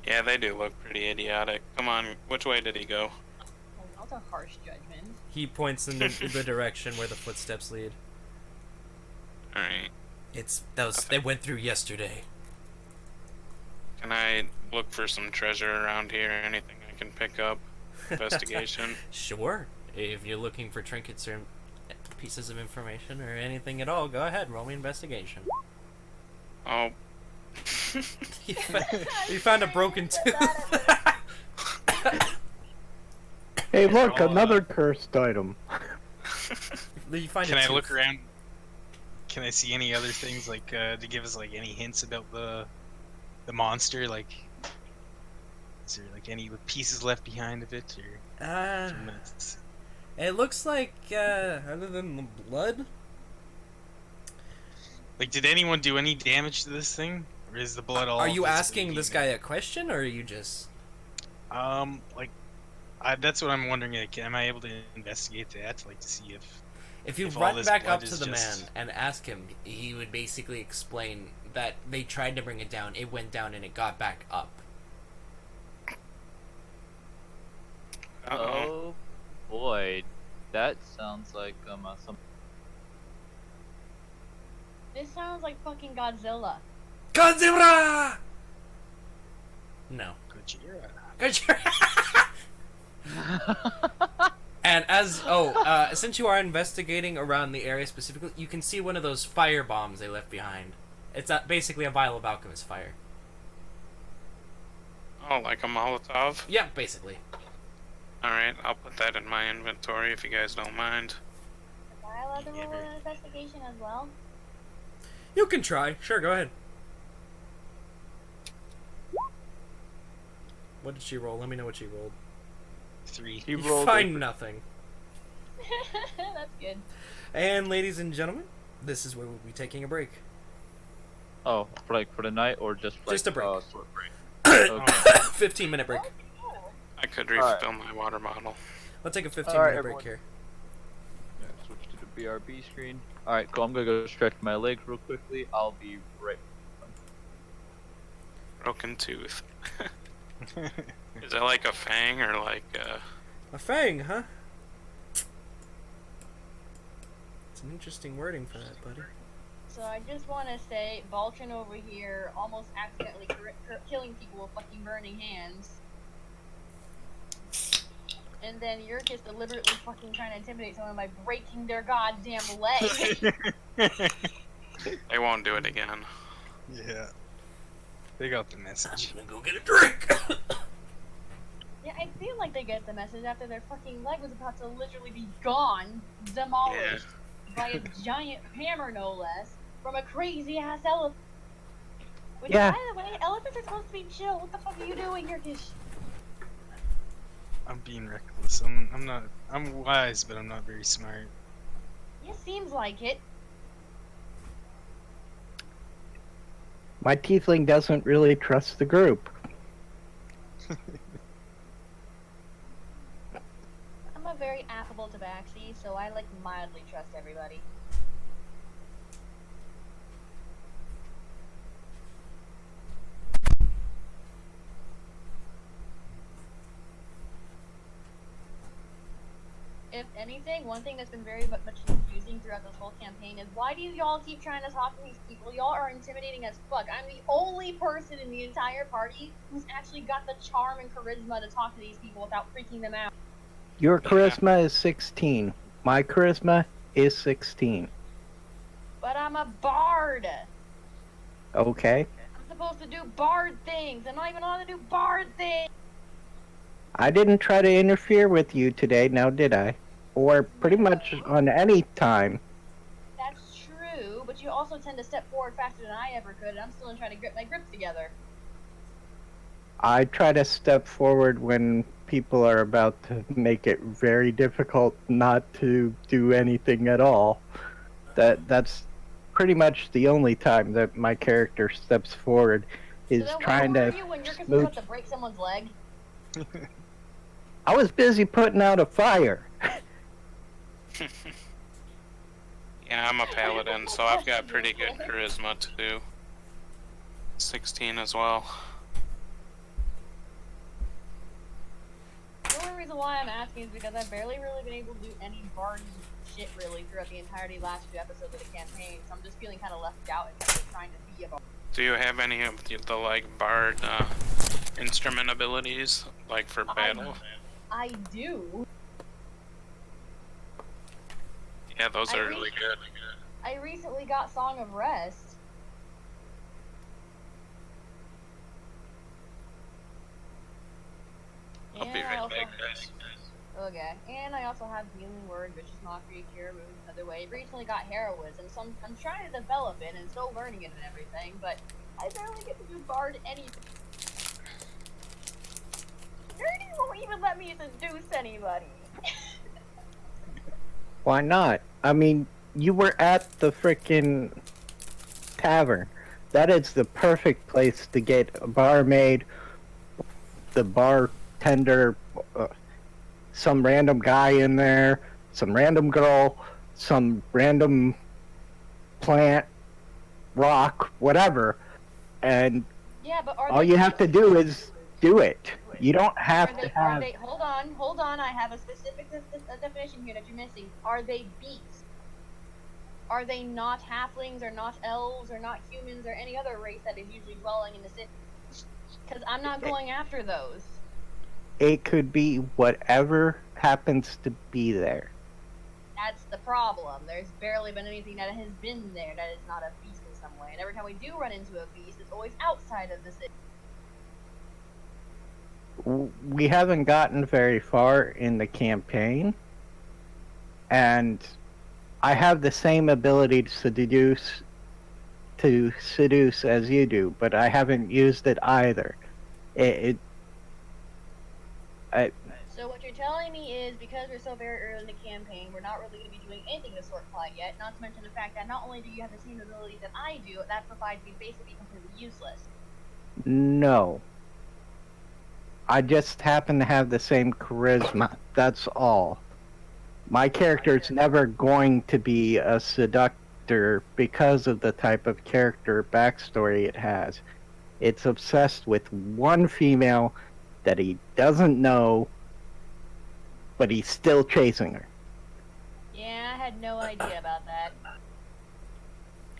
Yeah, they do look pretty idiotic. Come on, which way did he go? Oh, that's a harsh judgment. He points in the direction where the footsteps lead. Alright. They went through yesterday. Can I look for some treasure around here? Anything I can pick up? Investigation? Sure. If you're looking for trinkets or pieces of information or anything at all, go ahead, roll me investigation. Oh. You found a broken tooth. Hey, look, another cursed item. You find Can a I tooth. look around? Can I see any other things like to give us like any hints about the monster? Like, is there like any pieces left behind of it or? It looks like other than the blood. Like, did anyone do any damage to this thing, or is the blood all? Are you visibly asking this guy being a question, or are you just? like, that's what I'm wondering. Like, am I able to investigate that, like, to see If you if all run this back blood up to is the just- man and ask him, he would basically explain that they tried to bring it down, it went down, and it got back up. Uh-oh. Oh boy, that sounds like some. This sounds like fucking Godzilla. Godzilla! No. Gojira? Gojira! And since you are investigating around the area specifically, you can see one of those fire bombs they left behind. It's basically a vial of alchemist fire. Oh, like a Molotov? Yeah, basically. Alright, I'll put that in my inventory if you guys don't mind. Am I allowed to roll an investigation as well? You can try. Sure, go ahead. What did she roll? Let me know what she rolled. 3. He You rolled find nothing. That's good. And ladies and gentlemen, this is where we'll be taking a break. Oh, for the night or just like Just a break. short break. Okay. 15-minute break. Oh, I could Alright. refill my water bottle. We'll take a 15-minute Alright, break everyone. here. Yeah, switch to the BRB screen. Alright, cool. I'm gonna go stretch my legs real quickly. I'll be right. Broken tooth. Is it like a fang or like A fang, huh? It's an interesting wording for that, buddy. So I just want to say, Voltron over here almost accidentally killing people with fucking burning hands. And then Yurkus deliberately fucking trying to intimidate someone by breaking their goddamn leg. they won't do it again? Yeah. They got the message. I'm gonna go get a drink! Yeah, I feel like they get the message after their fucking leg was about to literally be gone, demolished by a giant hammer, no less, from a crazy ass elephant. Which, Yeah. by the way, elephants are supposed to be chill. What the fuck are you doing, Yurkish? I'm being reckless. I'm not. I'm wise, but I'm not very smart. It seems like it. My tiefling doesn't really trust the group. I'm a very affable tabaxi, so I like mildly trust everybody. If anything, one thing that's been very much confusing throughout this whole campaign is why do y'all keep trying to talk to these people? Y'all are intimidating as fuck. I'm the only person in the entire party who's actually got the charm and charisma to talk to these people without freaking them out. Your charisma is 16. My charisma is 16. But I'm a bard. Okay. I'm supposed to do bard things. I'm not even allowed to do bard things. I didn't try to interfere with you today, now did I? Or pretty much on any time. That's true, but you also tend to step forward faster than I ever could, and I'm still trying to grip my grips together. I try to step forward when people are about to make it very difficult not to do anything at all. That's pretty much the only time that my character steps forward, is So then trying where were to you when Yurkus was smooch. about to break someone's leg? I was busy putting out a fire. Yeah, I'm a paladin, so I've got pretty good charisma too. 16 as well. The only reason why I'm asking is because I've barely really been able to do any bard shit really throughout the entirety last few episodes of the campaign, so I'm just feeling kind of left out in terms of trying to be a bard. Do you have any of the like bard instrument abilities, like for battle? I do. Yeah, those are really good. I recently got Song of Rest. I'll be And I right also- back, guys. Okay, and I also have Healing Word, Vicious Mockery, Cure Wounds, Other Way. Recently got Heroism, so I'm trying to develop it and still learning it and everything, but I barely get to do Bard anything. Nerdy won't even let me seduce anybody. Why not? I mean, you were at the frickin' tavern. That is the perfect place to get a barmaid, the bartender, some random guy in there, some random girl, some random plant, rock, whatever. And Yeah, but are all they you have to do is do it. You don't have Are to they, have... hold on, I have a specific definition here that you're missing. Are they beasts? Are they not halflings, or not elves, or not humans, or any other race that is usually dwelling in the city? Because I'm not going after those. It could be whatever happens to be there. That's the problem. There's barely been anything that has been there that is not a beast in some way. And every time we do run into a beast, it's always outside of the city. We haven't gotten very far in the campaign, and I have the same ability to seduce as you do, but I haven't used it either. So what you're telling me is, because we're so very early in the campaign, we're not really going to be doing anything to sword fight yet, not to mention the fact that not only do you have the same abilities that I do, that provides me basically completely useless. No. I just happen to have the same charisma. That's all. My character's never going to be a seductor because of the type of character backstory it has. It's obsessed with one female that he doesn't know, but he's still chasing her. Yeah, I had no idea about that.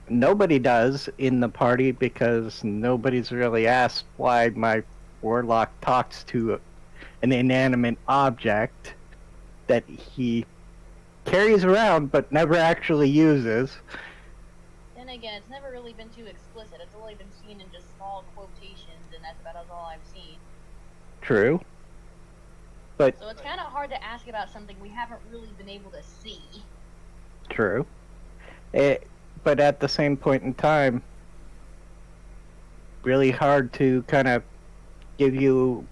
Nobody does in the party because nobody's really asked why my warlock talks to an inanimate object that he carries around but never actually uses. Then again, it's never really been too explicit. It's only been seen in just small quotations, and that's about all I've seen. True. But So it's kind of hard to ask about something we haven't really been able to see. true. But at the same point in time, really hard to kind of give you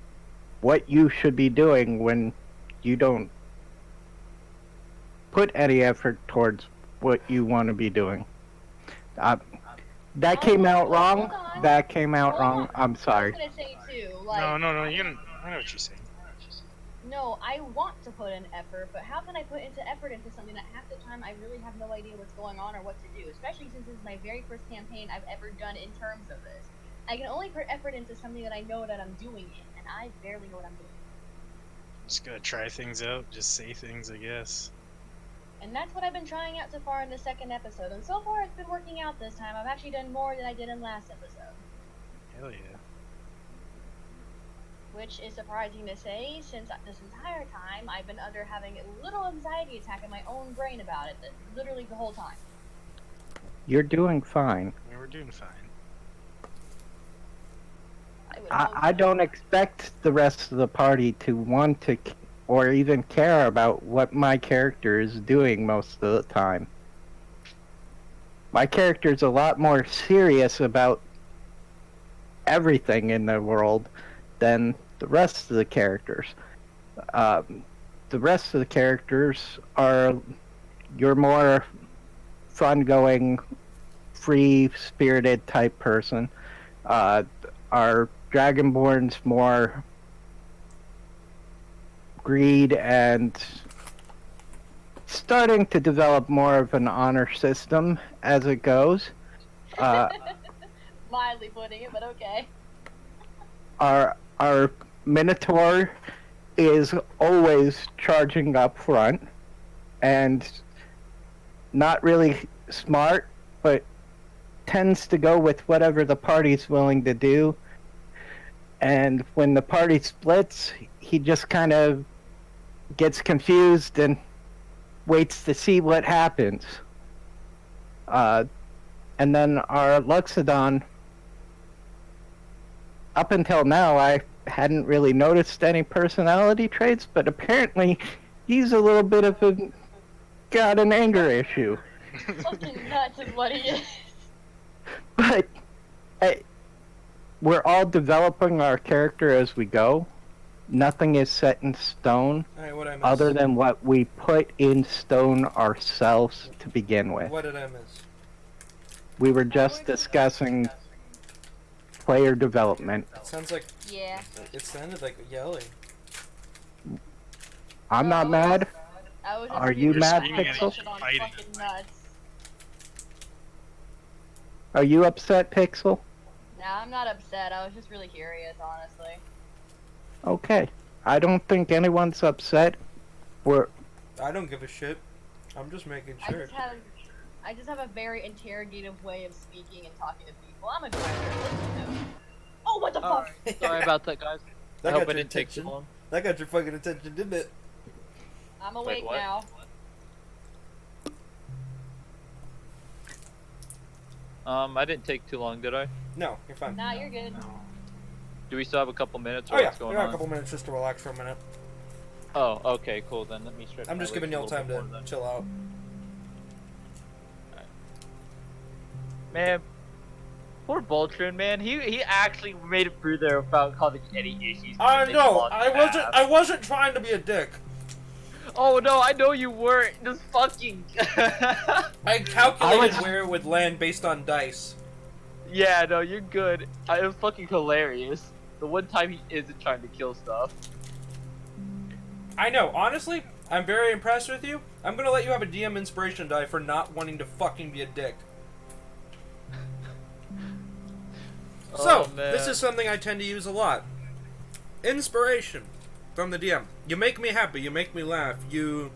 what you should be doing when you don't put any effort towards what you want to be doing. That came out wrong. That came out wrong. I'm sorry. I was gonna say too, like, No, I know what you're saying. no, I want to put in effort, but how can I put effort into something that half the time I really have no idea what's going on or what to do? Especially since this is my very first campaign I've ever done in terms of this. I can only put effort into something that I know that I'm doing it, and I barely know what I'm doing. Just gotta try things out, just say things, I guess. And that's what I've been trying out so far in the second episode, and so far it's been working out this time. I've actually done more than I did in last episode. Hell yeah. Which is surprising to say, since this entire time I've been under having a little anxiety attack in my own brain about it, literally the whole time. You're doing fine. Yeah, we're doing fine. I don't expect the rest of the party to want to or even care about what my character is doing most of the time. My character's a lot more serious about everything in the world than the rest of the characters. The rest of the characters are your more fun-going, free-spirited type person. Our Dragonborn's more greed and starting to develop more of an honor system as it goes. Mildly putting it, but okay. Our Minotaur is always charging up front and not really smart, but tends to go with whatever the party's willing to do. And when the party splits, he just kind of gets confused and waits to see what happens. And then our Luxodon, up until now, I hadn't really noticed any personality traits, but apparently he's a little bit of got an anger issue. Fucking nuts is what he is. But we're all developing our character as we go. Nothing is set in stone, Alright, what I miss? other than what we put in stone ourselves to begin with. What did I miss? We were just discussing player development. It sounds like Yeah. it sounded like yelling. I'm not mad. I was just Are you really mad, screaming at Pixel? each on fighting. fucking nuts. Are you upset, Pixel? Nah, I'm not upset. I was just really curious, honestly. Okay. I don't think anyone's upset. We're I don't give a shit. I'm just making sure. I just have a very interrogative way of speaking and talking to people. I'm a director. Listen to me. Oh, what the fuck? Sorry about that, guys. That I hope got it your didn't take too attention. long. That got your fucking attention, didn't it? I'm awake what? now. I didn't take too long, did I? No, you're fine. Nah, you're good. Do we still have a couple minutes? Or Oh yeah, what's we going got on? a couple minutes just to relax for a minute. Oh, okay, cool. Then let me stretch. I'm my just giving legs y'all a little time bit to more then. chill out. Man, poor Voltron, man. He actually made it through there without causing any issues. I They know. lost I fast. wasn't trying to be a dick. Oh no, I know you weren't. Just fucking. I calculated where it would land based on dice. Yeah, no, you're good. It was fucking hilarious. The one time he isn't trying to kill stuff. I know, honestly, I'm very impressed with you. I'm gonna let you have a DM inspiration die for not wanting to fucking be a dick. So, this is something I tend to use a lot. Inspiration from the DM. You make me happy, you make me laugh, you...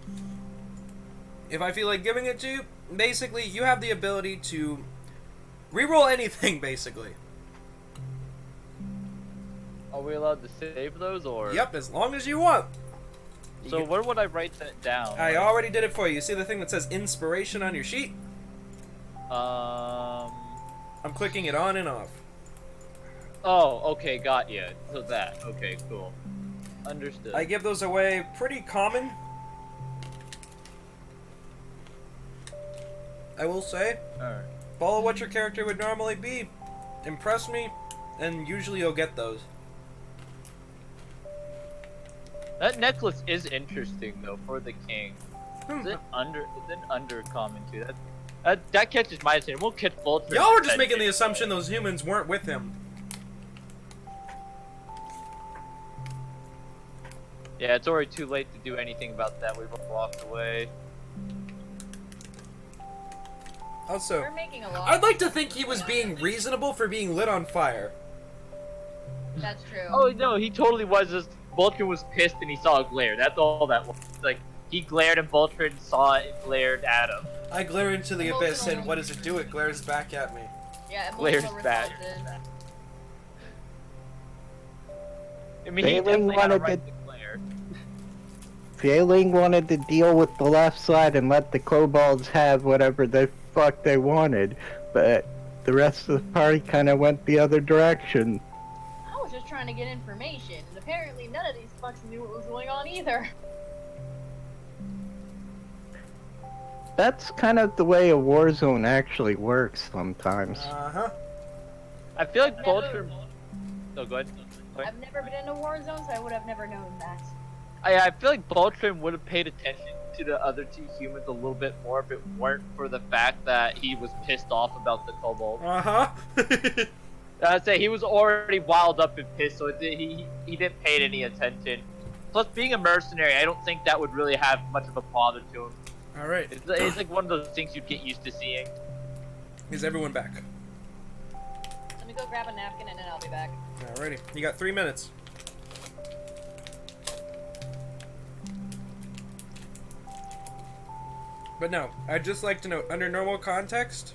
If I feel like giving it to you, basically, you have the ability to reroll anything, basically. Are we allowed to save those, or? Yep, as long as you want. So where would I write that down? I already did it for you. You see the thing that says inspiration on your sheet? Um. I'm clicking it on and off. Oh, okay, got you. So that. Okay, cool. Understood. I give those away pretty common. I will say. Alright. Follow what your character would normally be. Impress me, and usually you'll get those. That necklace is interesting though for the king. Hmm. Is it undercommon too? That catches my attention. We'll catch Vulture. Y'all are just making the assumption those humans weren't with him. Yeah, it's already too late to do anything about that. We've walked away. Also, We're making a lot. I'd like to think he was being reasonable for being lit on fire. That's true. Oh no, he totally was. Just Vulture was pissed and he saw a glare. That's all that was. Like he glared and Vulture saw it and glared at him. I glare into the abyss, and what does it do? It glares back at me. Yeah, Glares emotional back. responses. I mean, he Failing definitely had a wanted right to- to glare. Failing wanted to deal with the left side and let the kobolds have whatever the fuck they wanted, but the rest of the party kind of went the other direction. I was just trying to get information, and apparently none of these fucks knew what was going on either. That's kind of the way a war zone actually works sometimes. Uh-huh. I feel like Never- Vulture. Oh, go ahead. I've never been in a war zone, so I would have never known that. I feel like Vulture would have paid attention to the other two humans a little bit more if it weren't for the fact that he was pissed off about the kobold. Uh-huh. I'd say he was already wild up and pissed, so he didn't pay any attention. Plus, being a mercenary, I don't think that would really have much of a bother to him. Alright. It's like one of those things you'd get used to seeing. Is everyone back? Let me go grab a napkin and then I'll be back. Alrighty. You got 3 minutes. But no, I'd just like to note, under normal context,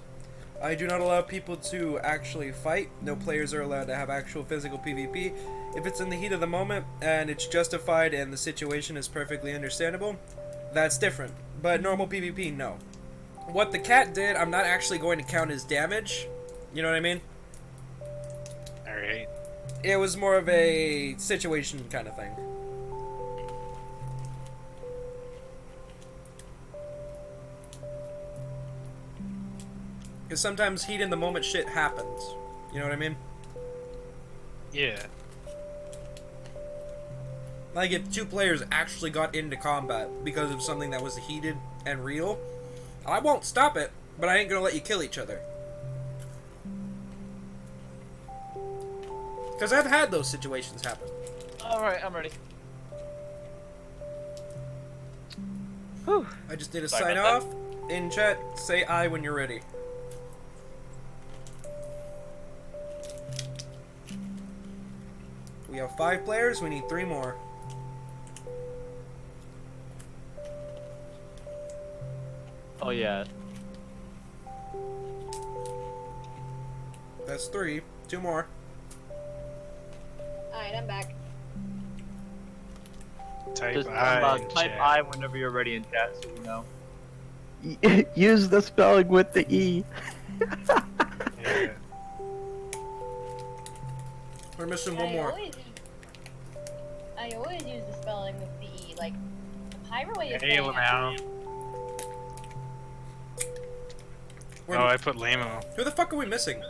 I do not allow people to actually fight. No players are allowed to have actual physical PvP. If it's in the heat of the moment, and it's justified and the situation is perfectly understandable, that's different. But normal PvP, no. What the cat did, I'm not actually going to count as damage. You know what I mean? Alright. It was more of a situation kind of thing. Because sometimes heat in the moment shit happens. You know what I mean? Yeah. Like if two players actually got into combat because of something that was heated and real, I won't stop it, but I ain't gonna let you kill each other. Because I've had those situations happen. Alright, I'm ready. Whew. I just need to Sorry sign about off. In chat, say I when you're ready. We have 5 players, we need 3 more. Oh yeah. That's 3. 2 more. Alright, I'm back. Type Just I. in type chat. I whenever you're ready in chat, so we know. Use the spelling with the E. Yeah. We're missing one more. I always use the spelling with the E. Like, the pyro way is Hey, saying Lamau. We're- Oh, I put Lamo. Who the fuck are we missing?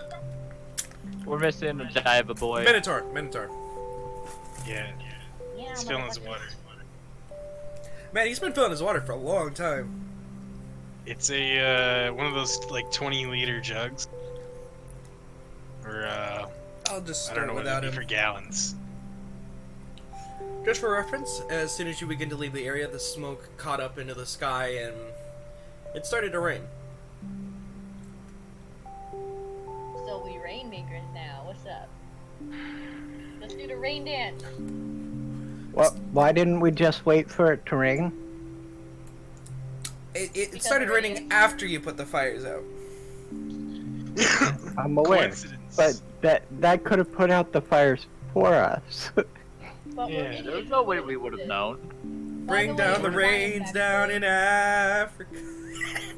We're missing a Jaiva boy. Minotaur. Minotaur. Yeah. Yeah, He's filling his motherfucker. water. Man, he's been filling his water for a long time. It's a one of those like 20-liter jugs. Or I'll just I don't start know what without that'd him. be for gallons. Just for reference, as soon as you begin to leave the area, the smoke caught up into the sky and it started to rain. So we rainmakers now. What's up? Let's do the rain dance. Well, why didn't we just wait for it to rain? It Because started we're raining idiots. after you put the fires out. I'm aware, Coincidence. but that could have put out the fires for us. But we're Yeah, idiots. There's no way we would have known. Bring way, down the we're rains science down in experts. Africa.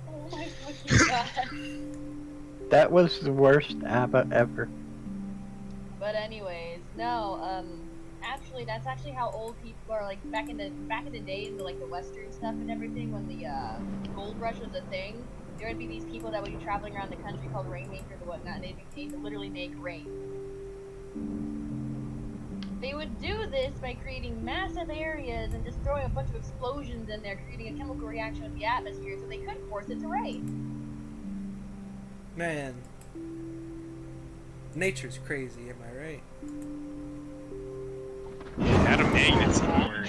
Oh my fucking god. That was the worst ABBA ever. But anyways, no, actually that's actually how old people are, like back in the days of like the western stuff and everything, when the gold rush was a thing, there would be these people that would be traveling around the country called rainmakers and whatnot, and they'd be paid to literally make rain. They would do this by creating massive areas and just throwing a bunch of explosions in there, creating a chemical reaction with the atmosphere so they could force it to rain. Man. Nature's crazy, am I right? How do magnets even work?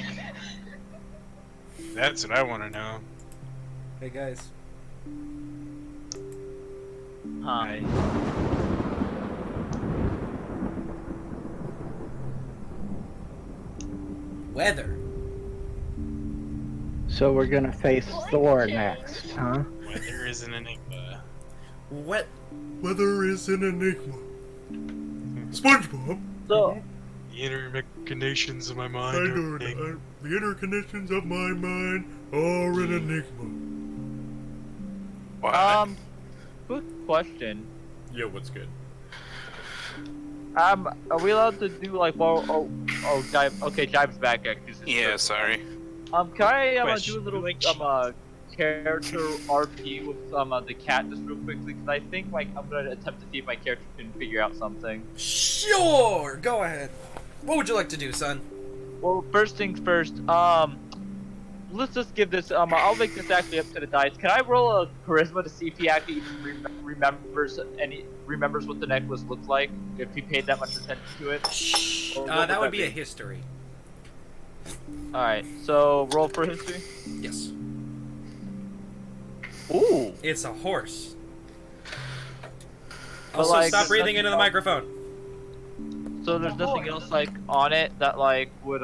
That's what I want to know. Hey guys. Huh. Weather. So we're gonna face Thor next, huh? Weather is an enigma. Weather is an enigma. SpongeBob. So, The inner machinations of my mind are an enigma. The inner conditions of my mind are an enigma. What? quick question. Yeah, what's good? Are we allowed to do like more? Jive. Okay, Jive's back actually. Yeah, sorry. Can I do a Question. little character RP with the cat just real quickly? Because I think like I'm gonna attempt to see if my character can figure out something. Sure, go ahead. What would you like to do, son? Well, first things first. Let's just give this. I'll make this actually up to the dice. Can I roll a charisma to see if he actually even remembers what the necklace looked like? If he paid that much attention to it. Or what That would be a history. All right. So roll for history. Yes. Ooh. It's a horse. But, Also, like, stop there's breathing nothing into the else- microphone. So there's nothing else like on it that like would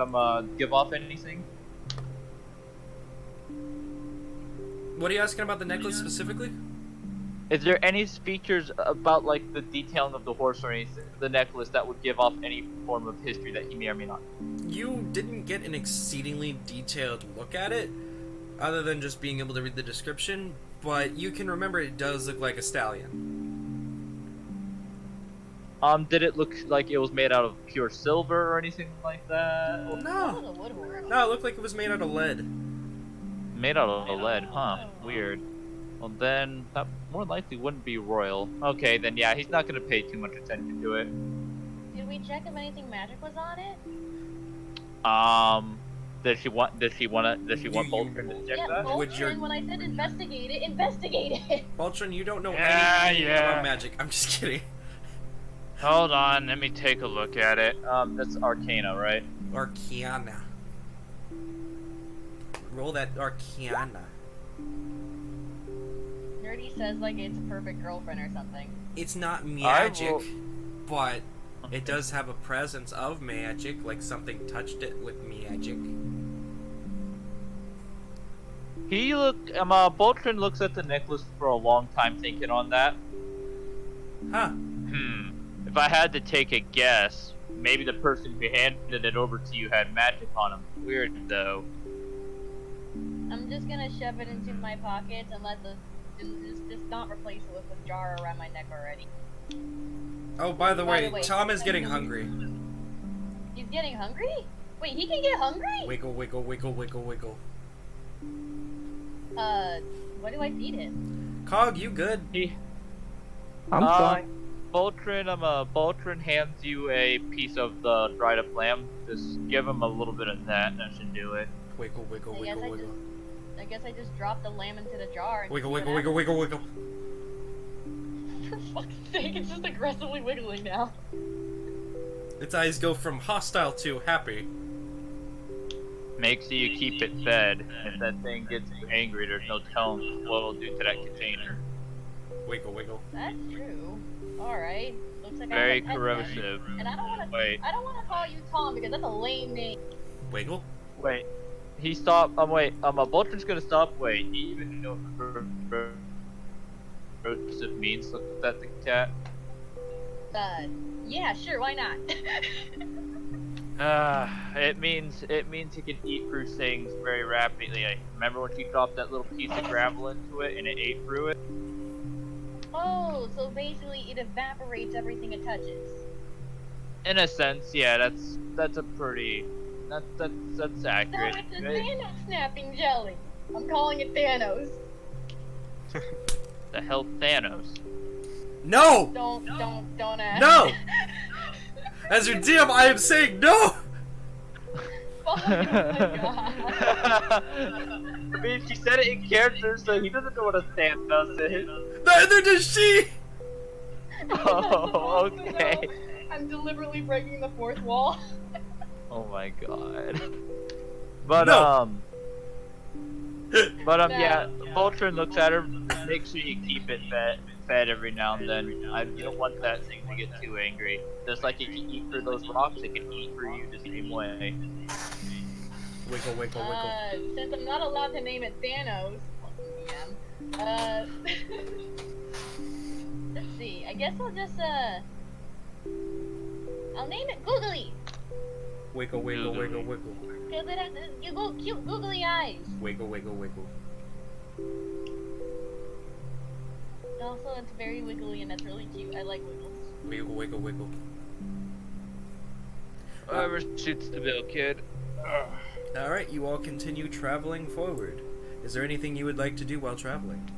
give off anything. What are you asking about the necklace specifically? Is there any features about like the detailing of the horse or anything, the necklace, that would give off any form of history that he may or may not? You didn't get an exceedingly detailed look at it, other than just being able to read the description, but you can remember it does look like a stallion. Did it look like it was made out of pure silver or anything like that? Or No. Oh, the wood horse. No, it looked like it was made out of lead. made out of lead, huh? Weird. Well then, that more likely wouldn't be royal. Okay, then yeah, he's not gonna pay too much attention to it. Did we check if anything magic was on it? Does she want Bolton to check Yeah, that? Would your- Bolton, when I said investigate it. Ultron, you don't know Yeah, anything yeah. about magic. I'm just kidding. Hold on, let me take a look at it. That's Arcana, right? Arcana. Roll that Arcana. Nerdy says like it's a perfect girlfriend or something. It's not magic, will- but it does have a presence of magic, like something touched it with magic. Bolton looks at the necklace for a long time thinking on that. Huh. If I had to take a guess, maybe the person who handed it over to you had magic on him. Weird, though. I'm just gonna shove it into my pockets and let the just not replace it with a jar around my neck already. Oh, by the By the way, way, Tom is getting hungry. He's getting hungry? Wait, he can get hungry? Wiggle, wiggle, wiggle, wiggle, wiggle. What do I feed him? Cog, you good? I'm fine. Bolton hands you a piece of the dried up lamb. Just give him a little bit of that, and that should do it. Wiggle, wiggle, I guess wiggle, wiggle. I guess I just dropped the lamb into the jar. And Wiggle, see what wiggle, wiggle, happens. wiggle, wiggle. For fuck's sake, it's just aggressively wiggling now. Its eyes go from hostile to happy. Make sure you keep it fed. If that thing gets angry, there's no telling what it'll do to that container. Wiggle, wiggle. That's true. Alright. Looks like Very I have a pet corrosive. then. And I don't wanna Wait. call you Tom because that's a lame name. Wiggle? Wait. He stopped. Wait. Bolton's gonna stop. Wait. Do you even know what corrosive means? Look at the cat. Yeah, sure, why not? It means he can eat through things very rapidly. Like, remember when she dropped that little piece of gravel into it and it ate through it? Oh, so basically it evaporates everything it touches. In a sense, yeah. That's a pretty. That's accurate. So it's a Thanos snapping jelly. I'm calling it Thanos. The hell, Thanos? No! Don't ask. No! As your DM, I am saying no! Oh my god. I mean, she said it in character, so he doesn't know what a Thanos is. Neither does she! Oh, okay. I'm deliberately breaking the fourth wall. Oh my god. But No. Yeah. Voltron looks at her. Make sure you keep it fed every now and then. You don't want that thing to get too angry. Just like it can eat through those rocks, it can eat through you the same way. Wiggle, wiggle, wiggle. Since I'm not allowed to name it Thanos, let's see. I guess I'll just I'll name it Googly. Wiggle, wiggle, wiggle, wiggle. Cause it has cute googly eyes. Wiggle, wiggle, wiggle. Also, it's very wiggly and that's really cute. I like wiggles. Wiggle, wiggle, wiggle. Whoever shoots the bill, kid. Alright, you all continue traveling forward. Is there anything you would like to do while traveling?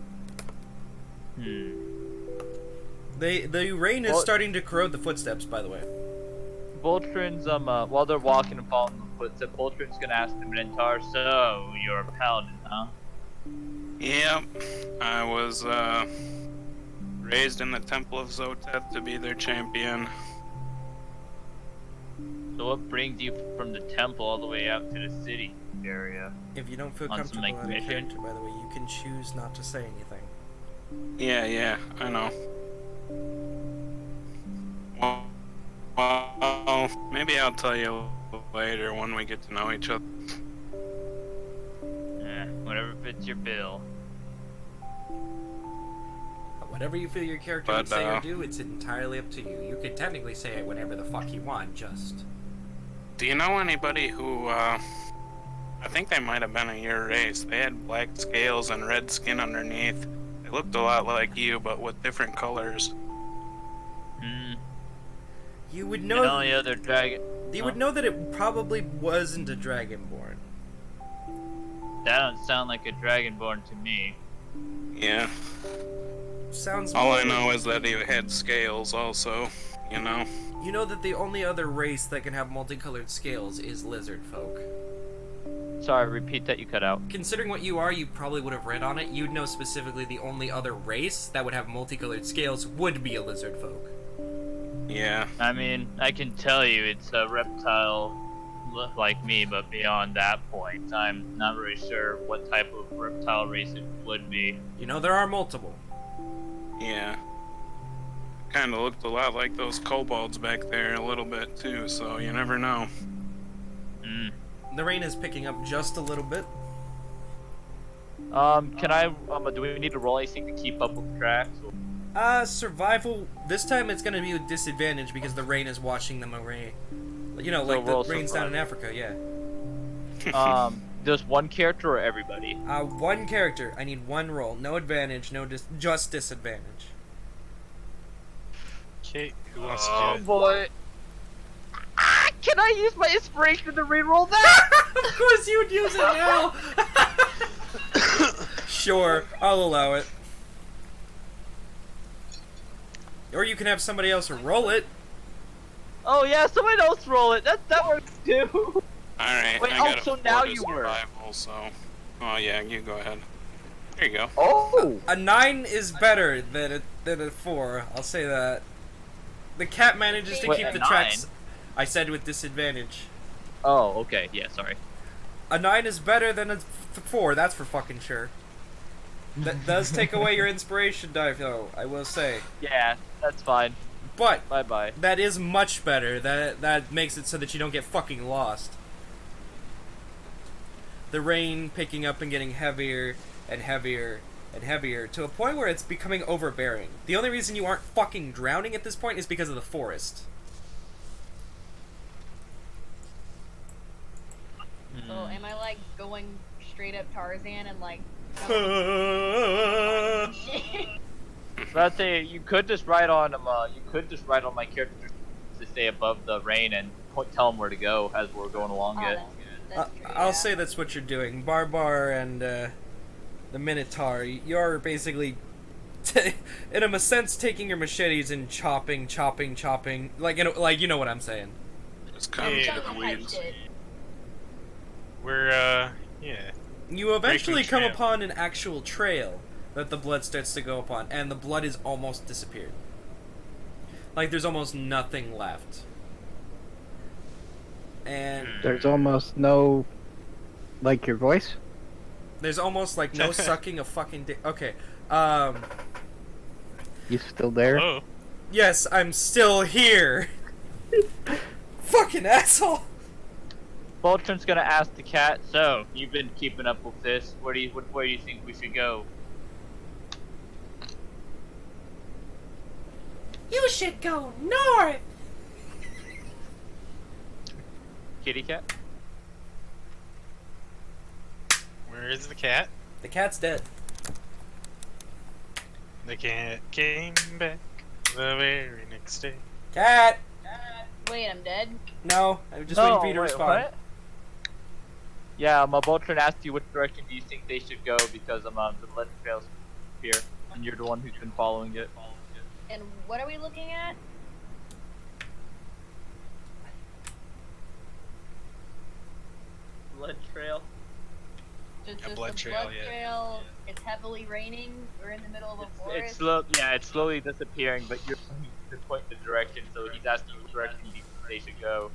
The rain is starting to corrode the footsteps, by the way. Voltron's while they're walking and following the footsteps, Voltron's gonna ask the Minotaur, so you're a paladin, huh? Yep. I was raised in the Temple of Zotet to be their champion. So what brings you from the temple all the way out to the city area? If you don't feel On some, comfortable like, out of mission? character, by the way, you can choose not to say anything. Yeah, I know. Well, maybe I'll tell you later when we get to know each other. Whatever fits your bill. Whatever you feel your character would say or do, it's entirely up to you. You could technically say it whenever the fuck you want, just... Do you know anybody who, I think they might have been a your race. They had black scales and red skin underneath. They looked a lot like you, but with different colors. You would know... And only other dragon... You would know that it probably wasn't a Dragonborn. That don't sound like a Dragonborn to me. Yeah. Sounds All I more- know is that he had scales also, you know. You know that the only other race that can have multicolored scales is lizard folk. Sorry, repeat that, you cut out. Considering what you are, you probably would have read on it. You'd know specifically the only other race that would have multicolored scales would be a lizard folk. Yeah. I mean, I can tell you it's a reptile like me, but beyond that point, I'm not really sure what type of reptile race it would be. You know, there are multiple. Yeah. Kind of looked a lot like those kobolds back there a little bit too, so you never know. The rain is picking up just a little bit. Can I, do we need to roll anything to keep up with tracks? Survival. This time it's gonna be with disadvantage because the rain is washing them away. You know, like the roll rains down in survival. Africa, yeah. Just one character or everybody? One character. I need one roll. No advantage, just disadvantage. Okay, who wants to Oh do it? boy. Can I use my inspiration to reroll that? Of course you would use it now! Sure, I'll allow it. Or you can have somebody else roll it. Oh yeah, somebody else roll it. That works too. Alright, Wait, I got so a now 4 to you were. survival, so... Oh yeah, you go ahead. There you go. Oh. A 9 is better than than a 4. I'll say that. The cat manages to Wait, keep a the 9? tracks. I said with disadvantage. Oh, okay. Yeah, sorry. A 9 is better than a 4. That's for fucking sure. That does take away your inspiration dive, though. I will say. Yeah, that's fine. But Bye bye. that is much better. That makes it so that you don't get fucking lost. The rain picking up and getting heavier and heavier and heavier to a point where it's becoming overbearing. The only reason you aren't fucking drowning at this point is because of the forest. So am I like going straight up Tarzan and like? So I'd say you could just ride on my character to stay above the rain and tell him where to go as we're going along it. That's true, I'll yeah. say that's what you're doing. Barbar and the Minotaur, you're basically, in a sense, taking your machetes and chopping. Like, you know what I'm saying. Just cut into the Jungle weeds. type shit. We're, yeah. You eventually Breaking come trail. upon an actual trail that the blood starts to go upon, and the blood is almost disappeared. Like, there's almost nothing left. And There's almost no, like your voice. there's almost, like, no sucking a fucking dick. Okay, You still there? Oh. yes, I'm still here. Fucking asshole. Boltron's gonna ask the cat. So you've been keeping up with this. Where do you think we should go? You should go north. Kitty cat. Where is the cat? The cat's dead. The cat came back the very next day. Cat! Wait, I'm dead. No, I'm just waiting for you to respond. What? Yeah, Boltron asked you which direction do you think they should go because the blood trail's here, and you're the one who's been following it. And what are we looking at? Blood trail. Just A a blood trail, blood yeah. trail. It's heavily raining. We're in the middle of a It's forest. it's slowly disappearing, but you're to point the direction, so he's asking which direction you think they should go.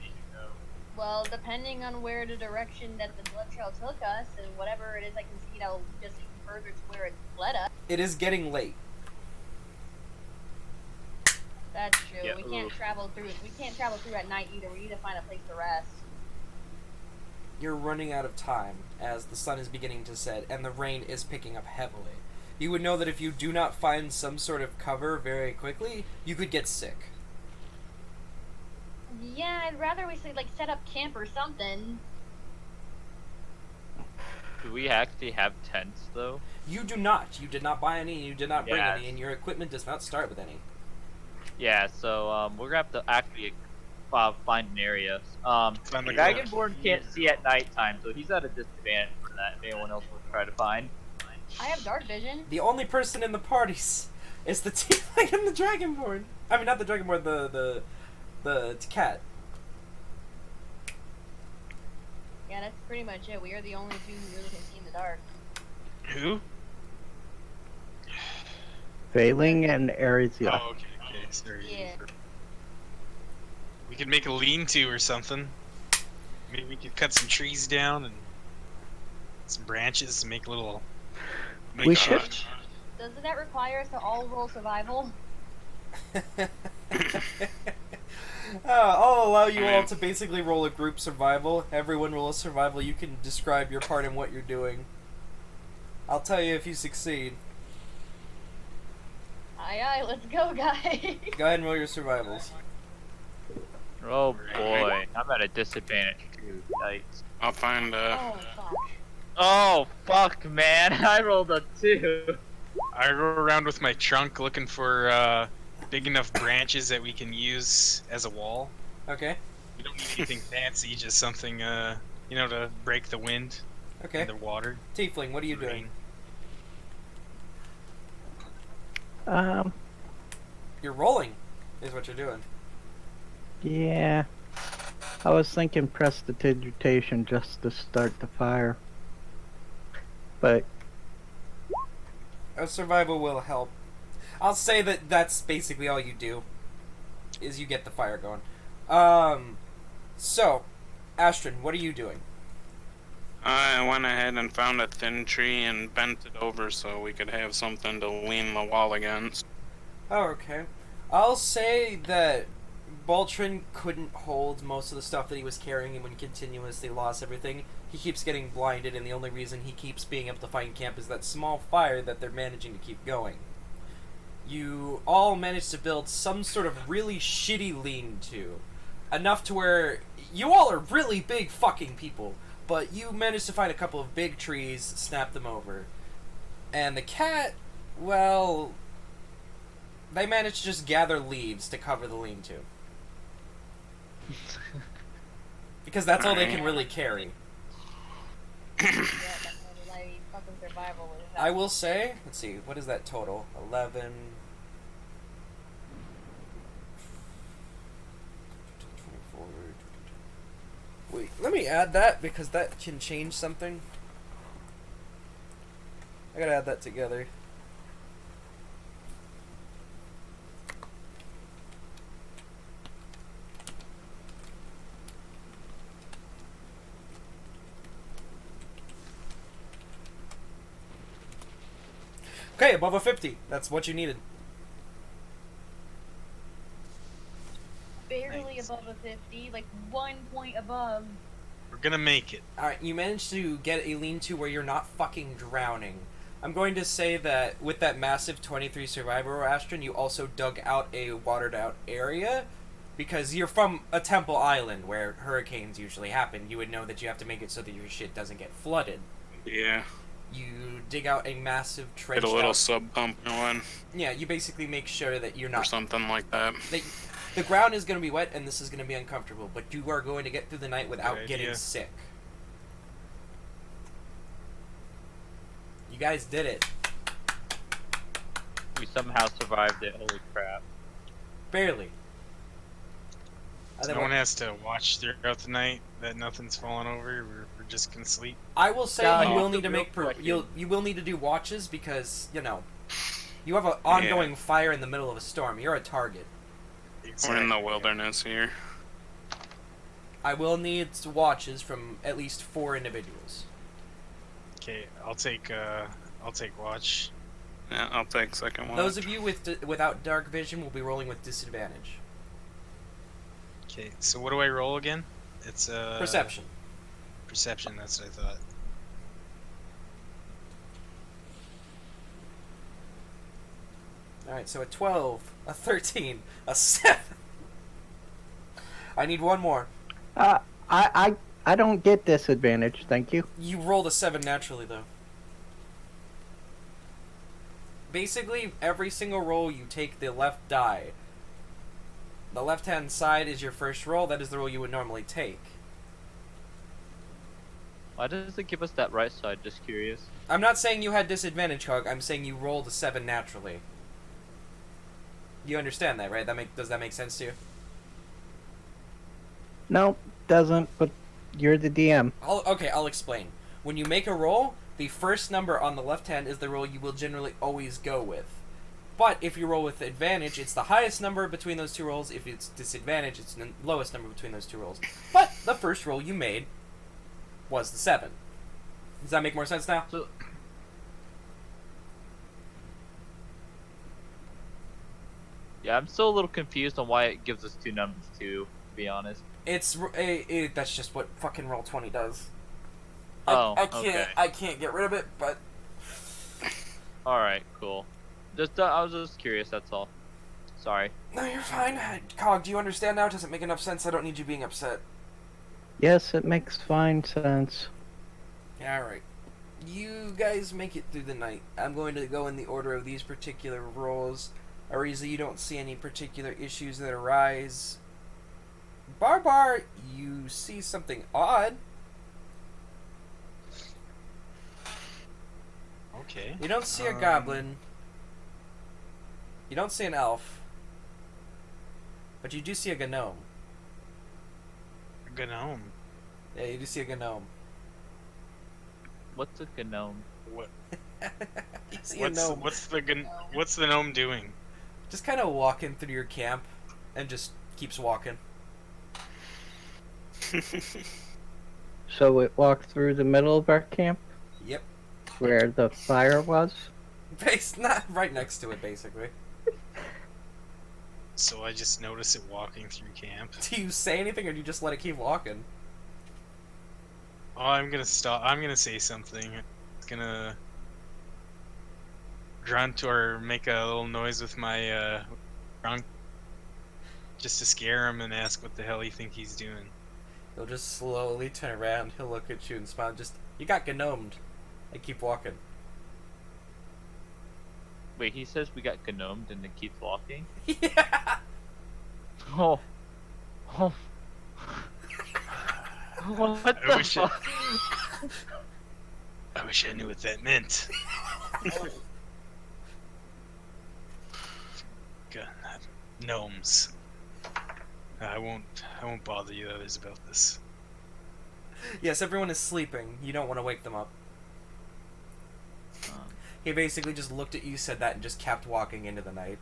Well, depending on where the direction that the blood trail took us, and whatever it is I can see that'll just even further to where it led us. It is getting late. That's true. Yeah, We can't oof. travel through. We can't travel through at night either. We need to find a place to rest. You're running out of time as the sun is beginning to set and the rain is picking up heavily. You would know that if you do not find some sort of cover very quickly, you could get sick. Yeah, I'd rather we say like set up camp or something. Do we actually have tents though? You do not. You did not buy any, you did not bring Yes. any, and your equipment does not start with any. Yeah, so we're gonna have to actually find an area. Find the Dragonborn can't see at nighttime, so he's at a disadvantage for that. If anyone else will try to find. I have dark vision. The only person in the parties is the tiefling and the dragonborn. I mean, not the dragonborn, the cat. Yeah, that's pretty much it. We are the only two who really can see in the dark. Who? Failing and Arizia. Oh, okay. Sorry. Yeah. We could make a lean-to or something. Maybe we could cut some trees down and some branches to make a little. We should. Doesn't that require us to all roll survival? I'll allow you all to basically roll a group survival. Everyone roll a survival. You can describe your part and what you're doing. I'll tell you if you succeed. Aye, let's go, guys. Go ahead and roll your survivals. Oh boy, I'm at a disadvantage too. Yikes. I'll find Oh, fuck. Oh fuck, man! I rolled a 2. I go around with my trunk looking for big enough branches that we can use as a wall. Okay. We don't need anything fancy, just something to break the wind Okay. and the water. Tiefling, what are you doing? You're rolling, is what you're doing. Yeah. I was thinking prestidigitation just to start the fire. But A survival will help. I'll say that that's basically all you do, is you get the fire going. So, Astrid, what are you doing? I went ahead and found a thin tree and bent it over so we could have something to lean the wall against. Oh, okay. I'll say that Baltrin couldn't hold most of the stuff that he was carrying, and when he continuously lost everything, he keeps getting blinded, and the only reason he keeps being able to find camp is that small fire that they're managing to keep going. You all managed to build some sort of really shitty lean-to. Enough to where you all are really big fucking people, but you managed to find a couple of big trees, snap them over. And the cat, well, they managed to just gather leaves to cover the lean-to. Because that's all they can really carry. Yeah, definitely like fucking survival with that. I will say, let's see, what is that total? 11... 24... Wait, let me add that, because that can change something. I gotta add that together. Okay, above a 50. That's what you needed. Barely Nice. above a 50, like 1 point above. We're gonna make it. Alright, you managed to get a lean-to where you're not fucking drowning. I'm going to say that with that massive 23 survivor, Astron, you also dug out a watered-out area. Because you're from a temple island where hurricanes usually happen. You would know that you have to make it so that your shit doesn't get flooded. Yeah. You dig out a massive trench. Get a little sub pump going Yeah, you basically make sure that you're or not... something like that. The ground is going to be wet and this is going to be uncomfortable, but you are going to get through the night without Good getting idea. sick. You guys did it. We somehow survived it. Holy crap! Barely. No one has to watch throughout the night that nothing's falling over. We're just gonna sleep. I will say Yeah, you will the need to real make question- you will need to do watches because you know you have an ongoing fire in the middle of a storm. You're a target. We're in the wilderness here. I will need watches from at least 4 individuals. Okay, I'll take watch. Yeah, I'll take second one. Those of you without dark vision will be rolling with disadvantage. Okay, so what do I roll again? It's Perception. Perception. That's what I thought. All right, so a 12, a 13, a 7. I need one more. I don't get disadvantage, thank you. You rolled a 7 naturally, though. Basically, every single roll you take the left die. The left-hand side is your first roll. That is the roll you would normally take. Why does it give us that right side? Just curious. I'm not saying you had disadvantage, Hug. I'm saying you rolled a 7 naturally. You understand that, right? Does that make sense to you? No, doesn't, but you're the DM. I'll explain. When you make a roll, the first number on the left hand is the roll you will generally always go with. But if you roll with advantage, it's the highest number between those two rolls. If it's disadvantage, it's the lowest number between those two rolls. But the first roll you made was the 7. Does that make more sense now? So, yeah, I'm still a little confused on why it gives us 2 numbers too. To be honest. That's just what fucking Roll20 does. Oh, I can't get rid of it, but All right, cool. Just I was just curious. That's all. Sorry. no, you're fine. Cog, do you understand now? Does it make enough sense? I don't need you being upset. Yes, it makes fine sense. Alright. You guys make it through the night. I'm going to go in the order of these particular rolls. Ariza, you don't see any particular issues that arise. Barbar, you see something odd. Okay. You don't see a goblin. You don't see an elf. But you do see a gnome. Gnome. Yeah, you do see a gnome. What's a gnome? What? You see a gnome What's the gnome doing? just kind of walking through your camp, and just keeps walking. So it walked through the middle of our camp Yep. where the fire was. Not right next to it, basically. So I just notice it walking through camp. Do you say anything, or do you just let it keep walking? Oh, I'm gonna stop. I'm gonna say something. It's gonna grunt or make a little noise with my trunk, just to scare him and ask what the hell he think he's doing. He'll just slowly turn around. He'll look at you and smile. You got gnomed. And keep walking. Wait, he says we got gnomed and then keeps walking? Yeah. Oh. Oh. What I the wish fuck? I wish I knew what that meant. God, gnomes. I won't bother you others about this. Yes, everyone is sleeping. You don't want to wake them up. He basically just looked at you, said that, and just kept walking into the night.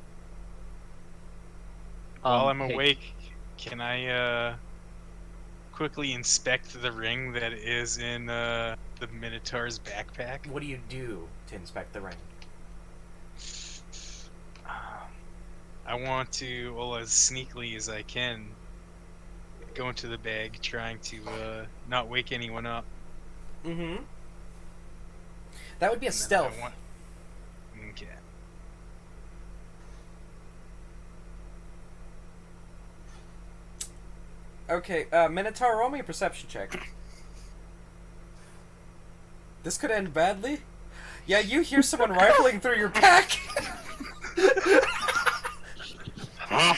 While I'm hey, awake, can I quickly inspect the ring that is in the Minotaur's backpack? What do you do to inspect the ring? I want to, well, as sneakily as I can, go into the bag, trying to not wake anyone up. Mm-hmm. That would be a And then stealth. Okay. Okay, Minotaur, roll me a perception check. This could end badly. Yeah, you hear someone rifling through your pack. Huh?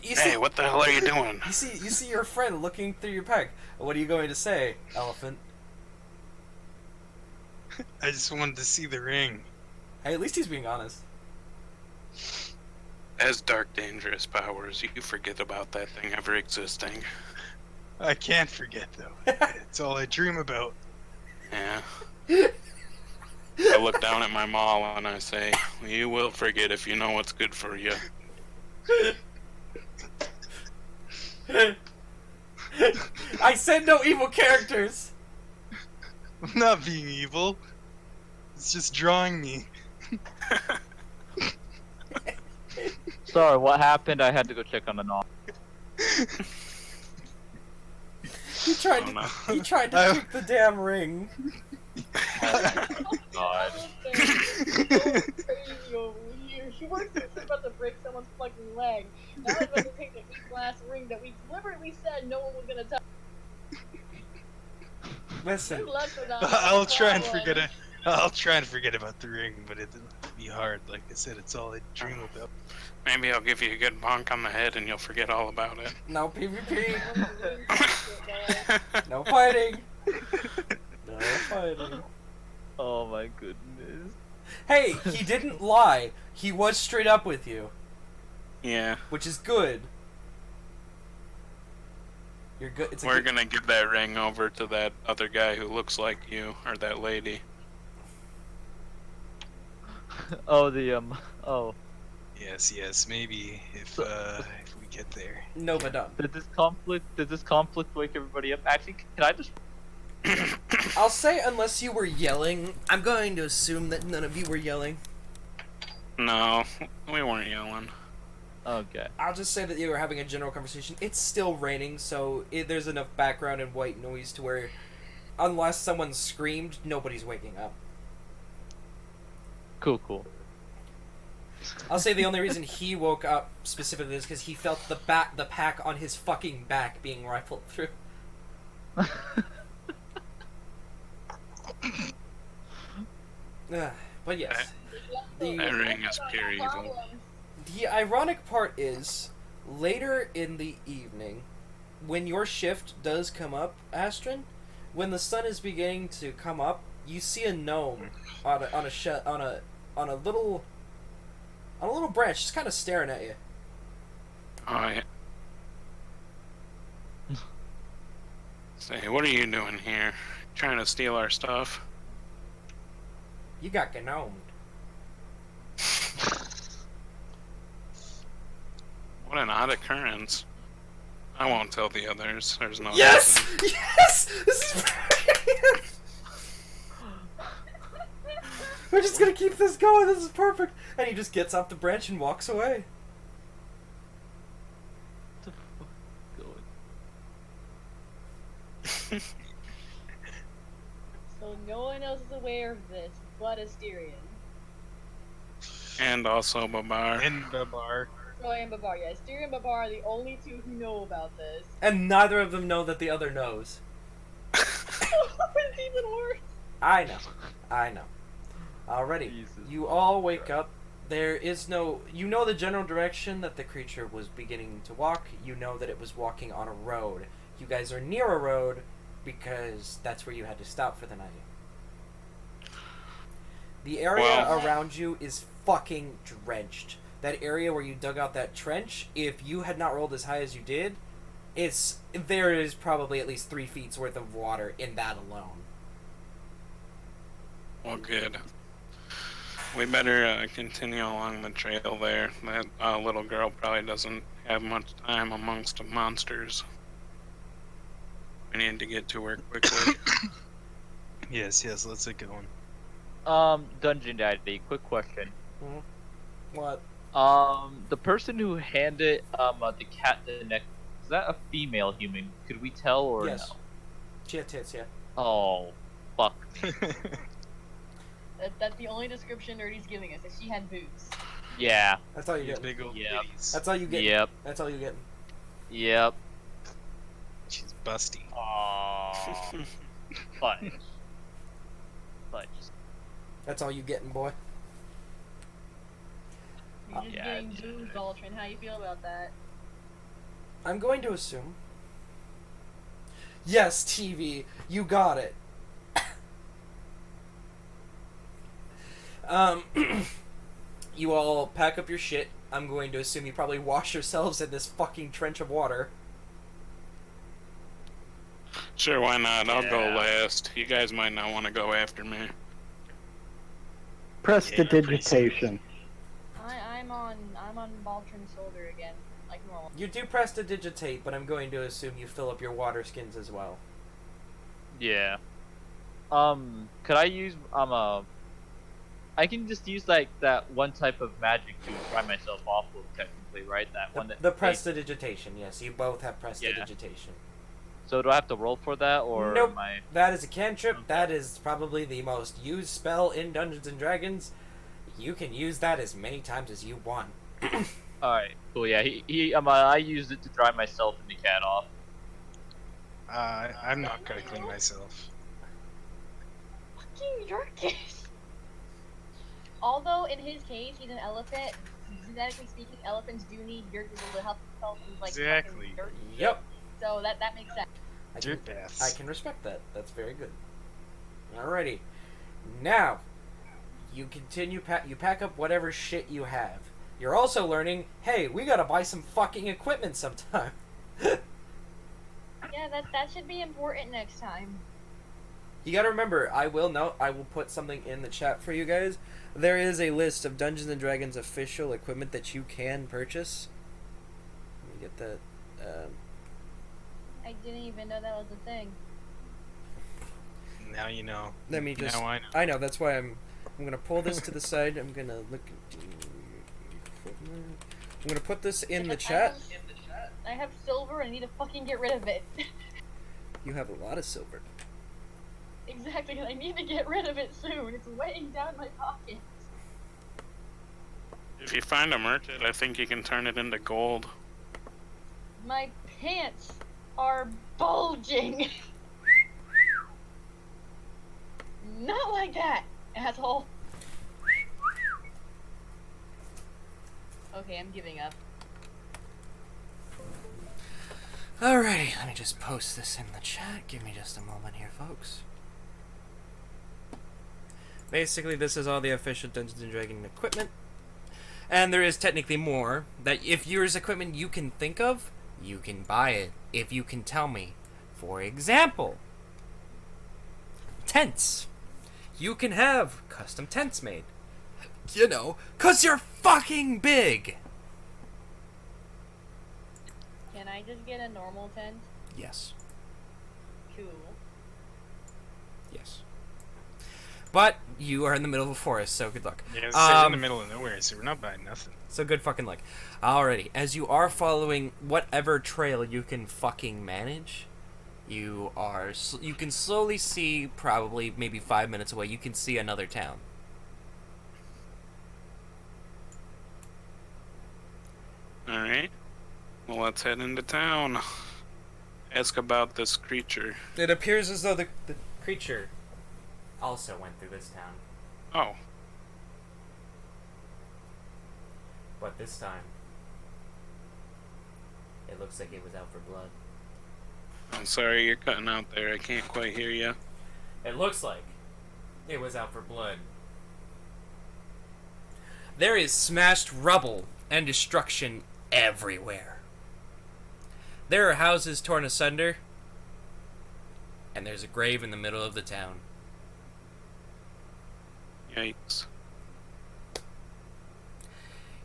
You see, Hey, what the hell are you doing? you see your friend looking through your pack. What are you going to say, Elephant? I just wanted to see the ring. Hey, at least he's being honest. As dark, dangerous powers, you forget about that thing ever existing. I can't forget, though. It's all I dream about. Yeah. I look down at my mall and I say, you will forget if you know what's good for you. I said no evil characters. I'm not being evil. It's just drawing me. Sorry, what happened? I had to go check on the knob. He tried Oh, no. to pick the damn ring. God. Crazy over here. She was about to break someone's fucking leg. Now I'm about to take the glass ring that we deliberately said no one was gonna touch. Listen, I'll try and forget it. I'll try and forget about the ring, but it'll be hard. Like I said, it's all I dream about. Maybe I'll give you a good bonk on the head and you'll forget all about it. no PvP, no fighting, no fighting. Oh my goodness. Hey, he didn't lie. He was straight up with you, Yeah, which is good. You're good. It's a we're good... gonna give that ring over to that other guy who looks like you, or that lady. Oh, oh. Yes, maybe if we get there. Nova done. Did this conflict wake everybody up? Actually, can I just... I'll say unless you were yelling. I'm going to assume that none of you were yelling. No, we weren't yelling. Okay. I'll just say that you were having a general conversation. It's still raining, so there's enough background and white noise to where, unless someone screamed, nobody's waking up. Cool. I'll say the only reason he woke up specifically is because he felt the pack on his fucking back being rifled through. But yes, That ring is pure evil. the ironic part is, later in the evening, when your shift does come up, Astrid, when the sun is beginning to come up, you see a gnome on a little branch, just kind of staring at you. Oh, yeah. Say, what are you doing here? Trying to steal our stuff? You got gnomed. What an odd occurrence. I won't tell the others. There's no Yes! reason. Yes! This is brilliant! We're just gonna keep this going. This is perfect. And he just gets off the branch and walks away. What the fuck is going? So no one else is aware of this but Asterion. And also Babar. In the bar. Troy and Babar. Yeah, Asterion and Babar are the only two who know about this. And neither of them know that the other knows. It's even worse. I know. Alrighty. Jesus. You all wake up. There is no... You know the general direction that the creature was beginning to walk. You know that it was walking on a road. You guys are near a road because that's where you had to stop for the night. The area Well- around you is fucking drenched. That area where you dug out that trench, if you had not rolled as high as you did, there is probably at least 3 feet's worth of water in that alone. Well, good. We better continue along the trail there. That little girl probably doesn't have much time amongst the monsters. We need to get to her quickly. Yes, let's get going. Dungeon Daddy, quick question. What? The person who handed the cat the neck, is that a female human? Could we tell or Yes. no? She had tits, yeah. Oh, fuck. That's the only description Nerdy's giving us. That she had boobs. Yeah. That's all you These get. big old Yep. titties. That's all you get. Yep. That's all you get. Yep. She's busty. Aww. Fudge. Fudge. That's all you getting, boy. You're just Yeah, getting it's- boobs, Ultron. How you feel about that? I'm going to assume. Yes, TV, you got it. You all pack up your shit. I'm going to assume you probably wash yourselves in this fucking trench of water. Sure, why not? I'll go Yeah. last. You guys might not want to go after me. Prestidigitation. I'm on Baltron's shoulder again, like normal. You do prestidigitate, but I'm going to assume you fill up your water skins as well. Yeah. Could I use I can just use like that one type of magic to dry myself off with technically, right? That one that The prestidigitation, yes, you both have prestidigitation. So do I have to roll for that or Nope. am I That is a cantrip. Okay. That is probably the most used spell in Dungeons and Dragons. You can use that as many times as you want. Alright, cool, yeah, I used it to dry myself and the cat off. I'm not gonna clean myself. Fucking Yorkish. Although in his case he's an elephant, genetically speaking, elephants do need dirt to help themselves with like fucking Exactly. dirt. Yep. So that makes sense. I can, Dirt baths. I can respect that. That's very good. Alrighty. Now, you continue. You pack up whatever shit you have. You're also learning. Hey, we gotta buy some fucking equipment sometime. Yeah, that should be important next time. You gotta remember. I will put something in the chat for you guys. There is a list of Dungeons and Dragons official equipment that you can purchase. Let me get that. I didn't even know that was a thing. Now you know. Let me just. Now I know. I know. That's why I'm gonna pull this to the side. I'm gonna look at the equipment. I'm gonna put this in the chat. I have silver and I need to fucking get rid of it. You have a lot of silver. Exactly, I need to get rid of it soon. It's weighing down my pockets. If you find a merchant, I think you can turn it into gold. My pants are bulging. Not like that, asshole. Okay, I'm giving up. Alrighty, let me just post this in the chat. Give me just a moment here, folks. Basically, this is all the official Dungeons & Dragons equipment. And there is technically more that if yours equipment you can think of, you can buy it if you can tell me. For example, tents. You can have custom tents made. You know, 'cause you're fucking big! Can I just get a normal tent? Yes. Cool. Yes. But you are in the middle of a forest, so good luck. Yeah, it's in the middle of nowhere, so we're not buying nothing. So good fucking luck. Alrighty, as you are following whatever trail you can fucking manage, you can slowly see, probably maybe 5 minutes away, you can see another town. Alright. Well, let's head into town. Ask about this creature. It appears as though the creature also went through this town, Oh. but this time it looks like it was out for blood. I'm sorry, you're cutting out there. I can't quite hear you. It looks like it was out for blood. There is smashed rubble and destruction everywhere. There are houses torn asunder, and there's a grave in the middle of the town. Yikes.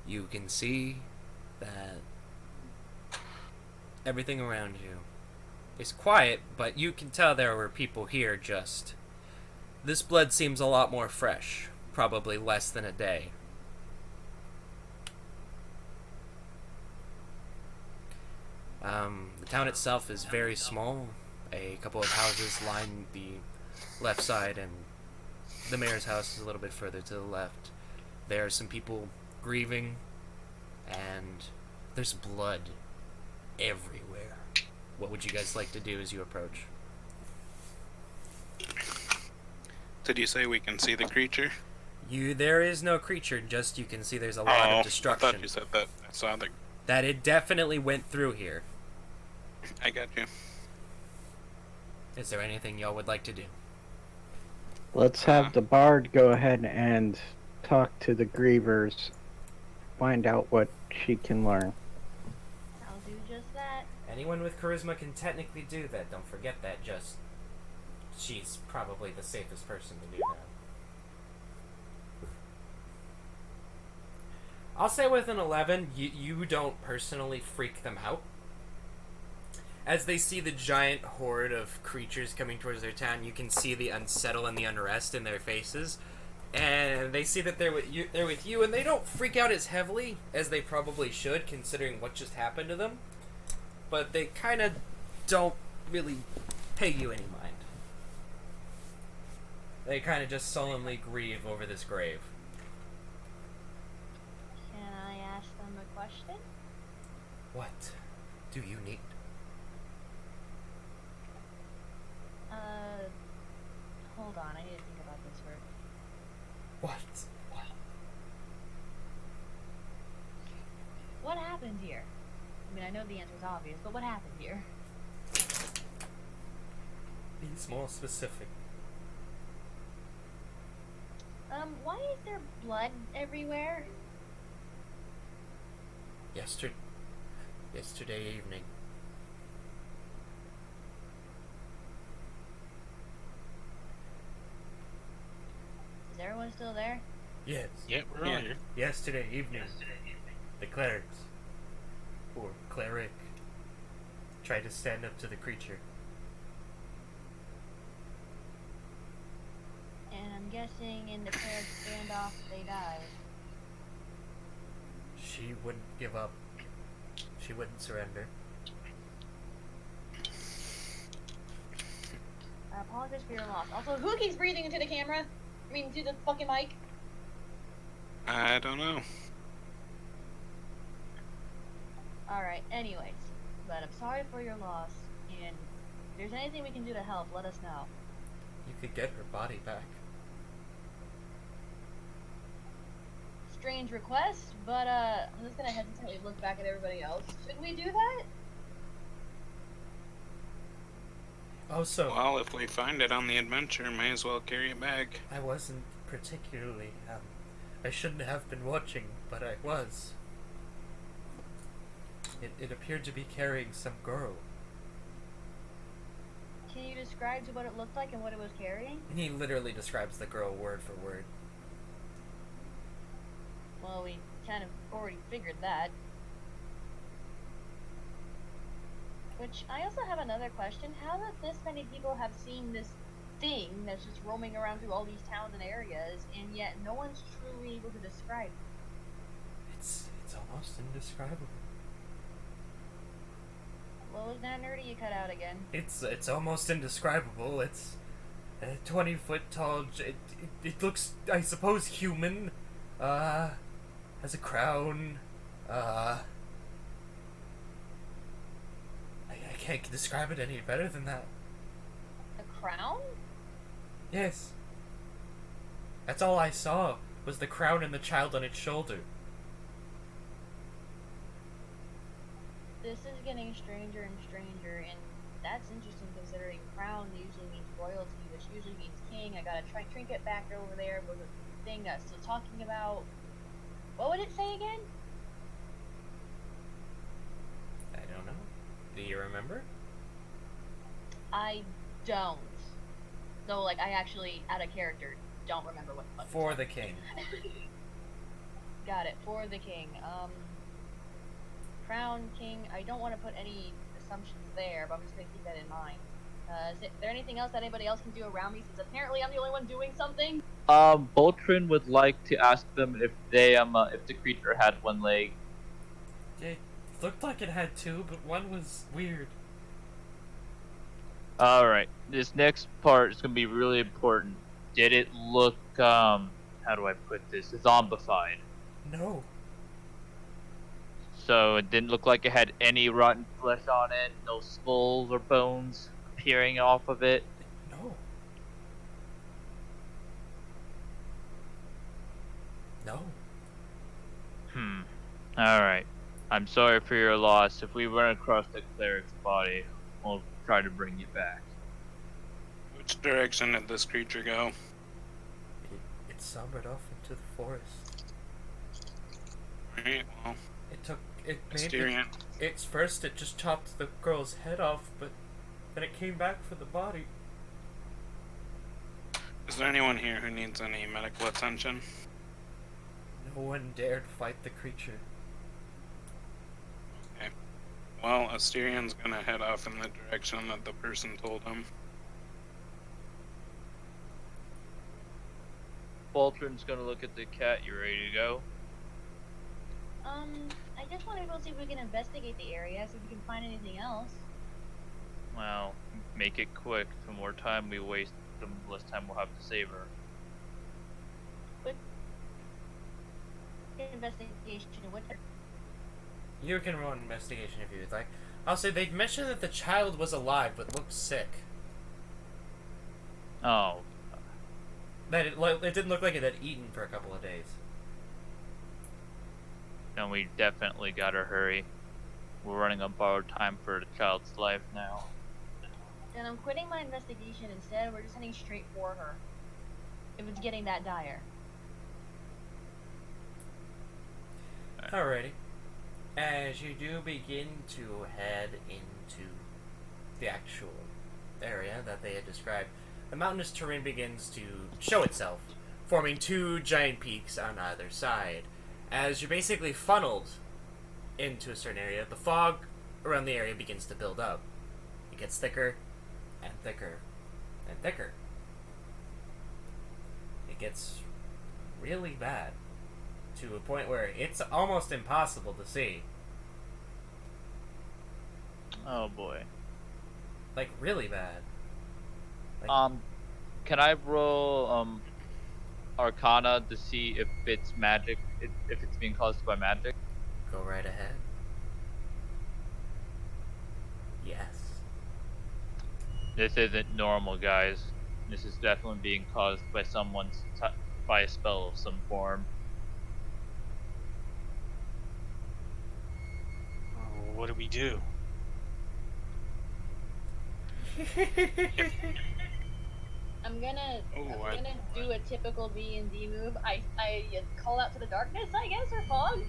You can see that everything around you is quiet, but you can tell there were people here just... This blood seems a lot more fresh, probably less than a day. The town itself is very small. A couple of houses line the left side, and the mayor's house is a little bit further to the left. There are some people grieving, and there's blood everywhere. What would you guys like to do as you approach? Did you say we can see the creature? There is no creature, just you can see there's a lot of I destruction. thought you said that. I saw the... That it definitely went through here. I got you. Is there anything y'all would like to do? Let's have the bard go ahead and talk to the grievers, find out what she can learn. I'll do just that. Anyone with charisma can technically do that. Don't forget that. Just she's probably the safest person to do that. I'll say with an 11, you don't personally freak them out. As they see the giant horde of creatures coming towards their town, you can see the unsettle and the unrest in their faces. And they see that they're with you, and they don't freak out as heavily as they probably should, considering what just happened to them. But they kind of don't really pay you any mind. They kind of just sullenly grieve over this grave. Can I ask them a question? What do you need? Hold on, I need to think about this first. What? What happened here? I mean, I know the answer's obvious, but what happened here? Be more specific. Why is there blood everywhere? Yesterday evening. Is everyone still there? Yes. Yeah, we're all here. Yesterday evening, the clerics, or cleric, tried to stand up to the creature. And I'm guessing in the paired standoff they died. She wouldn't give up. She wouldn't surrender. I apologize for your loss. Also, who keeps breathing into the camera? I mean, to the fucking mic? I don't know. Alright, anyways. But I'm sorry for your loss, and if there's anything we can do to help, let us know. You could get her body back. Strange request, but I'm just gonna hesitantly look back at everybody else. Should we do that? Oh, so Well, if we find it on the adventure, may as well carry it back. I wasn't particularly, I shouldn't have been watching, but I was. It appeared to be carrying some girl. Can you describe what it looked like and what it was carrying? He literally describes the girl word for word. Well, we kind of already figured that. Which, I also have another question. How that this many people have seen this thing that's just roaming around through all these towns and areas, and yet no one's truly able to describe it? It's almost indescribable. What was that nerdy you cut out again? It's almost indescribable. It's a 20-foot tall. It looks, I suppose, human. Has a crown. I can't describe it any better than that. A crown? Yes. That's all I saw, was the crown and the child on its shoulder. This is getting stranger and stranger, and that's interesting considering crown usually means royalty, which usually means king. I got a trinket back over there was a thing that's still talking about. What would it say again? I don't know. Do you remember? I don't. So, like, I actually, out of character, don't remember what the fuck. For the king. Got it. For the king. Crown, king. I don't want to put any assumptions there, but I'm just gonna keep that in mind. Is there anything else that anybody else can do around me? Since apparently I'm the only one doing something. Boltrin would like to ask them if they if the creature had one leg. It looked like it had two, but one was weird. Alright, this next part is gonna be really important. Did it look, how do I put this? Zombified. No. So it didn't look like it had any rotten flesh on it, no skulls or bones appearing off of it. No. No. Alright. I'm sorry for your loss. If we run across the cleric's body, we'll try to bring you back. Which direction did this creature go? It sombered off into the forest. Right, well, It just chopped the girl's head off, but then it came back for the body. is there anyone here who needs any medical attention? No one dared fight the creature. Okay. Well, Asterian's gonna head off in the direction that the person told him. Boltrin's gonna look at the cat. You ready to go? I just want to go see if we can investigate the area, see if we can find anything else. Well, make it quick. The more time we waste, the less time we'll have to save her. Quick investigation. What? You can roll an investigation if you would like. I'll say they'd mentioned that the child was alive but looked sick. Oh. That it didn't look like it had eaten for a couple of days. Then we definitely gotta hurry. We're running on borrowed time for the child's life now. Then I'm quitting my investigation instead. We're just heading straight for her. If it's getting that dire. Alrighty. As you do begin to head into the actual area that they had described, the mountainous terrain begins to show itself, forming two giant peaks on either side. As you're basically funneled into a certain area, the fog around the area begins to build up. It gets thicker and thicker and thicker. It gets really bad, to a point where it's almost impossible to see. Oh boy. Like, really bad. Like, Can I roll, Arcana to see if it's magic, if it's being caused by magic? go right ahead. Yes. This isn't normal, guys. This is definitely being caused by by a spell of some form. Oh, what do we do? I'm gonna Oh, do a typical D&D move. I call out to the darkness, I guess, or fog.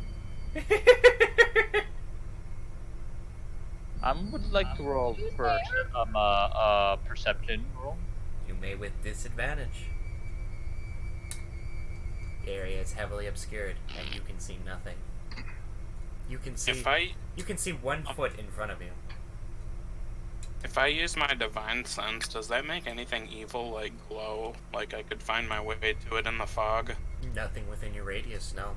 I would like to roll Who's for there? perception roll. You may with disadvantage. The area is heavily obscured, and you can see nothing. You can see. You can see 1 foot in front of you. If I use my divine sense, does that make anything evil like glow? Like I could find my way to it in the fog? Nothing within your radius, no.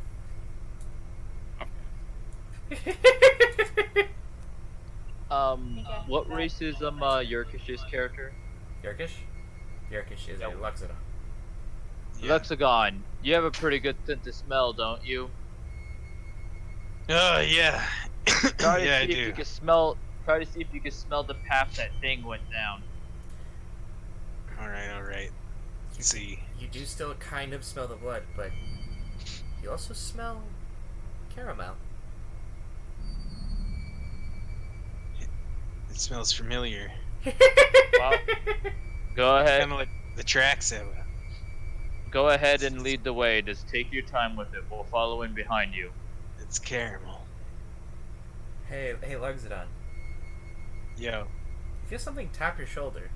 What race is Yurkish's character? Yerkish? Yerkish is a Yep. Luxodon. Yeah. Luxagon, you have a pretty good sense of smell, don't you? Oh yeah. Try to Yeah, I see if do. you can smell. Try to see if you can smell the path that thing went down. All right. You see, You do still kind of smell the blood, but you also smell caramel. it smells familiar. Well, go ahead. Kind of like the tracks have. Go ahead and lead the way. Just take your time with it. We'll follow in behind you. It's caramel. Hey, Luxodon. Yo. You feel something tap your shoulder.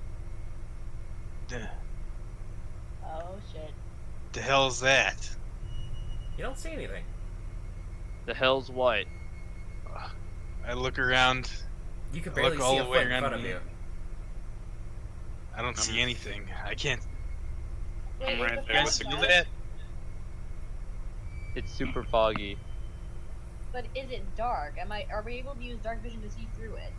Oh shit. The hell's that? You don't see anything. The hell's what? I look around. You can I barely look all see a the way foot in around front of me. you. I don't see anything. I can't. Wait, I'm is right the there You fog guys with feel dark? that? It's super foggy. But is it dark? Are we able to use dark vision to see through it?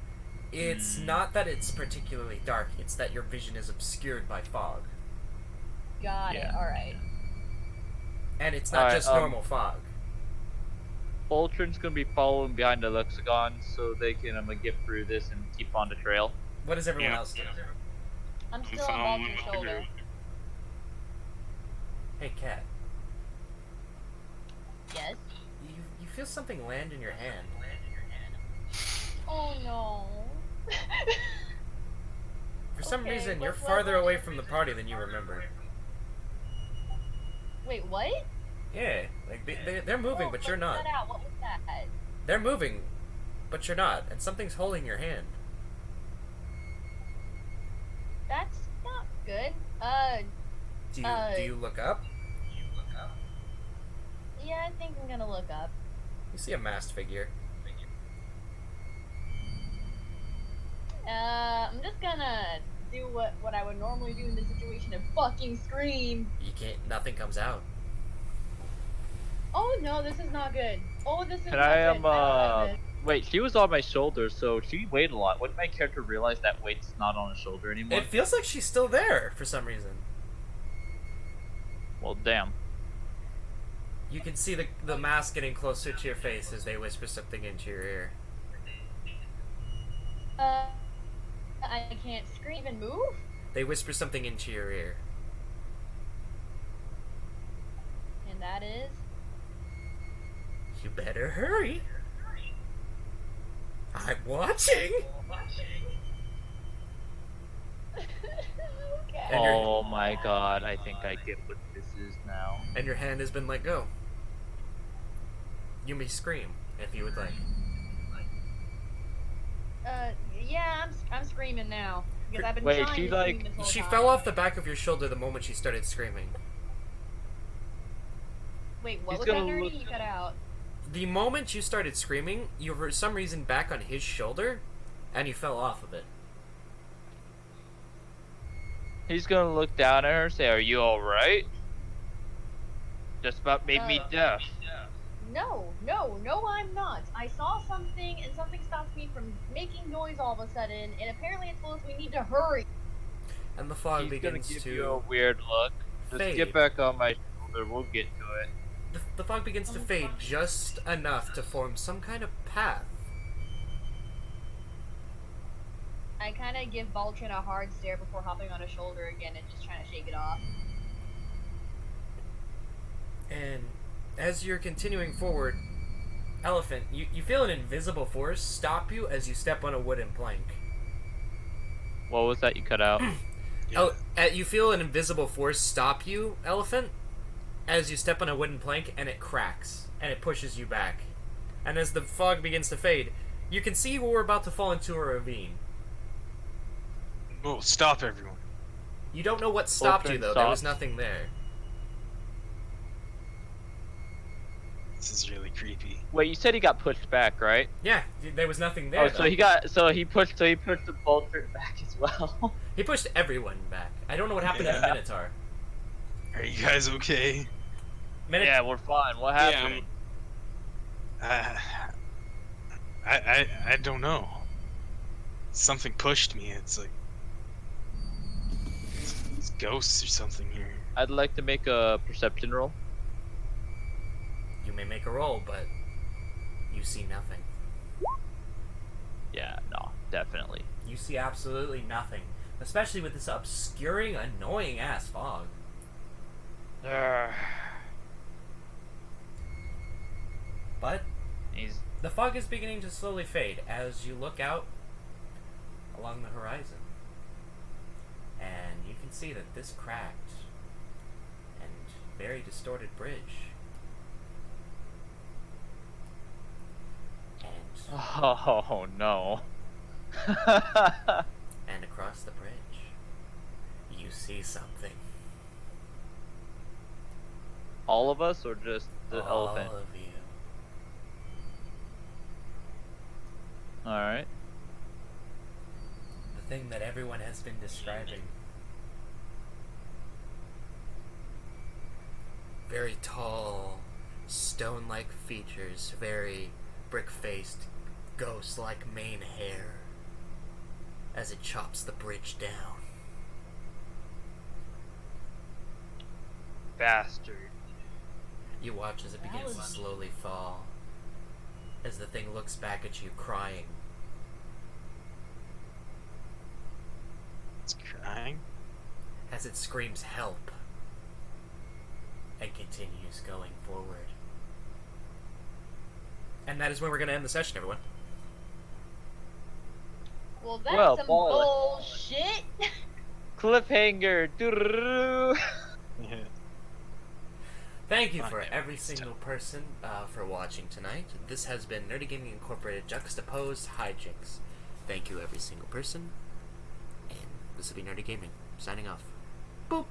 It's not that it's particularly dark, it's that your vision is obscured by fog. Got it. Yeah. All right. And it's not Alright, just normal fog. Ultron's gonna be following behind the Luxagon so they can get through this and keep on the trail. What does everyone Yeah. else do? I'm still following on with Baltim's the shoulder. group. Hey, Cat. Yes. You feel something land in your hand. Oh no. For some Okay, reason, you're what farther level? away from the party than you remember. Wait, what? Yeah, like they're moving, Oh, but you're let's not. That out. What was that? They're moving, but you're not, and something's holding your hand. That's not good. Do you look up? Yeah, I think I'm gonna look up. You see a masked figure. I'm just gonna do what I would normally do in this situation and fucking scream. You can't. Nothing comes out. Oh no, this is not good. Oh, this is Can not I good. I don't like this. wait, she was on my shoulder, so she weighed a lot. Wouldn't my character realize that weight's not on his shoulder anymore? It feels like she's still there for some reason. Well, damn. You can see the mask getting closer to your face as they whisper something into your ear. I can't scream and move? They whisper something into your ear. And that is... You better hurry. I'm watching. Okay. And you're- Oh my god, I think I get what this is now. And your hand has been let go. You may scream if you would like. Yeah, I'm screaming now. Because I've been Wait, trying she, to like- scream this whole She time. fell off the back of your shoulder the moment she started screaming. Wait, what He's was that, gonna Nerdy? look- You cut out. The moment you started screaming, you were for some reason back on his shoulder, and you fell off of it. He's gonna look down at her and say, "Are you alright?" Just about made me deaf. No, I'm not. I saw something and something stopped me from making noise all of a sudden, and apparently it told us we need to hurry. And the fog He's gonna begins give you a to weird look. Just fade. get back on my shoulder, we'll get to it. the fog begins to fade just enough to form some kind of path. I kind of give Voltron a hard stare before hopping on his shoulder again and just trying to shake it off. And as you're continuing forward, Elephant, you feel an invisible force stop you as you step on a wooden plank. What was that you cut out? Oh, you feel an invisible force stop you, Elephant, as you step on a wooden plank, and it cracks, and it pushes you back. And as the fog begins to fade, You can see we're about to fall into a ravine. Oh, stop everyone. You don't know what stopped you, Boltron though. There was stopped. nothing there. This is really creepy. Wait, you said he got pushed back, right? Yeah, there was nothing there. Oh, so he pushed the Boltron back as well. He pushed everyone back. I don't know what happened to the Yeah. Minotaur. Are you guys okay? Yeah, we're fine. What happened? I don't know. Something pushed me. It's like it's ghosts or something here. I'd like to make a perception roll. You may make a roll, but you see nothing. Yeah, no, definitely. You see absolutely nothing. Especially with this obscuring, annoying-ass fog. But He's the fog is beginning to slowly fade as you look out along the horizon. And you can see that this cracked and very distorted bridge. And oh no. and across the bridge, you see something. All of us or just the All elephant? of you. All right. The thing that everyone has been describing. Very tall, stone-like features, very brick-faced, ghost-like mane hair as it chops the bridge down. Bastard. You watch as it begins to slowly fall, as the thing looks back at you crying. It's crying. As it screams help and continues going forward. And that is when we're going to end the session, everyone. Well, that's Well, some ball bullshit. Cliffhanger. Doo-doo-doo. Yeah. Thank you Fine, for yeah, every it's single person for watching tonight. This has been Nerdy Gaming Incorporated Juxtaposed Hijinx. Thank you, every single person. And this will be Nerdy Gaming, signing off. Boop!